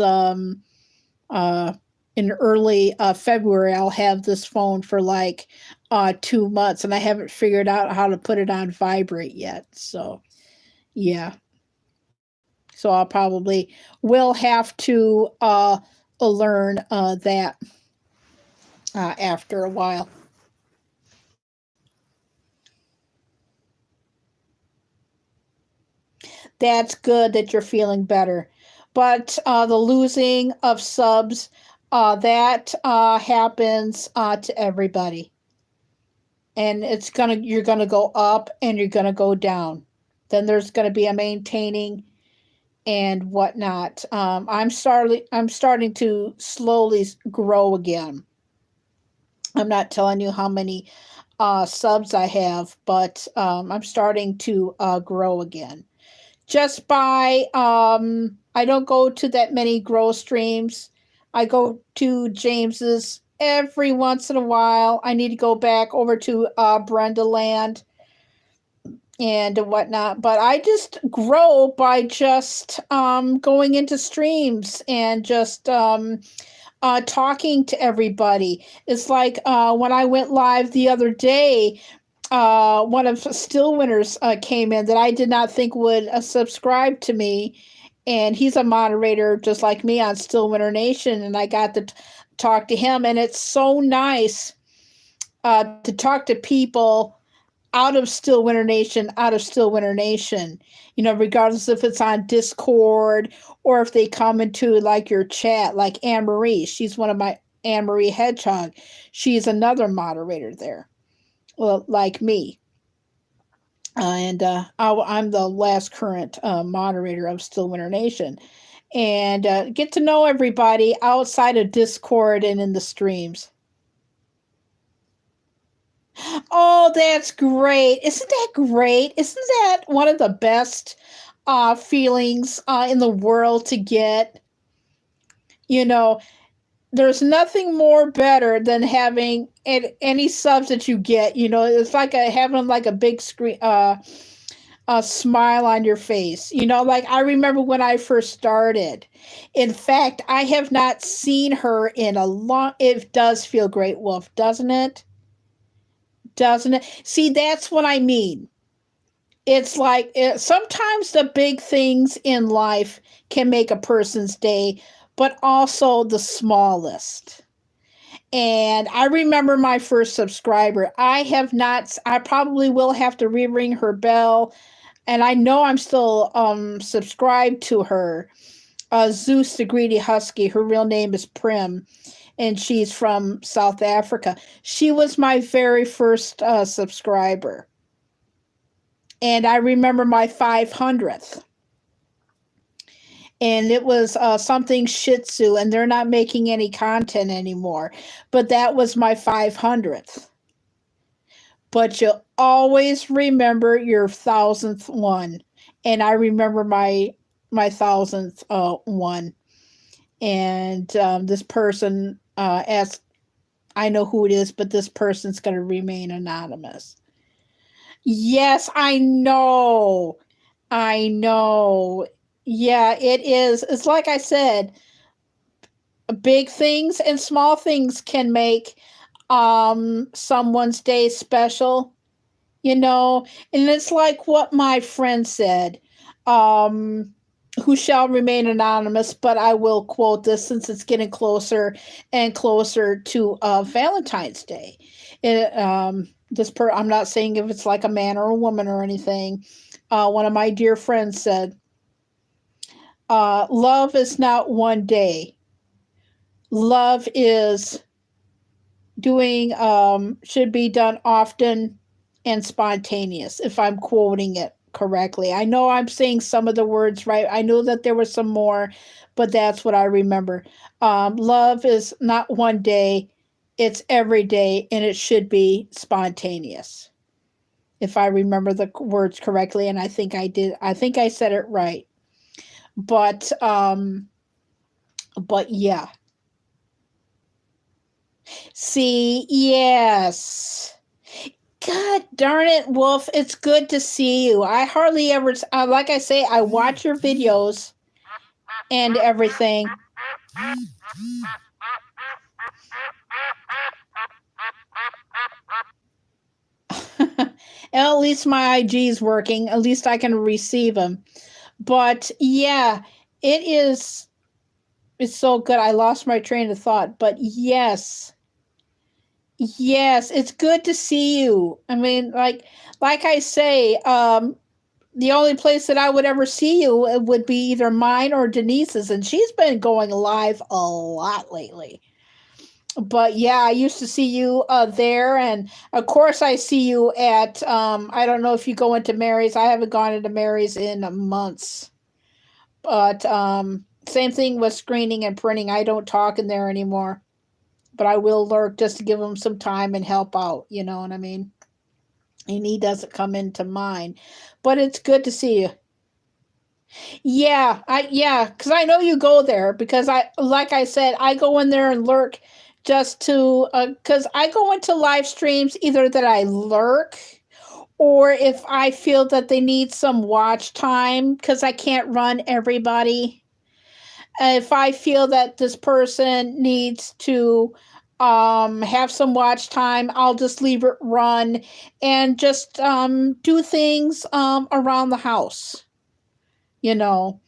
in early February, I'll have this phone for like 2 months, and I haven't figured out how to put it on vibrate yet. So, yeah. So I'll probably will have to learn that after a while. That's good that you're feeling better. But the losing of subs, that happens to everybody. And you're gonna go up and you're gonna go down. Then there's gonna be a maintaining and whatnot. I'm starting to slowly grow again. I'm not telling you how many subs I have, but I'm starting to grow again. Just by I don't go to that many grow streams. I go to James's every once in a while. I need to go back over to Brenda Land and whatnot, but I just grow by just going into streams and just talking to everybody. It's like when I went live the other day, one of Still Winners came in that I did not think would subscribe to me, and he's a moderator just like me on Still Winner Nation, and I got to talk to him, and it's so nice to talk to people out of Still Winner Nation, regardless if it's on Discord or if they come into like your chat, like Anne Marie. She's one of my Anne Marie Hedgehog. She's another moderator there, well, like me. And I'm the last current moderator of Still Winner Nation. And get to know everybody outside of Discord and in the streams. Oh, that's great. Isn't that great? Isn't that one of the best feelings in the world to get? There's nothing more better than having any subs that you get. It's like having like a big screen, a smile on your face. Like I remember when I first started. In fact, I have not seen her in a long. It does feel great, Wolf, doesn't it? Doesn't it? See, that's what I mean. It's like sometimes the big things in life can make a person's day, but also the smallest. And I remember my first subscriber. I probably will have to re-ring her bell. And I know I'm still subscribed to her. Zeus the Greedy Husky. Her real name is Prim. And she's from South Africa. She was my very first subscriber. And I remember my 500th. And it was something Shih Tzu, and they're not making any content anymore. But that was my 500th. But you always remember your 1000th one. And I remember my 1000th one. And this person asked, I know who it is, but this person's going to remain anonymous. Yes, I know. Yeah, it is. It's like I said, big things and small things can make someone's day special, and it's like what my friend said, who shall remain anonymous, but I will quote this since it's getting closer and closer to Valentine's Day. I'm not saying if it's like a man or a woman or anything. One of my dear friends said, love is not one day. Love is should be done often and spontaneous, if I'm quoting it correctly. I know I'm saying some of the words right. I know that there was some more, but that's what I remember. Love is not one day. It's every day, and it should be spontaneous. If I remember the words correctly, and I think I did. I think I said it right. But yeah. See, yes. God darn it, Wolf. It's good to see you. I hardly ever, like I say, I watch your videos and everything. At least my IG's working. At least I can receive them. But yeah, it is. It's so good. I lost my train of thought. But yes, it's good to see you. I mean, like I say, the only place that I would ever see you would be either mine or Denise's, and she's been going live a lot lately. But yeah, I used to see you there, and of course I see you at I don't know if you go into Mary's. I haven't gone into Mary's in months. But same thing with screening and printing. I don't talk in there anymore. But I will lurk just to give him some time and help out, you know what I mean? And he doesn't come into mine. But it's good to see you. Yeah, because I know you go there because like I said, I go in there and lurk just to because I go into live streams either that I lurk or if I feel that they need some watch time because I can't run everybody. If I feel that this person needs to have some watch time, I'll just leave it run and just do things around the house, you know.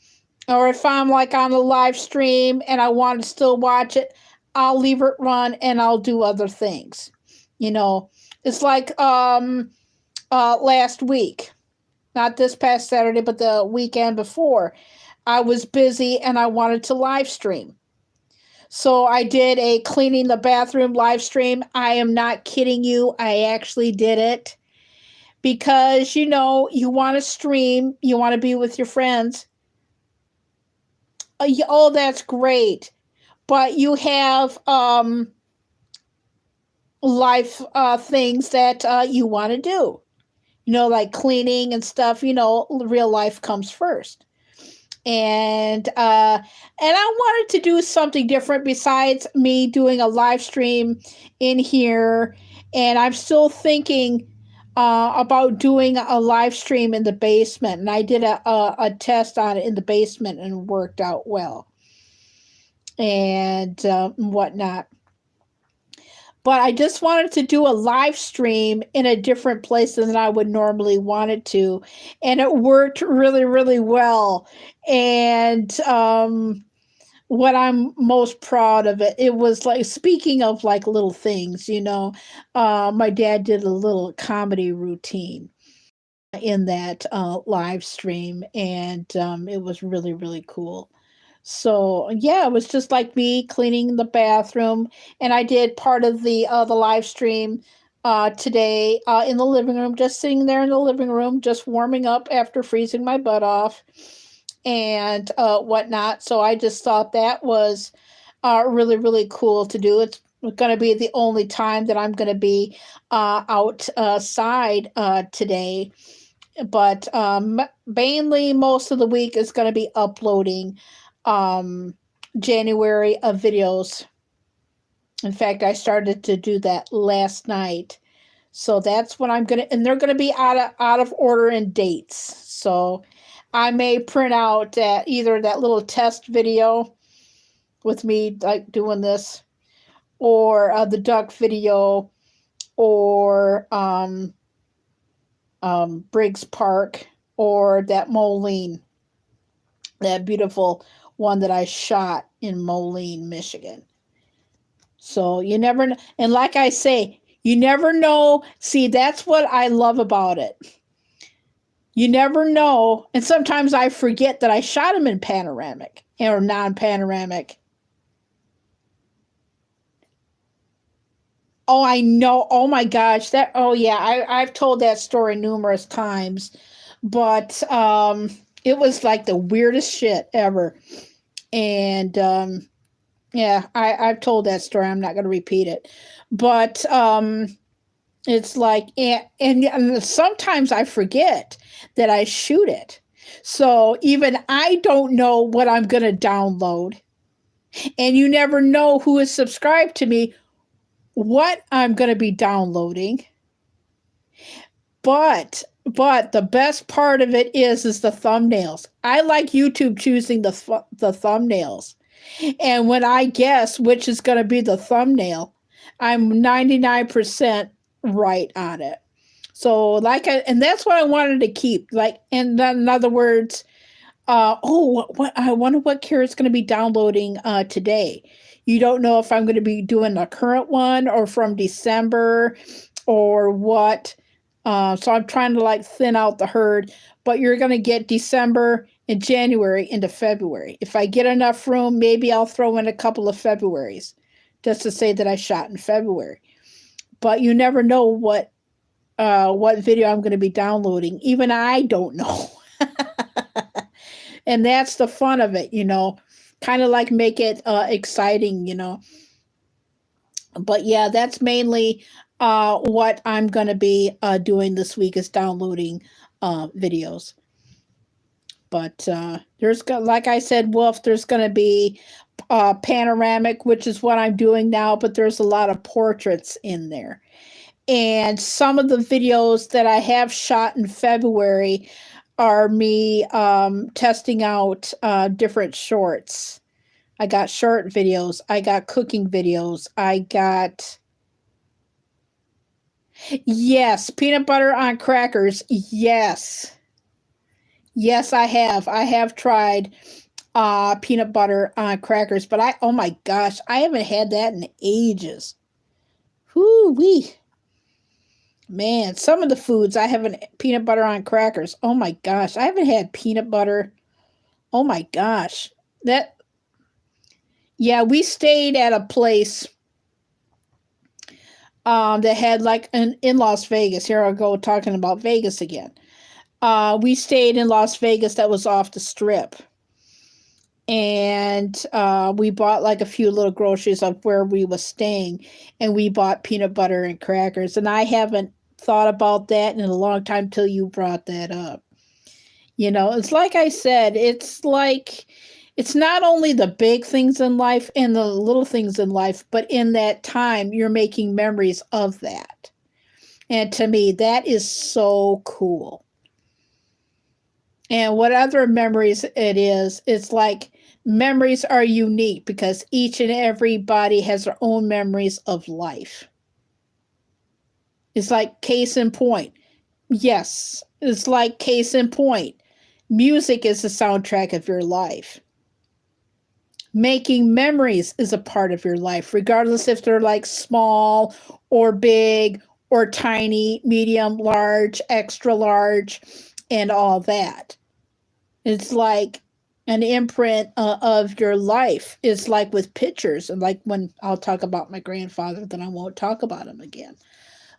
Or if I'm like on a live stream and I want to still watch it, I'll leave it run and I'll do other things. You know, it's like last week, not this past Saturday, but the weekend before, I was busy and I wanted to live stream. So I did a cleaning the bathroom live stream. I am not kidding you. I actually did it because, you know, you want to stream, you want to be with your friends. Oh, that's great. But you have life things that you want to do. You know, like cleaning and stuff, you know, real life comes first. And I wanted to do something different besides me doing a live stream in here. And I'm still thinking about doing a live stream in the basement. And I did a test on it in the basement and it worked out well. And whatnot. But I just wanted to do a live stream in a different place than I would normally want it to. And it worked really, really well. And what I'm most proud of it was like, speaking of like little things, you know, my dad did a little comedy routine in that live stream. And it was really, really cool. So yeah, it was just like me cleaning the bathroom, and I did part of the live stream today in the living room, just sitting there in the living room, just warming up after freezing my butt off and whatnot. So I just thought that was really, really cool to do. It's going to be the only time that I'm going to be outside today, but mainly most of the week is going to be uploading January of videos. In fact, I started to do that last night. So that's when I'm gonna, and they're gonna be out of order in dates. So I may print out either that little test video with me like doing this, or the duck video, or Briggs Park, or that Moline, that beautiful one that I shot in Moline, Michigan. So you never know. And like I say, you never know. See, that's what I love about it. You never know. And sometimes I forget that I shot them in panoramic or non-panoramic. Oh, I know. Oh my gosh. I've told that story numerous times. But it was like the weirdest shit ever. And I've told that story. I'm not going to repeat it. But it's like, and sometimes I forget that I shoot it. So even I don't know what I'm going to download. And you never know who is subscribed to me, what I'm going to be downloading. But the best part of it is the thumbnails. I like YouTube choosing the thumbnails. And when I guess which is going to be the thumbnail, I'm 99% right on it. So and that's what I wanted to keep. Like, and then in other words, what I wonder what Kara's going to be downloading today. You don't know if I'm going to be doing the current one or from December or what. So I'm trying to like thin out the herd, but you're going to get December and January into February. If I get enough room, maybe I'll throw in a couple of Februaries just to say that I shot in February. But you never know what video I'm going to be downloading. Even I don't know. And that's the fun of it, kind of like make it exciting, But yeah, that's mainly what I'm going to be doing this week is downloading videos. But like I said, Wolf, there's going to be panoramic, which is what I'm doing now, but there's a lot of portraits in there. And some of the videos that I have shot in February are me testing out different shorts. I got short videos. I got cooking videos. Yes, peanut butter on crackers. Yes. Yes, I have. I have tried peanut butter on crackers, but oh my gosh, I haven't had that in ages. Whoo-wee. Man, some of the foods I haven't peanut butter on crackers. Oh my gosh, I haven't had peanut butter. Oh my gosh. Yeah, we stayed at a place that had like in Las Vegas. Here I go talking about Vegas again. We stayed in Las Vegas that was off the strip. And we bought like a few little groceries of where we were staying, and we bought peanut butter and crackers. And I haven't thought about that in a long time till you brought that up. It's like I said, it's not only the big things in life and the little things in life, but in that time you're making memories of that. And to me, that is so cool. And what other memories it is, it's like memories are unique because each and everybody has their own memories of life. It's like case in point. Yes, it's like case in point. Music is the soundtrack of your life. Making memories is a part of your life, regardless if they're like small or big or tiny, medium, large, extra large, and all that. It's like an imprint of your life. It's like with pictures, and like when I'll talk about my grandfather, then I won't talk about him again.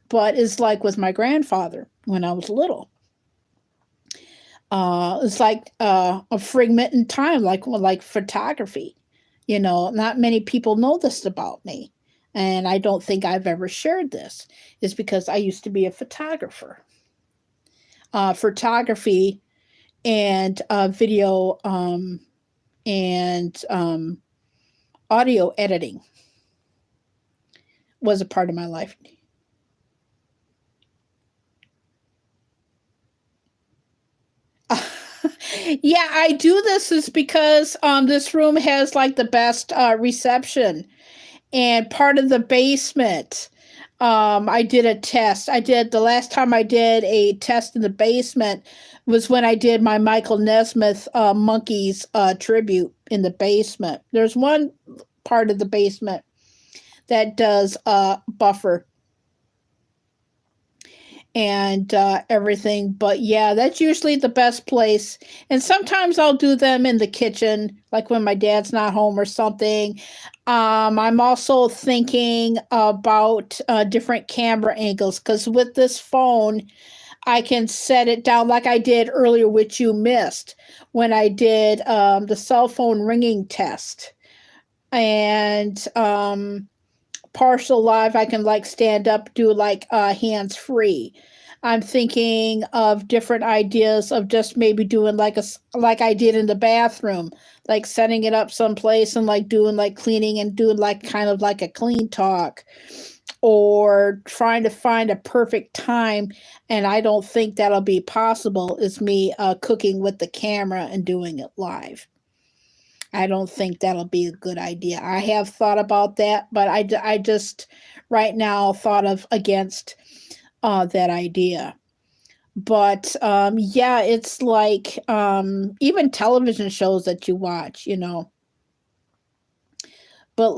But it's like with my grandfather when I was little. It's like a fragment in time, like photography. Not many people know this about me, and I don't think I've ever shared this. It's because I used to be a photographer. Photography and video and audio editing was a part of my life. Yeah, I do this is because this room has like the best reception, and part of the basement. I did a test. The last time I did a test in the basement was when I did my Michael Nesmith Monkeys tribute in the basement. There's one part of the basement that does buffer and everything. But yeah, that's usually the best place. And sometimes I'll do them in the kitchen, like when my dad's not home or something. I'm also thinking about different camera angles, because with this phone, I can set it down like I did earlier, which you missed, when I did the cell phone ringing test. And partial live, I can like stand up, do like hands free. I'm thinking of different ideas of just maybe doing like I did in the bathroom, like setting it up someplace and like doing like cleaning and doing like kind of like a clean talk, or trying to find a perfect time. And I don't think that'll be possible, is me cooking with the camera and doing it live. I don't think that'll be a good idea. I have thought about that, but I just right now thought of against that idea. But yeah, it's like even television shows that you watch, but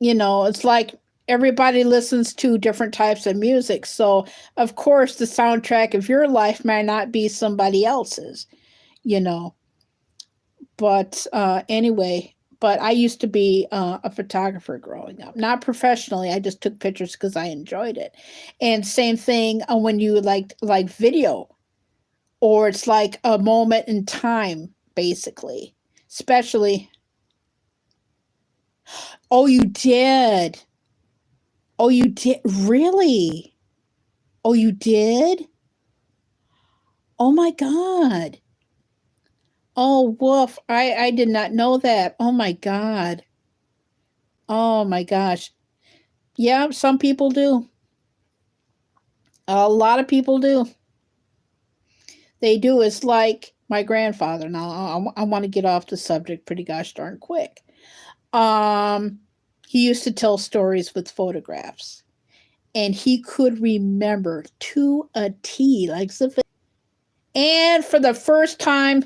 it's like everybody listens to different types of music. So, of course, the soundtrack of your life might not be somebody else's, you know. But anyway, but I used to be a photographer growing up, not professionally. I just took pictures because I enjoyed it. And same thing when you like video, or it's like a moment in time, basically. Especially, oh, you did. Oh, you did? Really? Oh, you did? Oh my God. Oh, woof. I did not know that. Oh my God. Oh my gosh. Yeah, some people do. A lot of people do. They do. It's like my grandfather. Now, I want to get off the subject pretty gosh darn quick. He used to tell stories with photographs, and he could remember to a T, like the. And for the first time,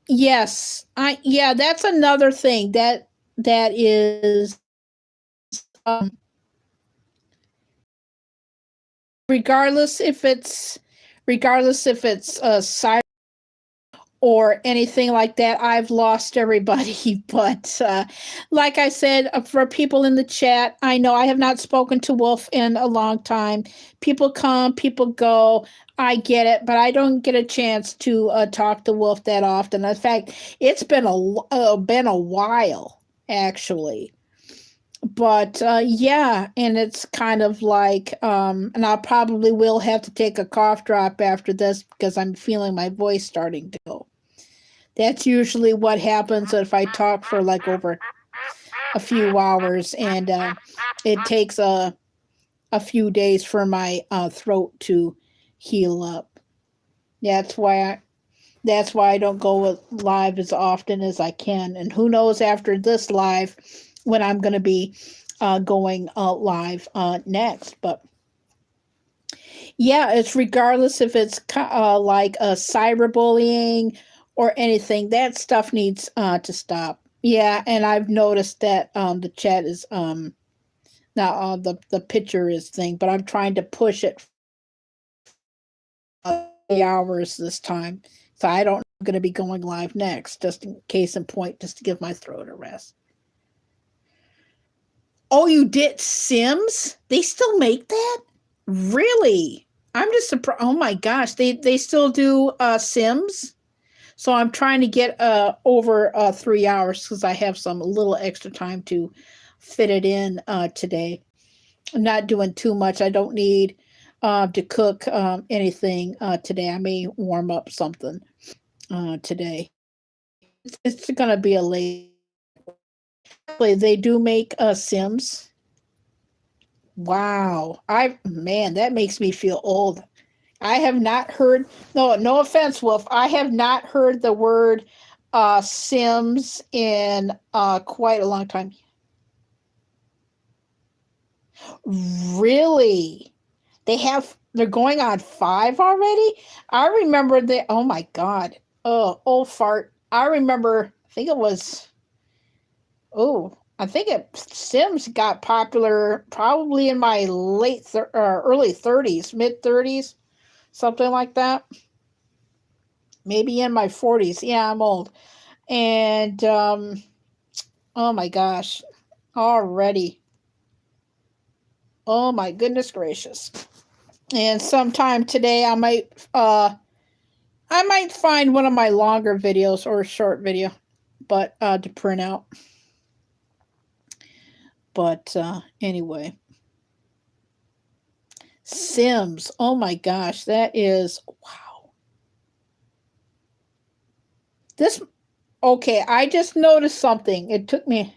yes, yeah, that's another thing that is um, regardless if it's cyber or anything like that. I've lost everybody, but like I said, for people in the chat, I know I have not spoken to Wolf in a long time. People come, people go. I get it, but I don't get a chance to talk to Wolf that often. In fact, it's been a while, actually. But yeah, and it's kind of like, and I probably will have to take a cough drop after this because I'm feeling my voice starting to go. That's usually what happens if I talk for like over a few hours, and it takes a few days for my throat to heal up. That's why I don't go live as often as I can, and who knows after this live when I'm going to be going live next. But yeah, it's regardless if it's like cyberbullying or anything, that stuff needs to stop. Yeah, and I've noticed that the chat is now the picture is thing, but I'm trying to push it 3 hours this time, so I don't. I'm going to be going live next, just in case in point, just to give my throat a rest. Oh, you did Sims? They still make that? Really? I'm just surprised. Oh my gosh, they still do Sims? So I'm trying to get over 3 hours because I have some little extra time to fit it in today. I'm not doing too much. I don't need to cook anything today. I may warm up something today. It's going to be a late. They do make Sims. Wow. Man, that makes me feel old. I have not heard, no offense, Wolf. I have not heard the word Sims in quite a long time. Really? They're going on 5 already? I remember oh my God. Oh, old fart. I remember, I think Sims got popular probably in my early 30s, mid 30s. Something like that. Maybe in my 40s. Yeah, I'm old. And oh my gosh, already. Oh my goodness gracious. And sometime today I might find one of my longer videos or a short video, but to print out. But anyway. Sims. Oh my gosh, that is wow. Okay, I just noticed something. It took me.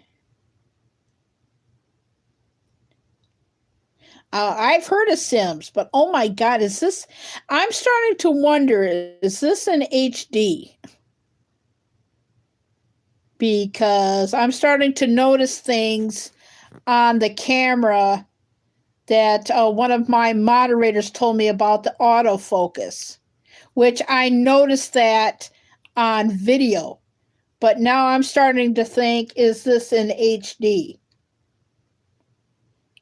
I've heard of Sims, but oh my God, I'm starting to wonder, is this in HD? Because I'm starting to notice things on the camera that one of my moderators told me about the autofocus, which I noticed that on video. But now I'm starting to think, is this in HD?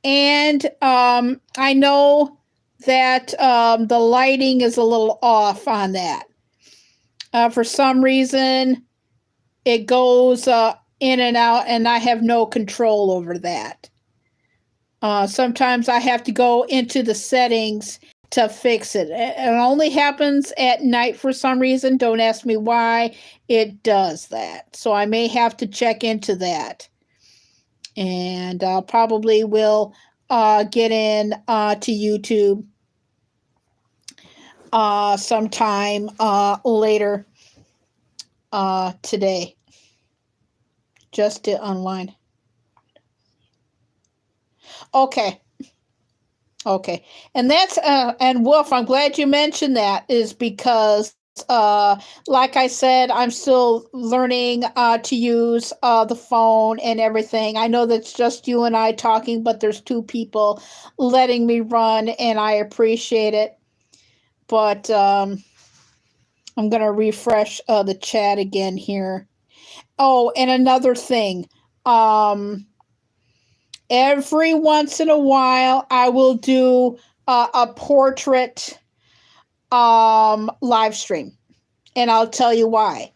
And I know that the lighting is a little off on that. For some reason, it goes in and out, and I have no control over that. Sometimes I have to go into the settings to fix it. It only happens at night for some reason. Don't ask me why it does that. So I may have to check into that. And I'll probably will get in to YouTube sometime later today. Just to online. Okay. And that's and Wolf, I'm glad you mentioned that, is because like I said, I'm still learning to use the phone and everything. I know that's just you and I talking, but there's two people letting me run, and I appreciate it. But I'm going to refresh the chat again here. Oh, and another thing. Every once in a while, I will do a portrait live stream, and I'll tell you why.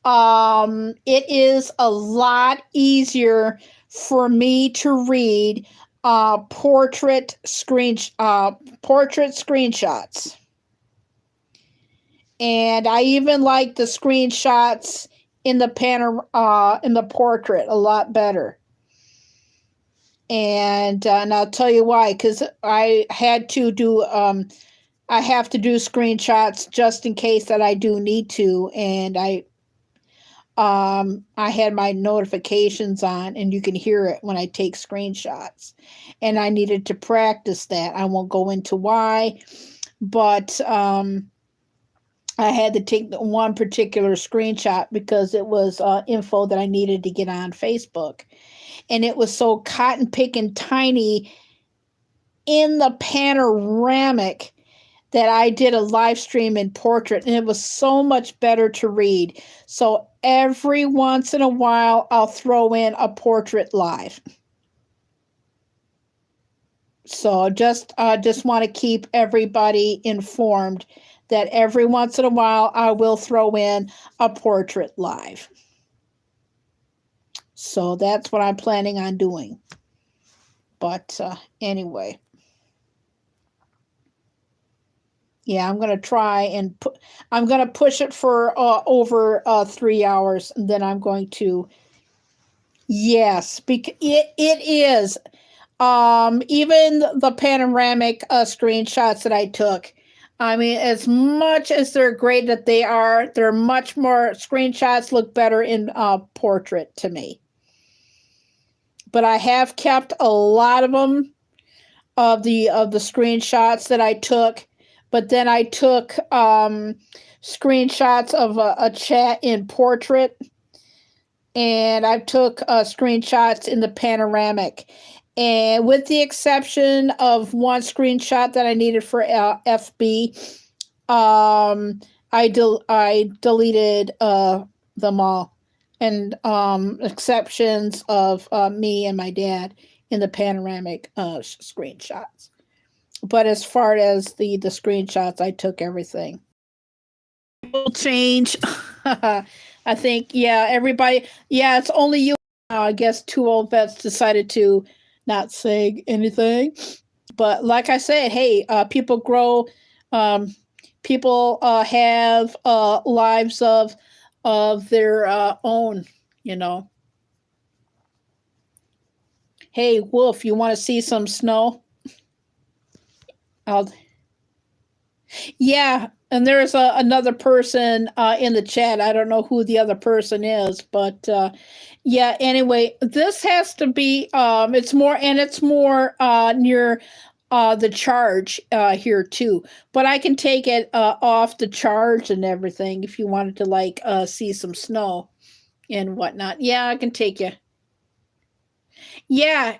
It is a lot easier for me to read portrait screenshots, and I even like the screenshots in the portrait a lot better. And I'll tell you why, because I had to do I have to do screenshots just in case that I do need to, and I had my notifications on, and you can hear it when I take screenshots, and I needed to practice that. I won't go into why, but I had to take one particular screenshot because it was info that I needed to get on Facebook. And it was so cotton picking tiny in the panoramic that I did a live stream in portrait, and it was so much better to read. So every once in a while, I'll throw in a portrait live. So just want to keep everybody informed that every once in a while, I will throw in a portrait live. So that's what I'm planning on doing. But anyway. Yeah, I'm going to try and I'm going to push it for over 3 hours. And then I'm going to, yes, because it is. Even the panoramic screenshots that I took, I mean, as much as they're great that they're much more, screenshots look better in portrait to me. But I have kept a lot of them, of the screenshots that I took. But then I took screenshots of a chat in portrait, and I took screenshots in the panoramic. And with the exception of one screenshot that I needed for FB, I deleted them all. And exceptions of me and my dad in the panoramic screenshots. But as far as the screenshots, I took everything. Will change. I think, yeah, everybody. Yeah, it's only you. I guess 2 old vets decided to not say anything. But like I said, hey, people grow. People have lives of their own, you know. Hey, Wolf, you want to see some snow? Yeah, and there's another person in the chat. I don't know who the other person is, but yeah, anyway, this has to be, it's more near the charge here too. But I can take it off the charge and everything if you wanted to like see some snow and whatnot. Yeah, I can take you. Yeah,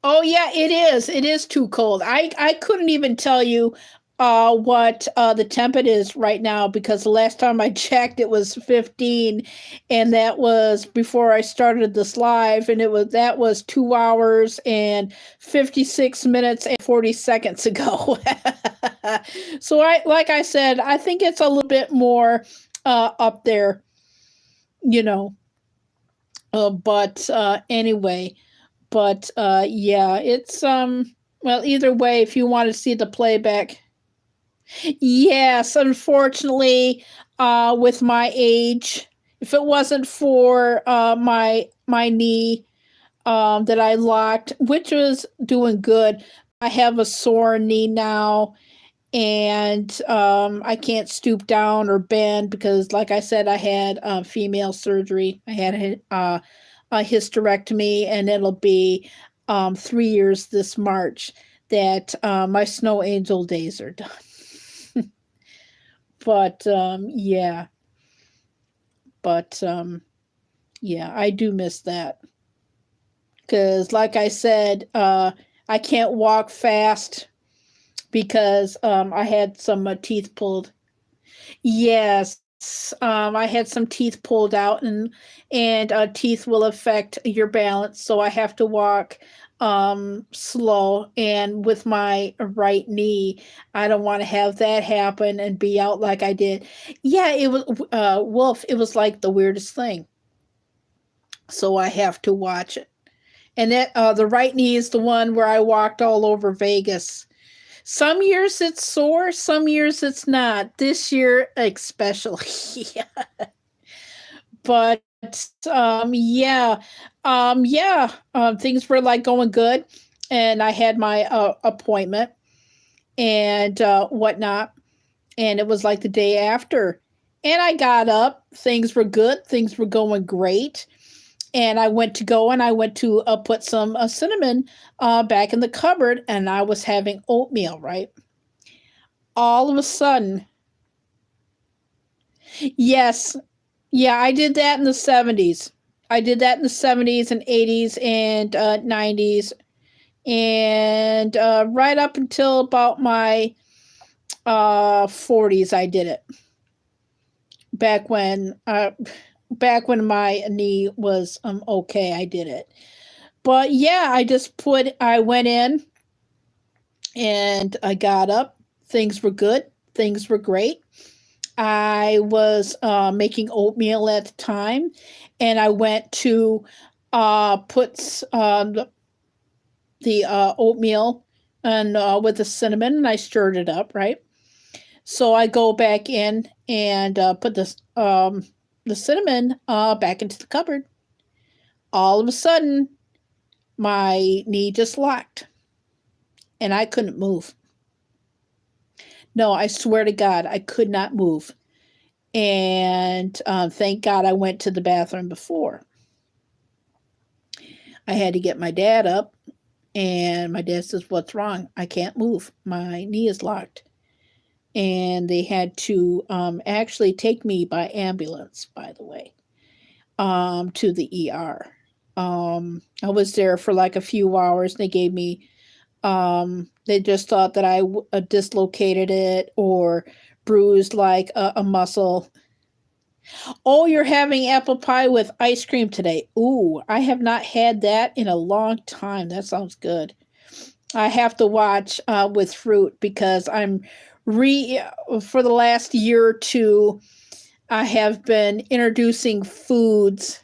Oh yeah, it is. It is too cold. I couldn't even tell you what the temp it is right now because the last time I checked it was 15 and that was before I started this live and that was 2 hours and 56 minutes and 40 seconds ago. So I like I said, I think it's a little bit more up there, you know. But anyway, but yeah, it's well either way if you want to see the playback. Yes, unfortunately, with my age, if it wasn't for my knee that I locked, which was doing good, I have a sore knee now, and I can't stoop down or bend because, like I said, I had female surgery. I had a hysterectomy, and it'll be 3 years this March that my snow angel days are done. But yeah, but yeah, I do miss that because, like I said, I can't walk fast because I had some teeth pulled. Yes, I had some teeth pulled out, and teeth will affect your balance, so I have to walk slow. And with my right knee, I don't want to have that happen and be out like I did. Yeah, it was Wolf. It was like the weirdest thing. So I have to watch it. And that the right knee is the one where I walked all over Vegas. Some years it's sore, some years it's not. This year, especially. Yeah. But yeah, yeah, things were like going good, and I had my appointment and whatnot, and it was like the day after, and I got up. Things were good. Things were going great, and I went to put some cinnamon back in the cupboard, and I was having oatmeal, right? All of a sudden, yes, yeah, I did that in the 70s. I did that in the 70s and 80s and 90s, and right up until about my 40s, I did it. Back when my knee was okay, I did it. But yeah, I went in and I got up. Things were good. Things were great. I was making oatmeal at the time, and I went to put the oatmeal and with the cinnamon, and I stirred it up, right? So I go back in and put the cinnamon back into the cupboard. All of a sudden, my knee just locked, and I couldn't move. No, I swear to God, I could not move. And thank God I went to the bathroom before. I had to get my dad up, and my dad says, "What's wrong? I can't move. My knee is locked." And they had to actually take me by ambulance, by the way, to the ER. I was there for like a few hours. They gave me, they just thought that I dislocated it or bruised like a muscle. Oh, you're having apple pie with ice cream today. Ooh, I have not had that in a long time. That sounds good. I have to watch with fruit because I'm re for the last year or two, I have been introducing foods.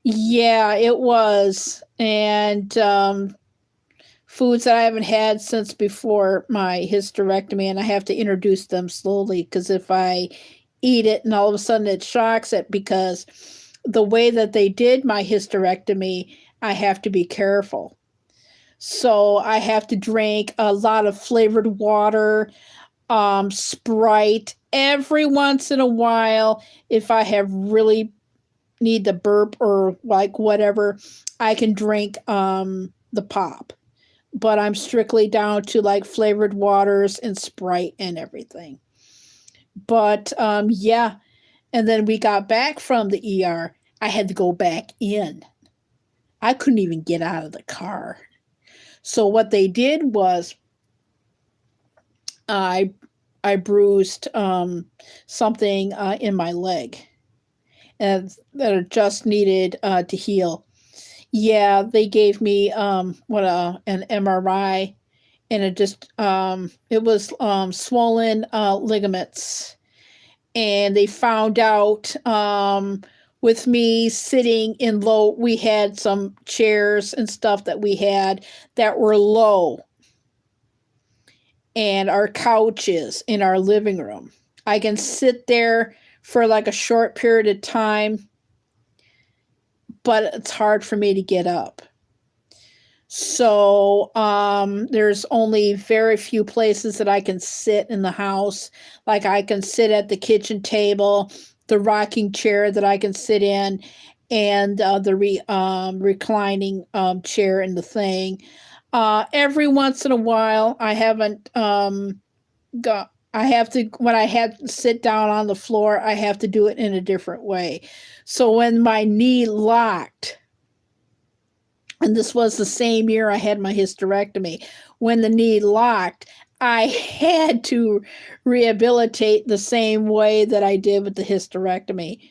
Yeah, it was. And foods that I haven't had since before my hysterectomy, and I have to introduce them slowly because if I eat it and all of a sudden it shocks it because the way that they did my hysterectomy, I have to be careful. So I have to drink a lot of flavored water, Sprite every once in a while. If I have really need to burp or like whatever, I can drink the pop. But I'm strictly down to like flavored waters and Sprite and everything. But yeah, and then we got back from the ER. I had to go back in. I couldn't even get out of the car. So what they did was I bruised something in my leg, and that just needed to heal. Yeah, they gave me an MRI, and it was swollen ligaments, and they found out with me sitting in low. We had some chairs and stuff that we had that were low, and our couches in our living room. I can sit there for like a short period of time, but it's hard for me to get up. So there's only very few places that I can sit in the house. Like I can sit at the kitchen table, the rocking chair that I can sit in, and the reclining chair in the thing. Every once in a while, I haven't got. I have to, when I have to sit down on the floor, I have to do it in a different way. So when my knee locked, and this was the same year I had my hysterectomy, when the knee locked, I had to rehabilitate the same way that I did with the hysterectomy.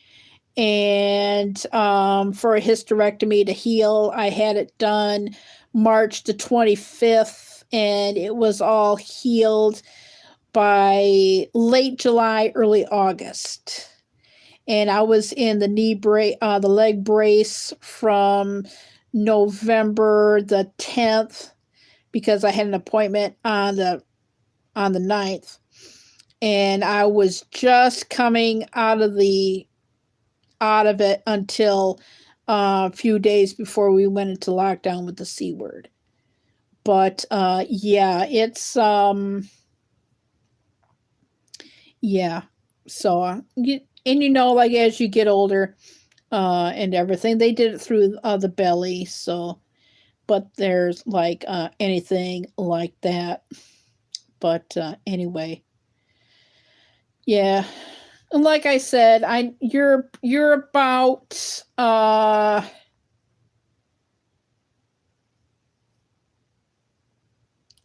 And for a hysterectomy to heal, I had it done March the 25th, and it was all healed by late July, early August. And I was in the leg brace from November the 10th, because I had an appointment on the 9th, and I was just coming out of it until a few days before we went into lockdown with the C word. But yeah, it's yeah. So like as you get older and everything, they did it through the belly. So, but there's like anything like that. But anyway, yeah. And like I said, you're about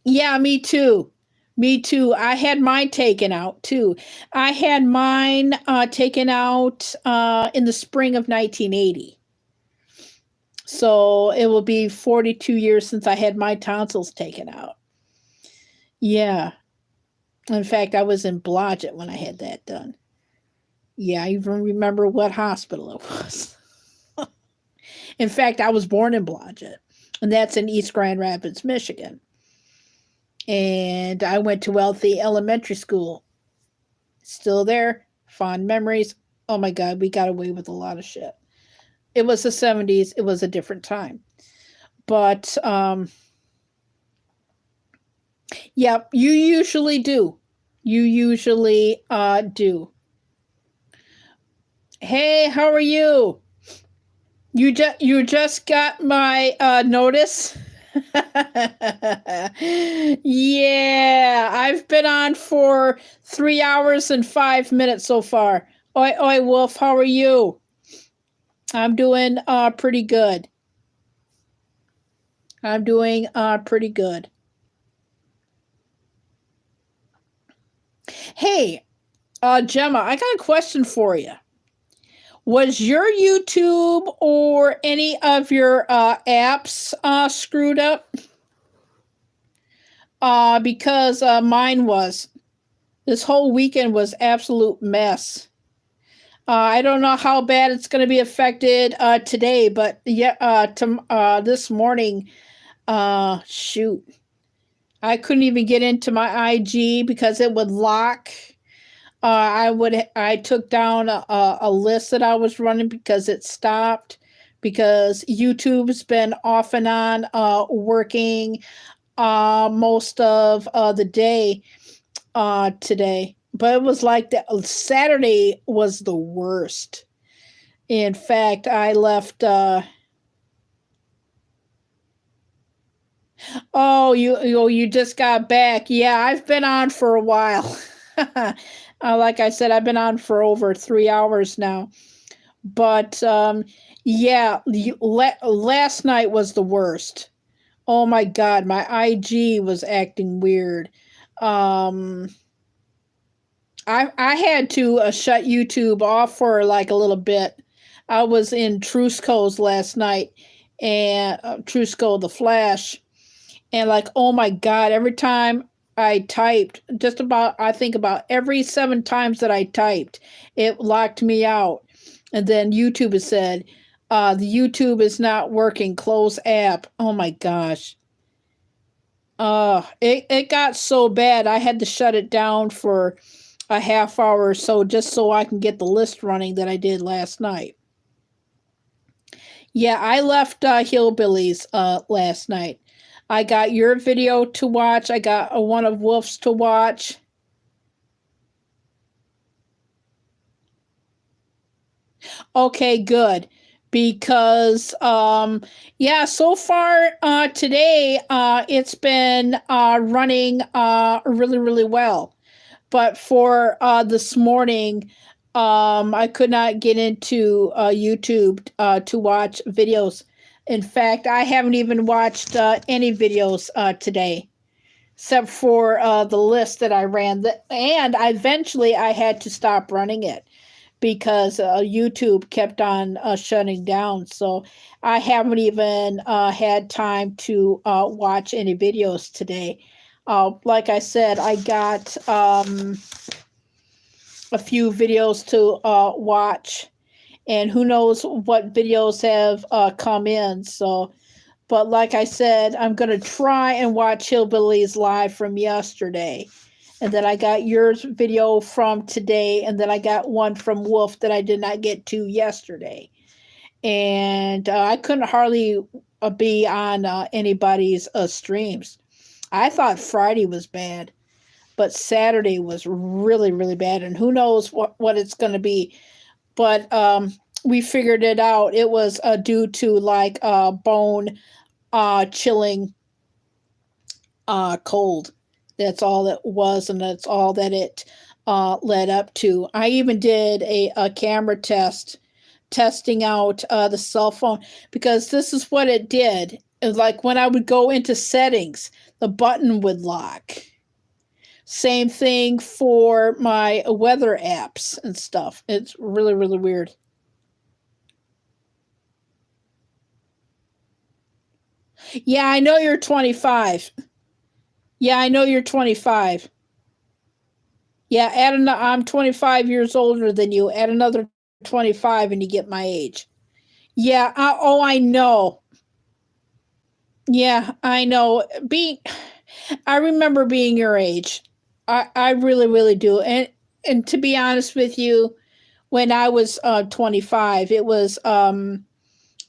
yeah, me too. Me too. I had mine taken out too. I had mine taken out in the spring of 1980. So it will be 42 years since I had my tonsils taken out. Yeah. In fact, I was in Blodgett when I had that done. Yeah, I even remember what hospital it was. In fact, I was born in Blodgett, and that's in East Grand Rapids, Michigan. And I went to Wealthy Elementary School. Still there. Fond memories. Oh my God, we got away with a lot of shit. It was the 70s. It was a different time. But, yeah, you usually do. You usually do. Hey, how are you? You just got my notice? Yeah, I've been on for 3 hours and 5 minutes so far. Oi, Wolf, how are you? I'm doing pretty good. I'm doing pretty good. Hey, Gemma, I got a question for you. Was your YouTube or any of your apps screwed up? Because mine was. This whole weekend was absolute mess. I don't know how bad it's going to be affected today, but yeah, this morning, shoot, I couldn't even get into my IG because it would lock. I took down a list that I was running because it stopped, because YouTube's been off and on working most of the day today. But it was like that. Saturday was the worst. In fact, I left. Oh, you just got back. Yeah, I've been on for a while. Like I said, I've been on for over 3 hours now. But Yeah, last night was the worst. Oh my God, my IG was acting weird. Um, I had to shut YouTube off for like a little bit. I was in Trusco's last night, and Trusco the Flash, and like, oh my God, every time I typed, just about, I think about every 7 times that I typed, it locked me out. And then YouTube has said, the YouTube is not working, close app. Oh my gosh. It got so bad, I had to shut it down for a half hour or so just so I can get the list running that I did last night. Yeah, I left Hillbillies last night. I got your video to watch. I got one of Wolf's to watch. Okay, good. Because yeah, so far today it's been running really, really well. But for this morning, I could not get into YouTube to watch videos. In fact, I haven't even watched any videos today, except for the list that I ran. And eventually I had to stop running it because YouTube kept on shutting down. So I haven't even had time to watch any videos today. Like I said, I got a few videos to watch, and who knows what videos have come in. So, but like I said, I'm going to try and watch Hillbillies live from yesterday. And then I got yours video from today, and then I got one from Wolf that I did not get to yesterday. And I couldn't hardly be on anybody's streams. I thought Friday was bad, but Saturday was really, really bad. And who knows what it's going to be. But we figured it out. It was due to like bone chilling cold. That's all it was, and that's all that it led up to. I even did a camera test, testing out the cell phone, because this is what it did. It was like when I would go into settings, the button would lock. Same thing for my weather apps and stuff. It's really, really weird. Yeah, I know you're 25. Yeah, I know you're 25. Yeah, I'm 25 years older than you. Add another 25 and you get my age. Yeah, I know. Yeah, I know. I remember being your age. I really, really do. And to be honest with you, when I was 25, it was the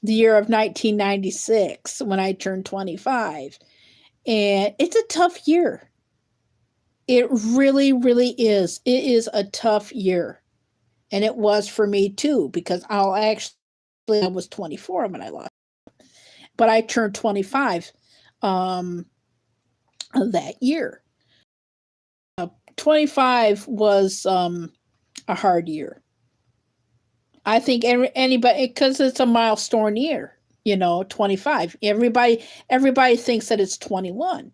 year of 1996 when I turned 25. And it's a tough year. It really, really is. It is a tough year. And it was for me too, because I was 24 when I lost. But I turned 25 that year. 25 was a hard year. I think anybody, because it's a milestone year, 25. Everybody thinks that it's 21.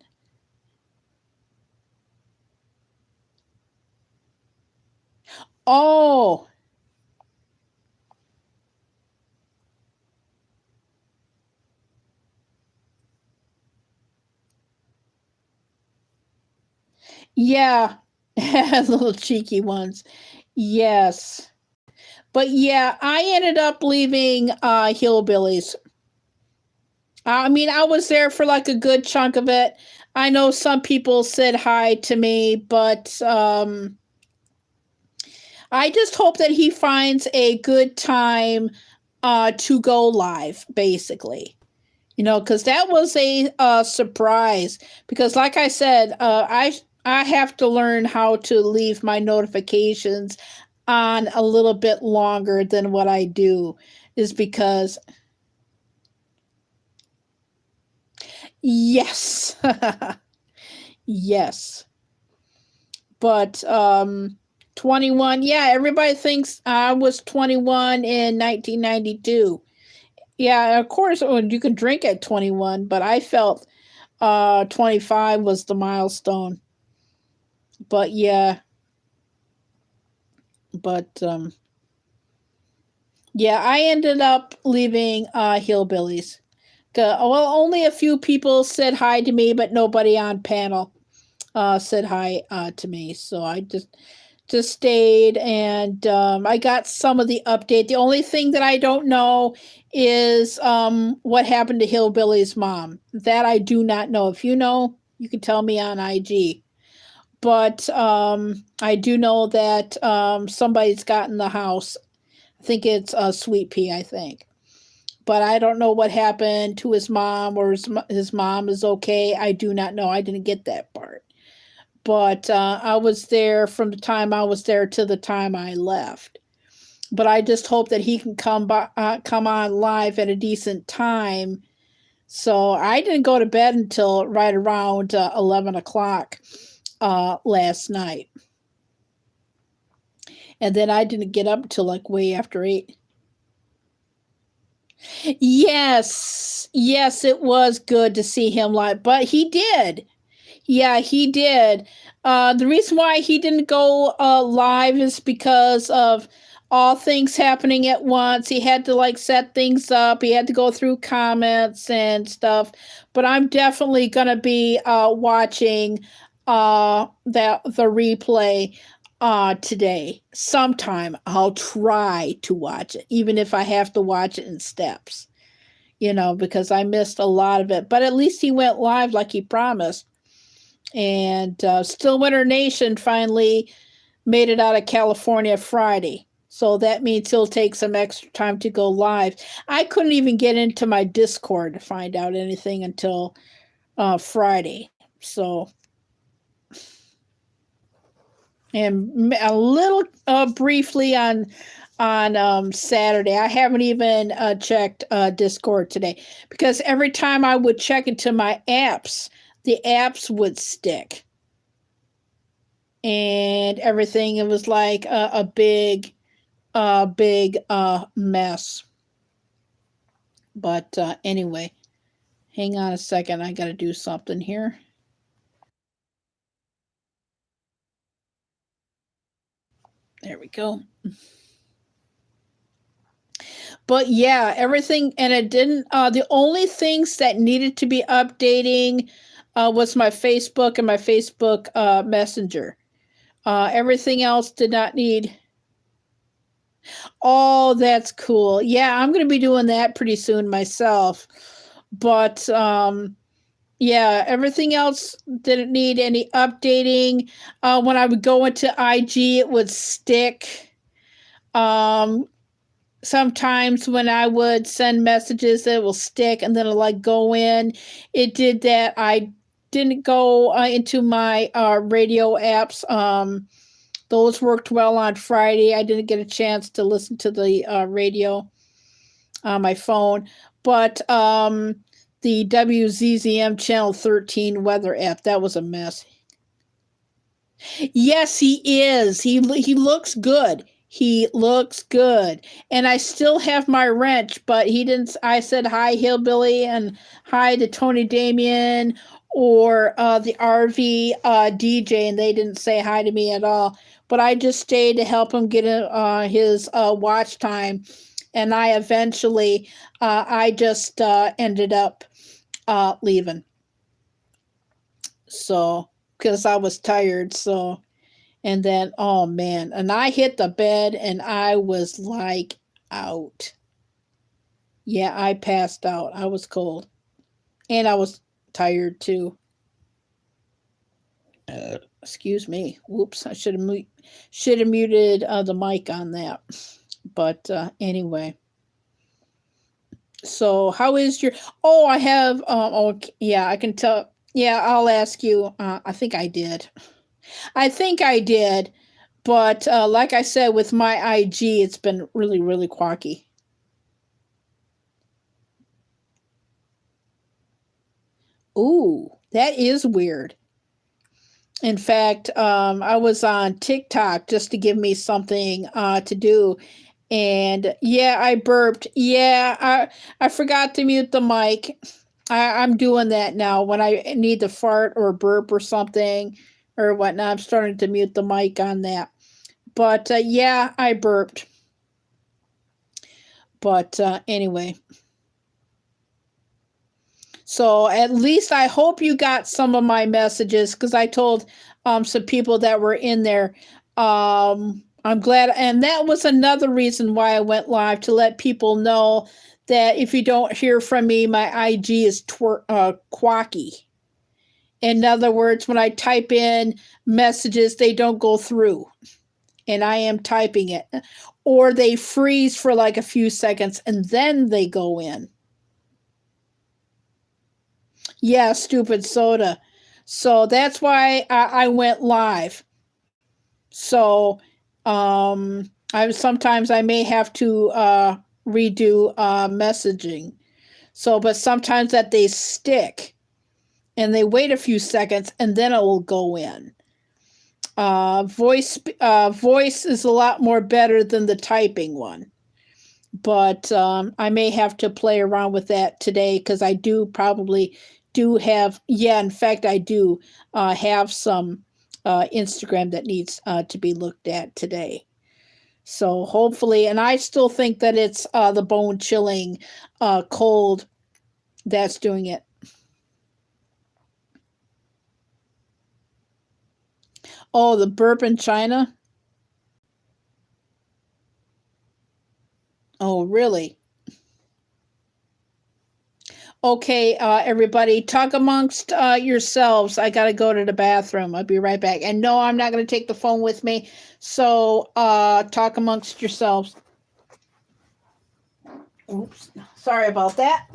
Oh, yeah. Little cheeky ones. Yes. But yeah, I ended up leaving Hillbillies. I mean, I was there for like a good chunk of it. I know some people said hi to me, but I just hope that he finds a good time to go live, basically. Because that was a surprise. Because, like I said, I have to learn how to leave my notifications on a little bit longer than what I do, is because yes, yes, but 21. Yeah, everybody thinks I was 21 in 1992. Yeah, of course, you can drink at 21, but I felt 25 was the milestone. But yeah, but yeah, I ended up leaving Hillbillies. Well, only a few people said hi to me, but nobody on panel said hi to me. So I just stayed, and I got some of the update. The only thing that I don't know is what happened to Hillbilly's mom. That I do not know. If you know, you can tell me on IG. But I do know that somebody's gotten the house. I think it's Sweet Pea, I think. But I don't know what happened to his mom, or his mom is okay. I do not know. I didn't get that part. But I was there from the time I was there to the time I left. But I just hope that he can come on live at a decent time. So I didn't go to bed until right around 11 o'clock last night. And then I didn't get up until like way after 8. Yes, it was good to see him live, but he did. Yeah, he did. The reason why he didn't go live is because of all things happening at once. He had to like set things up. He had to go through comments and stuff. But I'm definitely gonna be watching the replay today. Sometime I'll try to watch it, even if I have to watch it in steps. Because I missed a lot of it. But at least he went live like he promised. And Stillwater Nation finally made it out of California Friday. So that means he'll take some extra time to go live. I couldn't even get into my Discord to find out anything until Friday. So, and a little briefly on Saturday. I haven't even checked Discord today, because every time I would check into my apps, the apps would stick and everything. It was like a big mess. But anyway, hang on a second. I got to do something here. There we go. But yeah, everything, and it didn't, the only things that needed to be updating was my Facebook and my Facebook Messenger. Everything else did not need. Oh, that's cool. Yeah, I'm going to be doing that pretty soon myself. But yeah, everything else didn't need any updating. When I would go into IG, it would stick. Sometimes when I would send messages, it will stick, and then it'll like go in. It did that. I didn't go into my radio apps. Those worked well on Friday. I didn't get a chance to listen to the radio on my phone, but the WZZM Channel 13 weather app, that was a mess. Yes, he is. He looks good. He looks good. And I still have my wrench, but he didn't. I said hi, Hillbilly, and hi to Tony Damien or the RV DJ, and they didn't say hi to me at all. But I just stayed to help him get his watch time. And I eventually, I just ended up leaving. So, because I was tired, so. And then, oh man, and I hit the bed and I was like out. Yeah, I passed out. I was cold. And I was tired too. Excuse me. Whoops, I should have muted the mic on that. But anyway. So how is your, oh, I have, oh, yeah, I can tell. Yeah, I'll ask you. I think I did. But like I said, with my IG, it's been really, really quacky. Ooh, that is weird. In fact, I was on TikTok just to give me something to do, And yeah, I burped. Yeah, I forgot to mute the mic. I'm doing that now when I need to fart or burp or something or whatnot. I'm starting to mute the mic on that. But yeah, I burped. But anyway. So at least I hope you got some of my messages because I told some people that were in there. I'm glad. And that was another reason why I went live to let people know that if you don't hear from me, my IG is quacky. In other words, when I type in messages, they don't go through. And I am typing it. Or they freeze for like a few seconds and then they go in. Yeah, stupid soda. So that's why I went live. So sometimes I may have to redo messaging. So, but sometimes that they stick and they wait a few seconds and then it will go in. Voice is a lot more better than the typing one. But I may have to play around with that today because I probably do have, in fact, I do have some Instagram that needs to be looked at today. So hopefully, and I still think that it's the bone chilling cold that's doing it. Oh, the burp in China? Oh, really? Okay, everybody, talk amongst yourselves. I got to go to the bathroom. I'll be right back. And no, I'm not going to take the phone with me. So talk amongst yourselves. Oops. Sorry about that.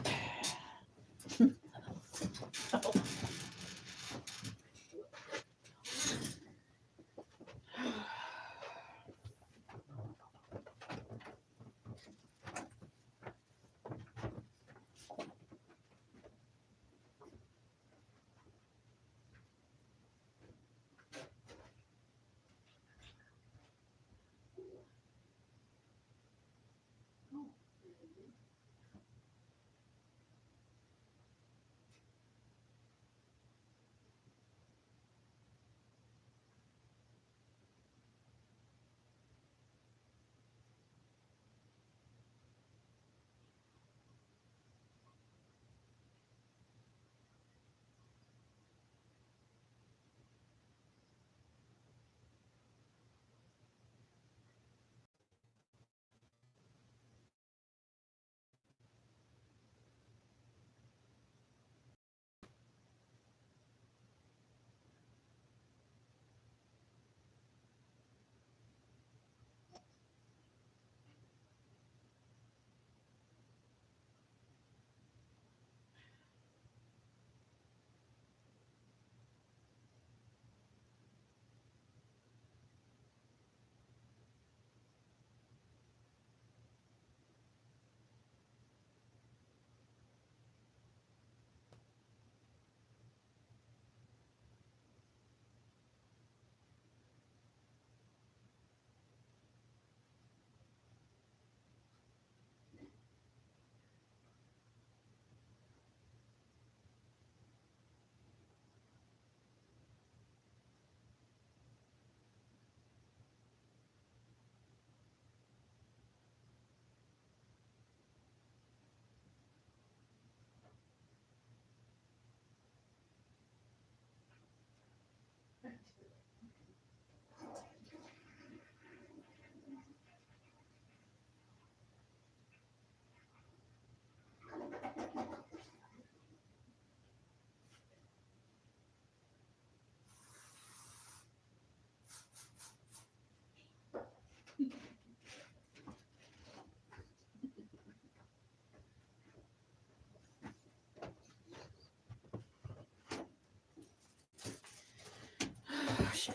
Oh, shit.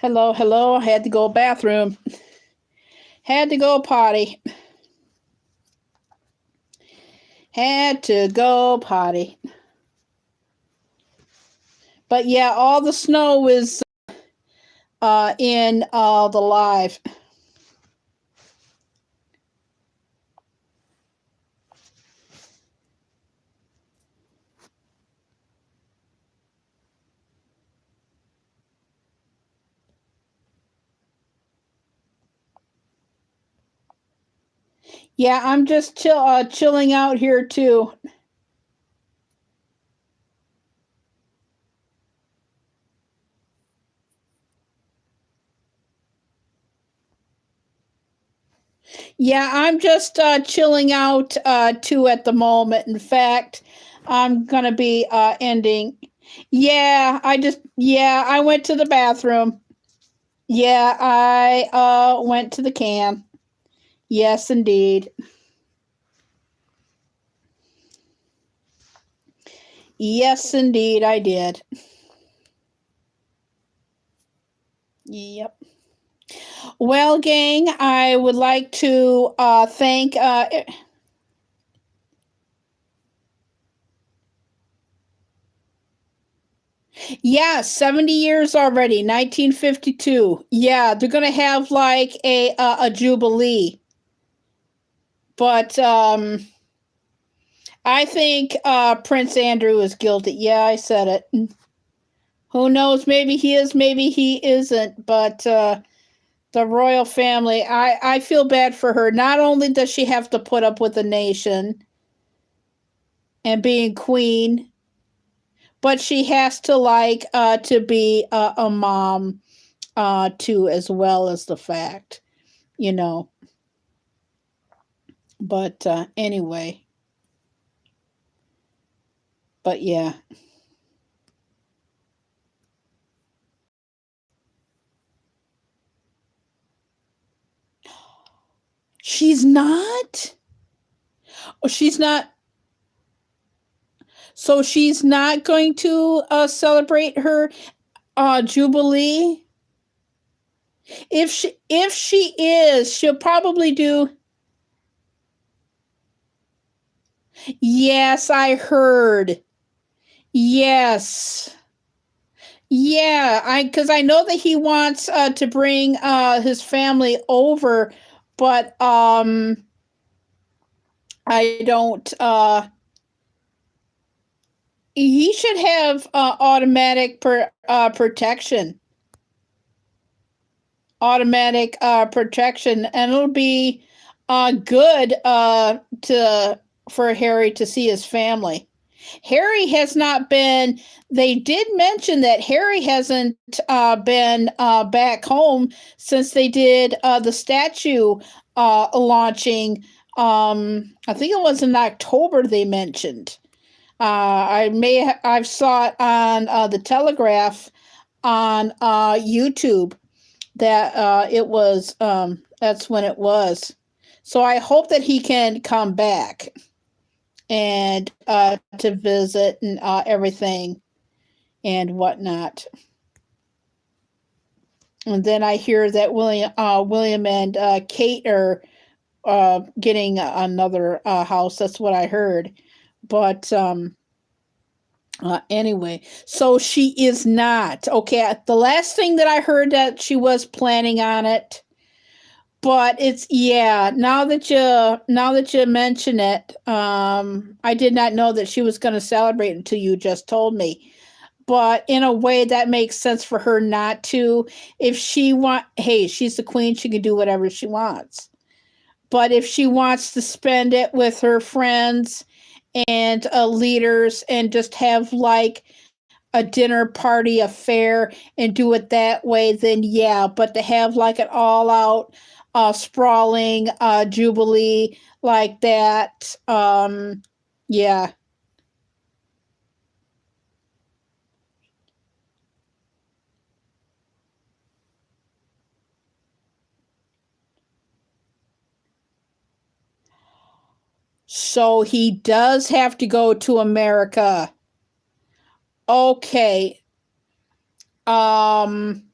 Hello, hello. I had to go bathroom. Had to go potty. Had to go potty. But yeah, all the snow is in the live. Yeah, I'm just chilling out here too. Yeah, I'm just chilling out too at the moment. In fact, I'm gonna be ending. Yeah, I went to the bathroom. Yeah, I went to the can. Yes, indeed. Yes, indeed, I did. Yep. Well, gang, I would like to thank. Yeah, 70 years already, 1952. Yeah, they're gonna have like a jubilee, but I think Prince Andrew is guilty. Yeah, I said it. Who knows? Maybe he is, maybe he isn't. But the royal family, I feel bad for her. Not only does she have to put up with the nation and being queen, but she has to like to be a mom too, as well as the fact, you know. But anyway, but yeah, she's not. Oh, she's not. So she's not going to celebrate her jubilee. If she is, she'll probably do. Yes, I heard. Yes. Yeah, I because I know that he wants to bring his family over, but I don't. He should have automatic protection. Automatic protection, and it'll be good to for Harry to see his family. Harry has not been. They did mention that Harry hasn't been back home since they did the statue launching. I think it was in October. They mentioned. I've saw it on the Telegraph on YouTube that it was that's when it was. So I hope that he can come back and to visit and everything and whatnot. And then I hear that William and Kate are getting another house. That's what I heard. But anyway, so she is not. Okay, the last thing that I heard that she was planning on it, but it's yeah, now that you mention it, I did not know that she was going to celebrate until you just told me. But in a way that makes sense for her not to. If she want, hey, she's the queen, she can do whatever she wants. But if she wants to spend it with her friends and leaders and just have like a dinner party affair and do it that way, then yeah. But to have like an all out sprawling jubilee like that, yeah. So he does have to go to America. Okay. Um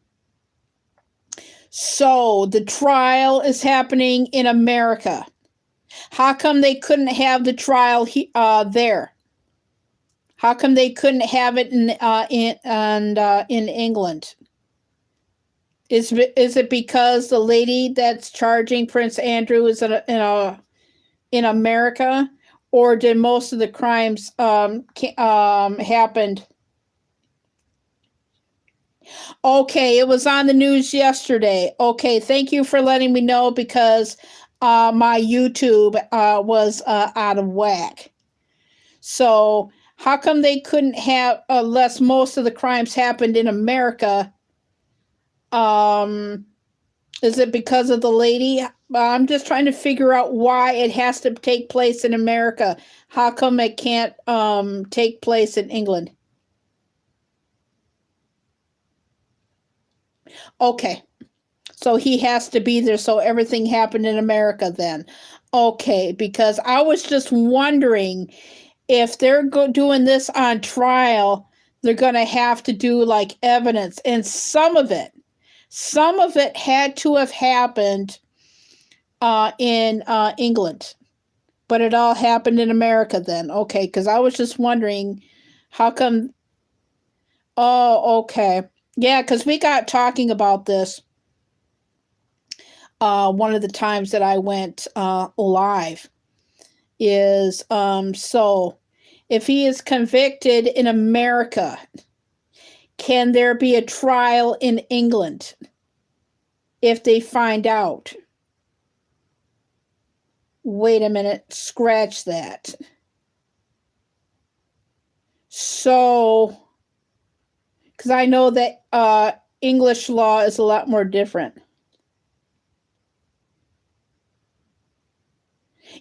so the trial is happening in America. How come they couldn't have the trial there? How come they couldn't have it in England? Is it because the lady that's charging Prince Andrew is in America, or did most of the crimes happened? Okay, it was on the news yesterday. Okay, thank you for letting me know, because my YouTube was out of whack. So how come they couldn't have, unless most of the crimes happened in America? Is it because of the lady? I'm just trying to figure out why it has to take place in America. How come it can't take place in England? Okay, so he has to be there, so everything happened in America then. Okay, because I was just wondering, if they're doing this on trial, they're going to have to do like evidence, and some of it had to have happened in England, but it all happened in America then. Okay, because I was just wondering, how come? Oh, okay. Yeah, because we got talking about this one of the times that I went live. Is so if he is convicted in America, can there be a trial in England if they find out? Wait a minute, scratch that. So, because I know that English law is a lot more different.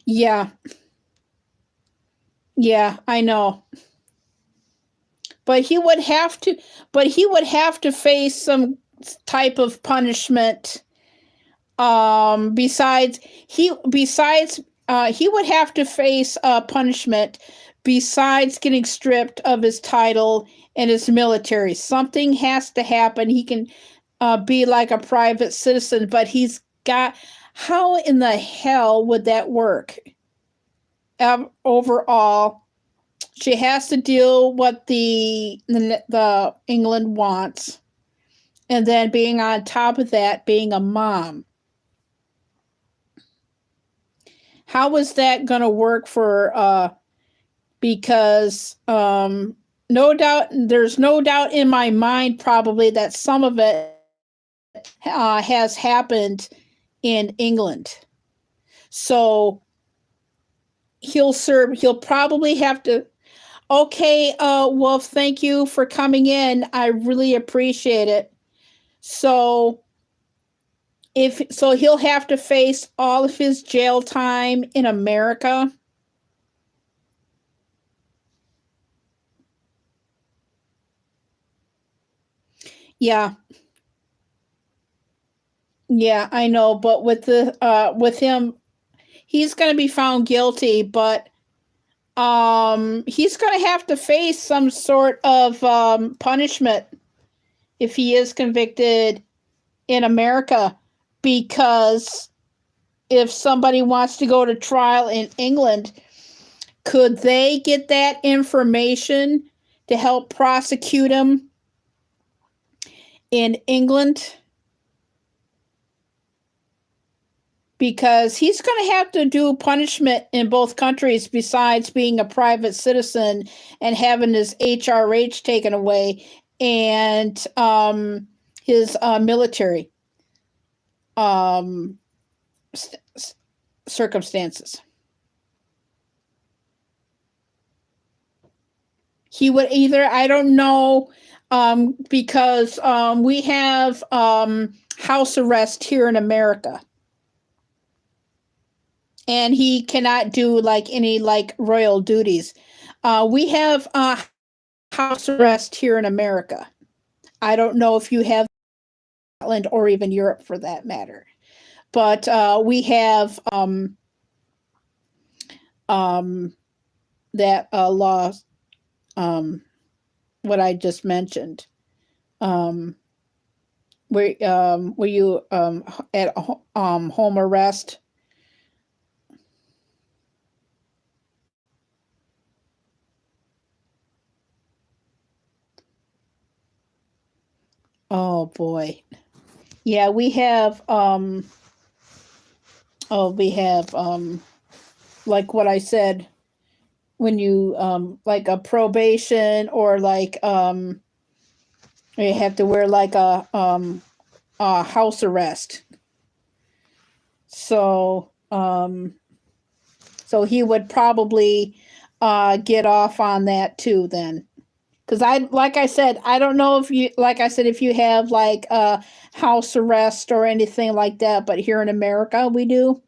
Yeah. Yeah, I know. But he would have to face some type of punishment. Besides he would have to face punishment besides getting stripped of his title and his military. Something has to happen. He can be like a private citizen, but he's got. How in the hell would that work? Overall, she has to deal what the England wants, and then being on top of that, being a mom. How is that going to work for? Because no doubt, there's no doubt in my mind probably that some of it has happened in England. So he'll probably have to. Okay, Wolf, thank you for coming in. I really appreciate it. So he'll have to face all of his jail time in America. Yeah. Yeah, I know, but with him, he's going to be found guilty, but he's going to have to face some sort of punishment if he is convicted in America, because if somebody wants to go to trial in England, could they get that information to help prosecute him in England? Because he's going to have to do punishment in both countries besides being a private citizen and having his HRH taken away and his military circumstances. He would either, I don't know, because we have house arrest here in America. And he cannot do like any like royal duties. We have house arrest here in America. I don't know if you have Scotland or even Europe for that matter, but we have that law. What I just mentioned. Were you at home arrest? Oh boy. Yeah, we have like what I said, when you like a probation, or like you have to wear like a house arrest. So so he would probably get off on that too then. Because like I said, I don't know if you, like I said, if you have like a house arrest or anything like that, but here in America we do.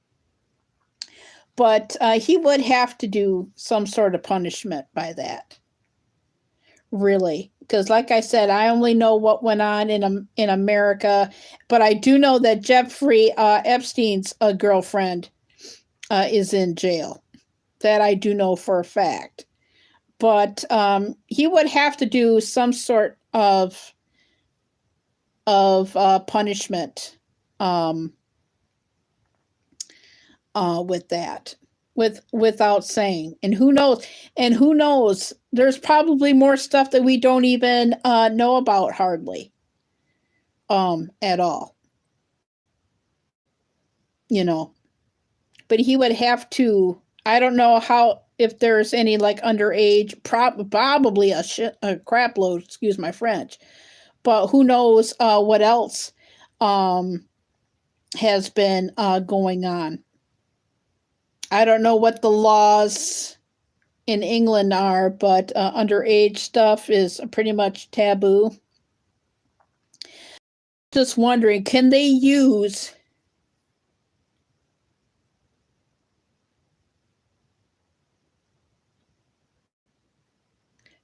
But he would have to do some sort of punishment by that, really. Because, like I said, I only know what went on in America, but I do know that Jeffrey Epstein's girlfriend is in jail. That I do know for a fact. But he would have to do some sort of punishment with that, without saying. And who knows, there's probably more stuff that we don't even know about hardly at all, you know. But he would have to, I don't know how, if there's any like underage, probably a crap load, excuse my French, but who knows what else has been going on. I don't know what the laws in England are, but underage stuff is pretty much taboo. Just wondering, can they use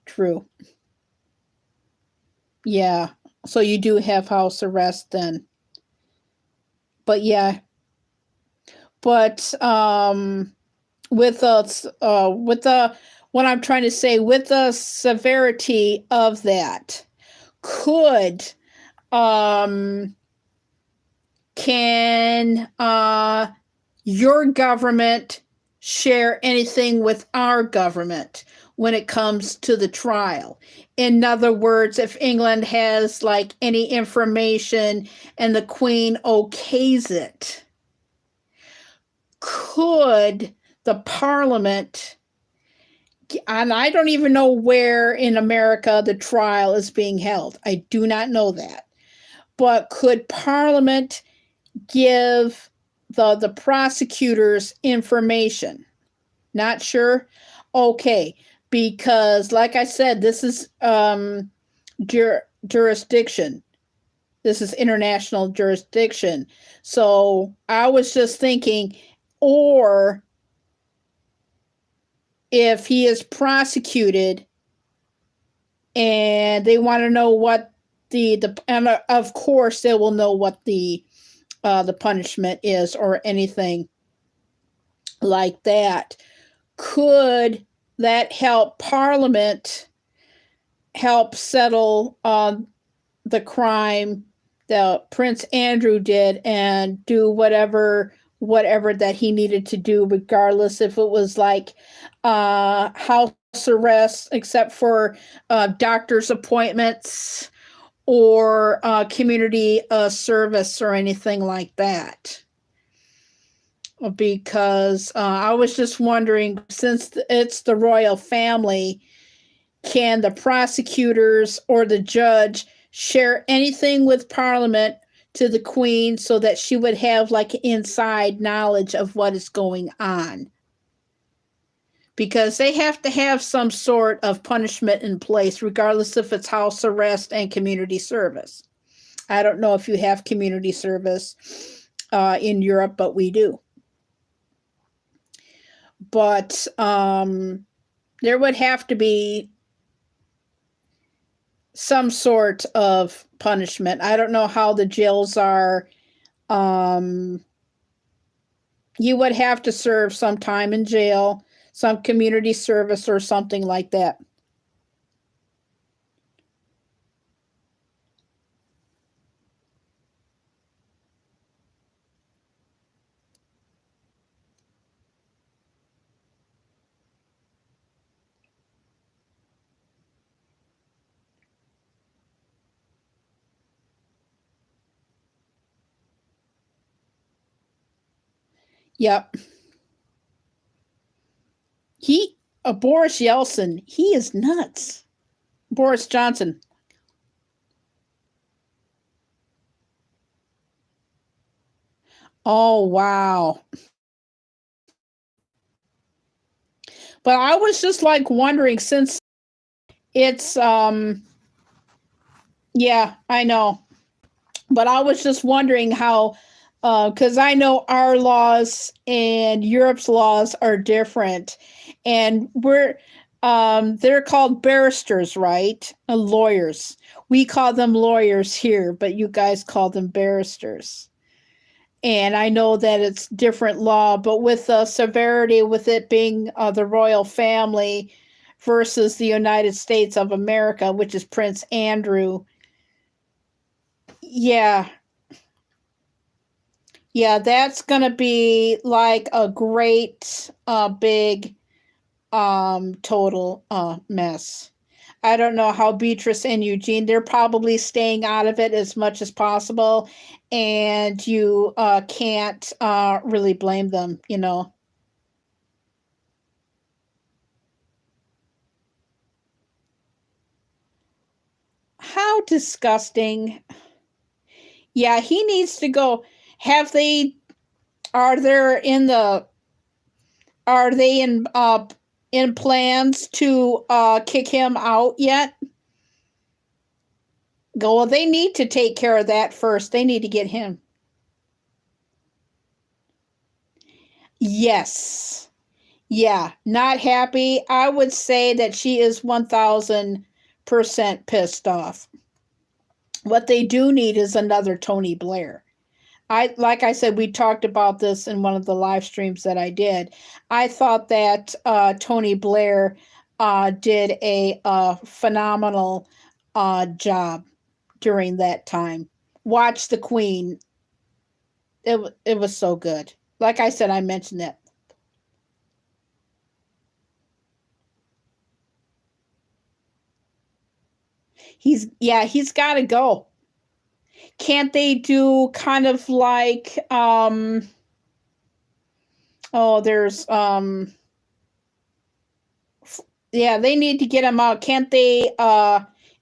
true? Yeah. So you do have house arrest then. But yeah. But with the what I'm trying to say, with the severity of that, could can your government share anything with our government when it comes to the trial? In other words, if England has like any information and the Queen okays it, could the Parliament, and I don't even know where in America the trial is being held. I do not know that. But could Parliament give the prosecutors information? Not sure. Okay, because like I said, this is jurisdiction. This is international jurisdiction. So I was just thinking, or if he is prosecuted and they want to know what the and of course they will know what the punishment is or anything like that. Could that help Parliament help settle the crime that Prince Andrew did and do whatever that he needed to do, regardless if it was like house arrest, except for doctor's appointments or community service or anything like that? Because I was just wondering, since it's the royal family, can the prosecutors or the judge share anything with Parliament to the Queen so that she would have like inside knowledge of what is going on? Because they have to have some sort of punishment in place, regardless if it's house arrest and community service. I don't know if you have community service in Europe, but we do. But there would have to be some sort of punishment. I don't know how the jails are. You would have to serve some time in jail, some community service or something like that. Yep. Boris Yeltsin, he is nuts. Boris Johnson. Oh, wow. But I was just like wondering, since it's yeah, I know. But I was just wondering how, because I know our laws and Europe's laws are different, and they're called barristers, right? Lawyers. We call them lawyers here, but you guys call them barristers. And I know that it's different law, but with the severity, with it being the royal family versus the United States of America, which is Prince Andrew. Yeah, yeah, that's gonna be like a great big total mess. I don't know how Beatrice and Eugene, they're probably staying out of it as much as possible, and you can't really blame them, you know. How disgusting. Yeah, he needs to go. Have they are there in the are they in plans to kick him out yet? Go, well, they need to take care of that first. They need to get him. Yes. Yeah, not happy. I would say that she is 1000% pissed off. What they do need is another Tony Blair. Like I said, we talked about this in one of the live streams that I did. I thought that Tony Blair did a phenomenal job during that time. Watch the Queen. It was so good. Like I said, I mentioned it. He's got to go. Can't they do kind of like there's yeah, they need to get him out. Can't they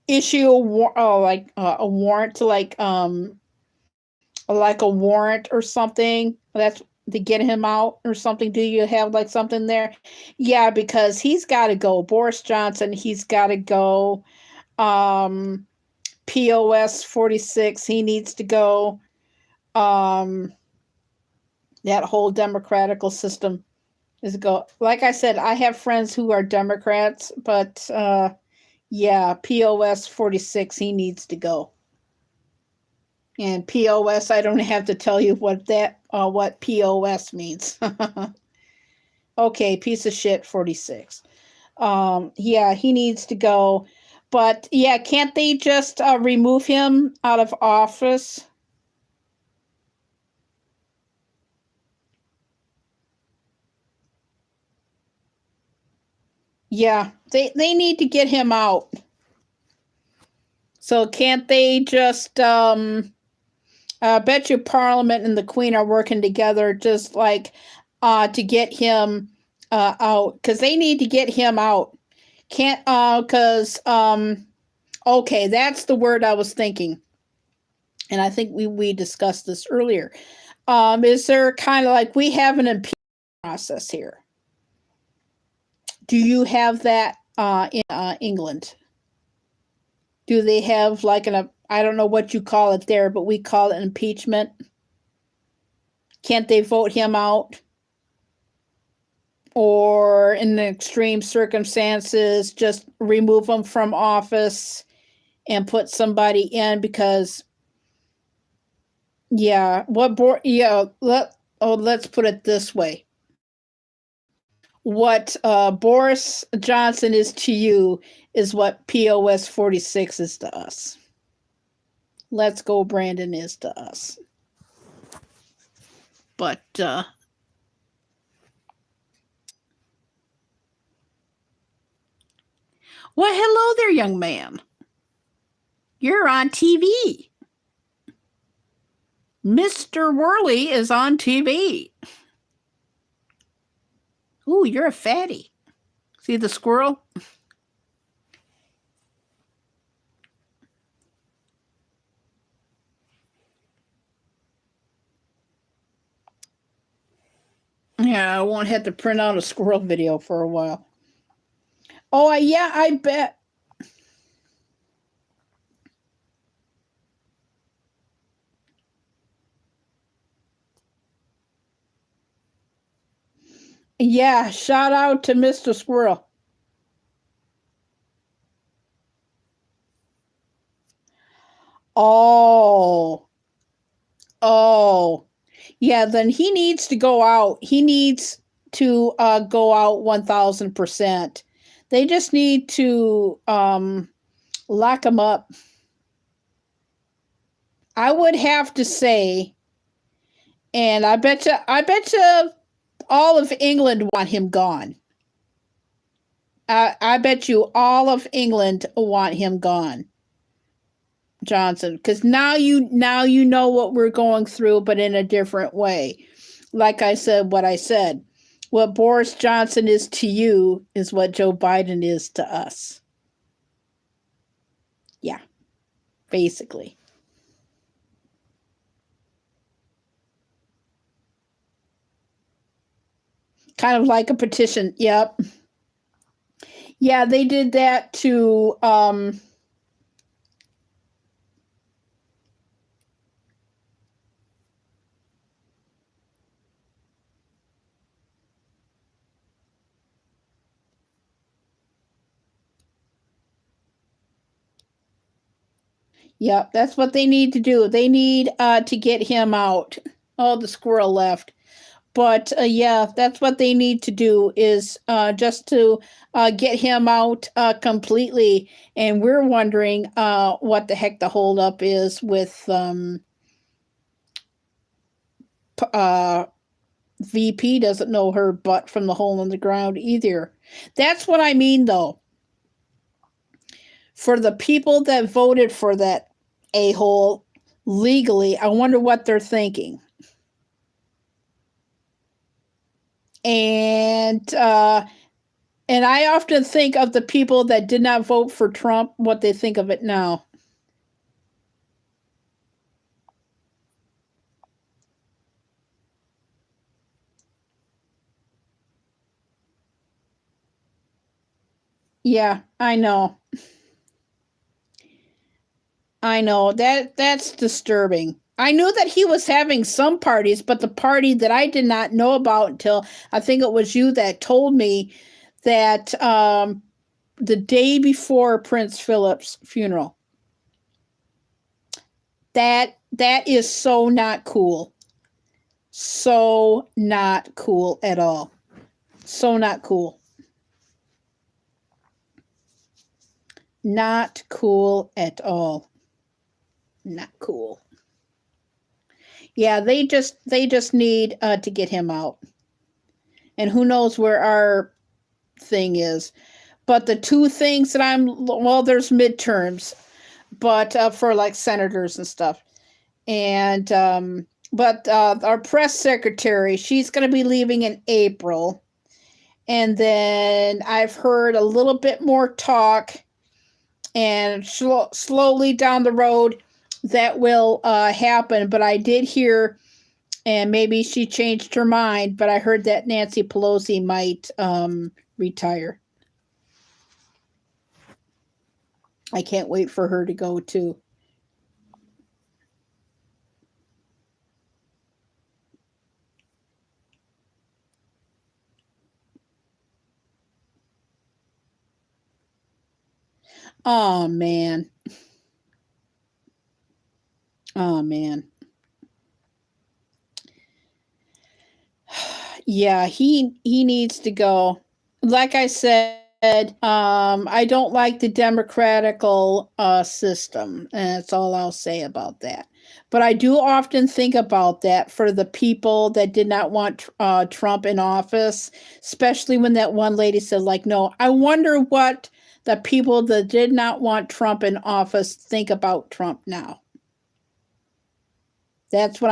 issue a warrant to like a warrant or something? That's to get him out or something. Do you have like something there? Yeah, because he's got to go. Boris Johnson, he's got to go. POS 46, he needs to go. That whole democratical system is go. Like I said, I have friends who are Democrats, but yeah, POS 46, he needs to go. And POS, I don't have to tell you what POS means. Okay, piece of shit 46. Yeah, he needs to go. But yeah, can't they just remove him out of office? Yeah, they need to get him out. So can't they just I bet you Parliament and the Queen are working together just like to get him out, because they need to get him out. Can't because okay, that's the word I was thinking. And I think we discussed this earlier. Is there kind of like we have an impeachment process here? Do you have that in England? Do they have like I don't know what you call it there, but we call it impeachment. Can't they vote him out? Or in the extreme circumstances, just remove him from office and put somebody in? Because yeah, let's put it this way. What Boris Johnson is to you is what POS 46 is to us. Let's Go Brandon is to us. But well, hello there, young man. You're on TV. Mr. Worley is on TV. Ooh, you're a fatty. See the squirrel? Yeah, I won't have to print out a squirrel video for a while. Oh, yeah, I bet. Yeah, shout out to Mr. Squirrel. Oh, oh, yeah, then he needs to go out. He needs to go out 1000%. They just need to lock him up. I would have to say, and I bet you all of England want him gone. I bet you all of England want him gone, Johnson, because now you know what we're going through, but in a different way. Like I said, what Boris Johnson is to you is what Joe Biden is to us. Yeah, basically. Kind of like a petition. Yep. Yeah, they did that to yep, that's what they need to do. They need to get him out. Oh, the squirrel left. But yeah, that's what they need to do is just to get him out completely. And we're wondering what the heck the holdup is with VP doesn't know her butt from the hole in the ground either. That's what I mean, though. For the people that voted for that a-hole legally, I wonder what they're thinking. And I often think of the people that did not vote for Trump, what they think of it now. Yeah, I know. I know. That's disturbing. I knew that he was having some parties, but the party that I did not know about until I think it was you that told me that the day before Prince Philip's funeral. That is so not cool. So not cool at all. So not cool. Not cool at all. Not cool. Yeah, they just need to get him out. And who knows where our thing is. But the two things that there's midterms, but for like senators and stuff. And but our press secretary, she's going to be leaving in April. And then I've heard a little bit more talk, and slowly down the road that will happen. But I did hear, and maybe she changed her mind, but I heard that Nancy Pelosi might retire. I can't wait for her to go too. Oh man. Oh man. Yeah, he needs to go. Like I said, I don't like the democratical system, and that's all I'll say about that. But I do often think about that for the people that did not want Trump in office, especially when that one lady said, like, no, I wonder what the people that did not want Trump in office think about Trump now. That's what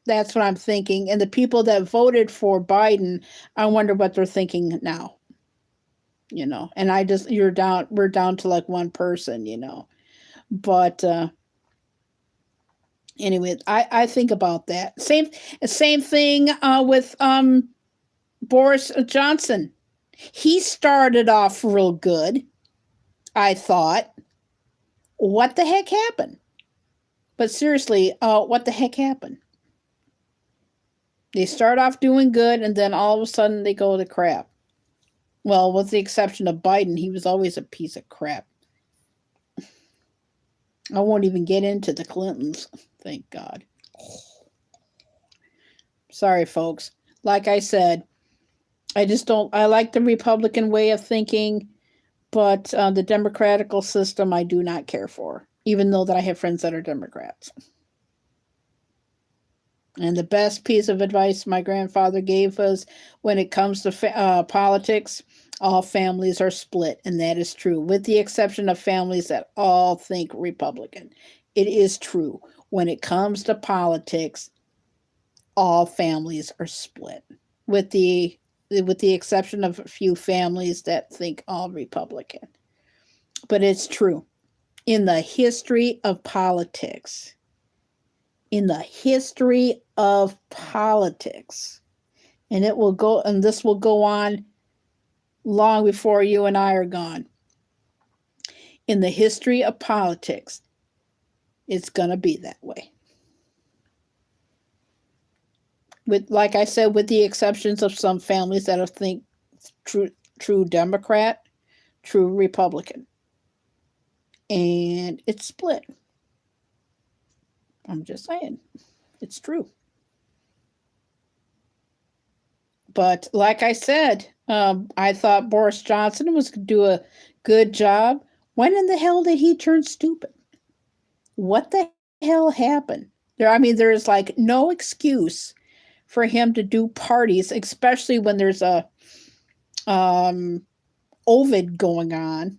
That's what I'm thinking. And the people that voted for Biden, I wonder what they're thinking now. And we're down to like one person, But anyway, I think about that. Same thing with Boris Johnson. He started off real good, I thought. What the heck happened? But seriously, what the heck happened? They start off doing good, and then all of a sudden they go to crap. Well, with the exception of Biden, he was always a piece of crap. I won't even get into the Clintons. Thank God. Sorry, folks. Like I said, I like the Republican way of thinking, but the democratical system I do not care for, even though that I have friends that are Democrats. And the best piece of advice my grandfather gave us when it comes to politics, all families are split, and that is true, with the exception of families that all think Republican. It is true. When it comes to politics, all families are split, with the exception of a few families that think all Republican. But it's true. In the history of politics, and this will go on long before you and I are gone. In the history of politics, it's going to be that way. Like I said, with the exceptions of some families that think true Democrat, true Republican. And it's split. I'm just saying. It's true. But like I said, I thought Boris Johnson was going to do a good job. When in the hell did he turn stupid? What the hell happened? There's like no excuse for him to do parties, especially when there's a Ovid going on.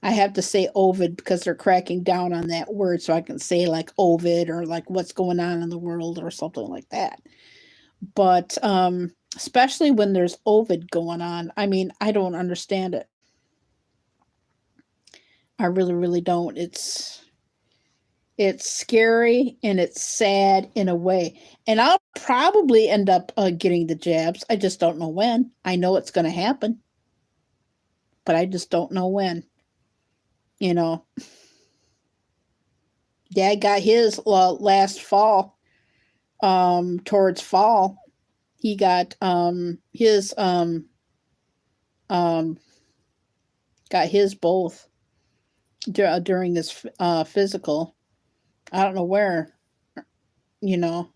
I have to say Ovid because they're cracking down on that word, so I can say like Ovid or like what's going on in the world or something like that. But especially when there's Ovid going on, I don't understand it. I really, really don't. It's scary and it's sad in a way. And I'll probably end up getting the jabs. I just don't know when. I know it's going to happen, but I just don't know when. Dad got his last fall, towards fall. He got his got his both during this physical. I don't know where. You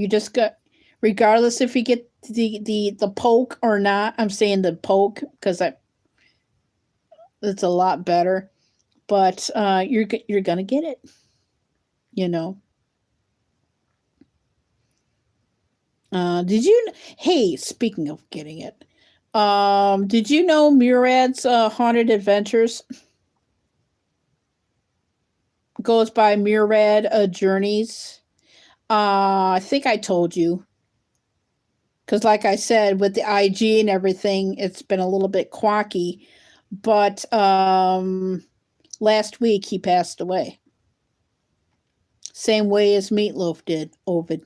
just got, regardless if you get the poke or not. I'm saying the poke because it's a lot better, but you're gonna get it. Hey, speaking of getting it, did you know Murad's Haunted Adventures goes by Murad Journeys? I think I told you. Because like I said, with the IG and everything, it's been a little bit quacky. But last week he passed away. Same way as Meatloaf did, Ovid.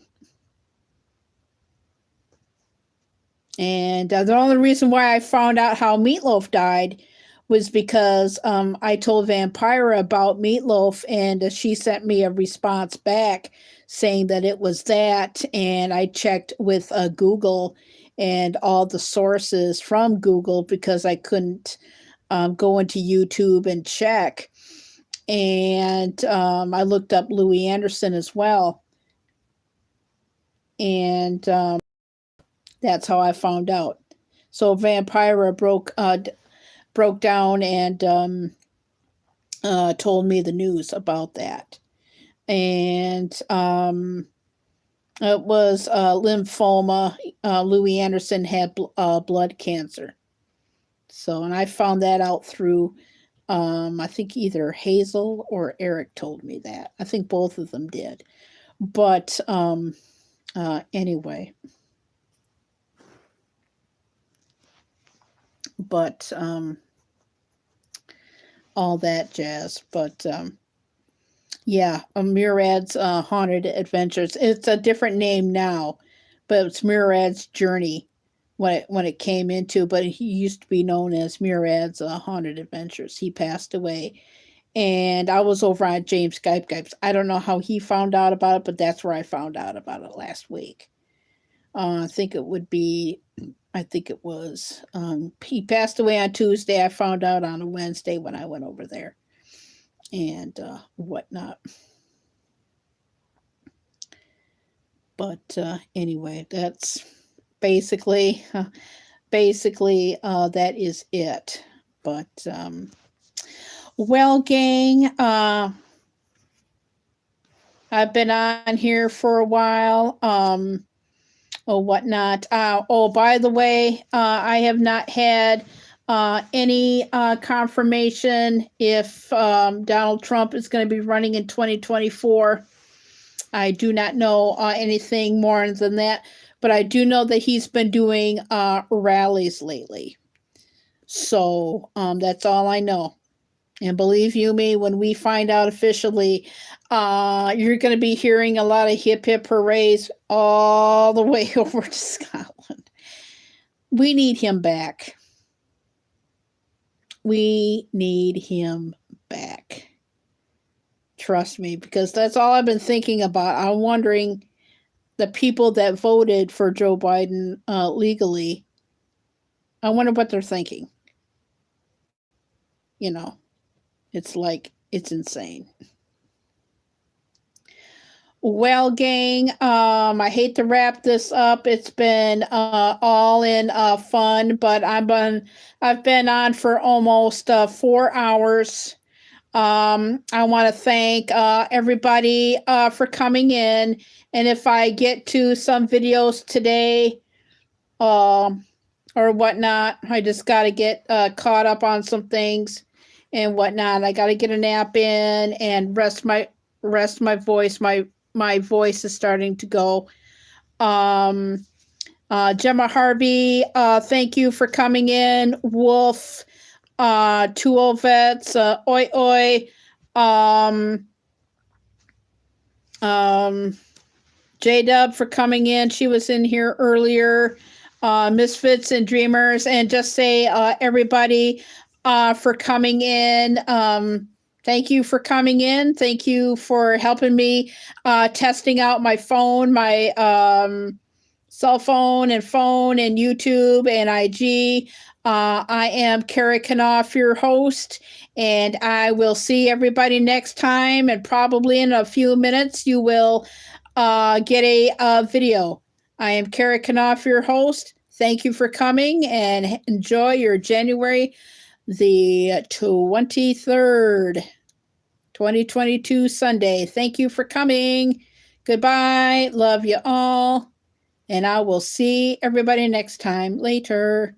And the only reason why I found out how Meatloaf died was because I told Vampira about Meatloaf, and she sent me a response back saying that it was that. And I checked with Google and all the sources from Google because I couldn't go into YouTube and check. And I looked up Louis Anderson as well. And that's how I found out. So Vampira broke down and told me the news about that. And it was lymphoma. Louis Anderson had blood cancer. So, and I found that out through, I think either Hazel or Eric told me that. I think both of them did. But anyway. But all that jazz. But yeah, Murad's Haunted Adventures. It's a different name now, but it's Murad's Journey when it came into. But he used to be known as Murad's Haunted Adventures. He passed away, and I was over on James Gipes. I don't know how he found out about it, but that's where I found out about it last week. I think it was he passed away on Tuesday. I found out on a Wednesday when I went over there and whatnot. But anyway, that's basically that is it. But well, gang, I've been on here for a while. Or whatnot. By the way, I have not had any confirmation if Donald Trump is going to be running in 2024. I do not know anything more than that, but I do know that he's been doing rallies lately. So that's all I know. And believe you me, when we find out officially, you're going to be hearing a lot of hip hip hoorays all the way over to Scotland. We need him back. We need him back. Trust me, because that's all I've been thinking about. I'm wondering, the people that voted for Joe Biden legally, I wonder what they're thinking. You know. It's like, it's insane. Well, gang, I hate to wrap this up. It's been all in fun, but I've been on for almost 4 hours. I want to thank everybody for coming in. And if I get to some videos today or whatnot, I just got to get caught up on some things and whatnot. I got to get a nap in and rest my voice. My voice is starting to go. Gemma Harvey, thank you for coming in. Wolf, Two Old Vets, Oi Oi, J-Dub for coming in. She was in here earlier. Misfits and Dreamers, and just say everybody for coming in. Thank you for coming in. Thank you for helping me testing out my phone, my cell phone and YouTube and IG. I am Kara Knopf, your host, and I will see everybody next time. And probably in a few minutes, you will get a video. I am Kara Knopf, your host. Thank you for coming and enjoy your January the 23rd, 2022 Sunday. Thank you for coming. Goodbye. Love you all. And I will see everybody next time. Later.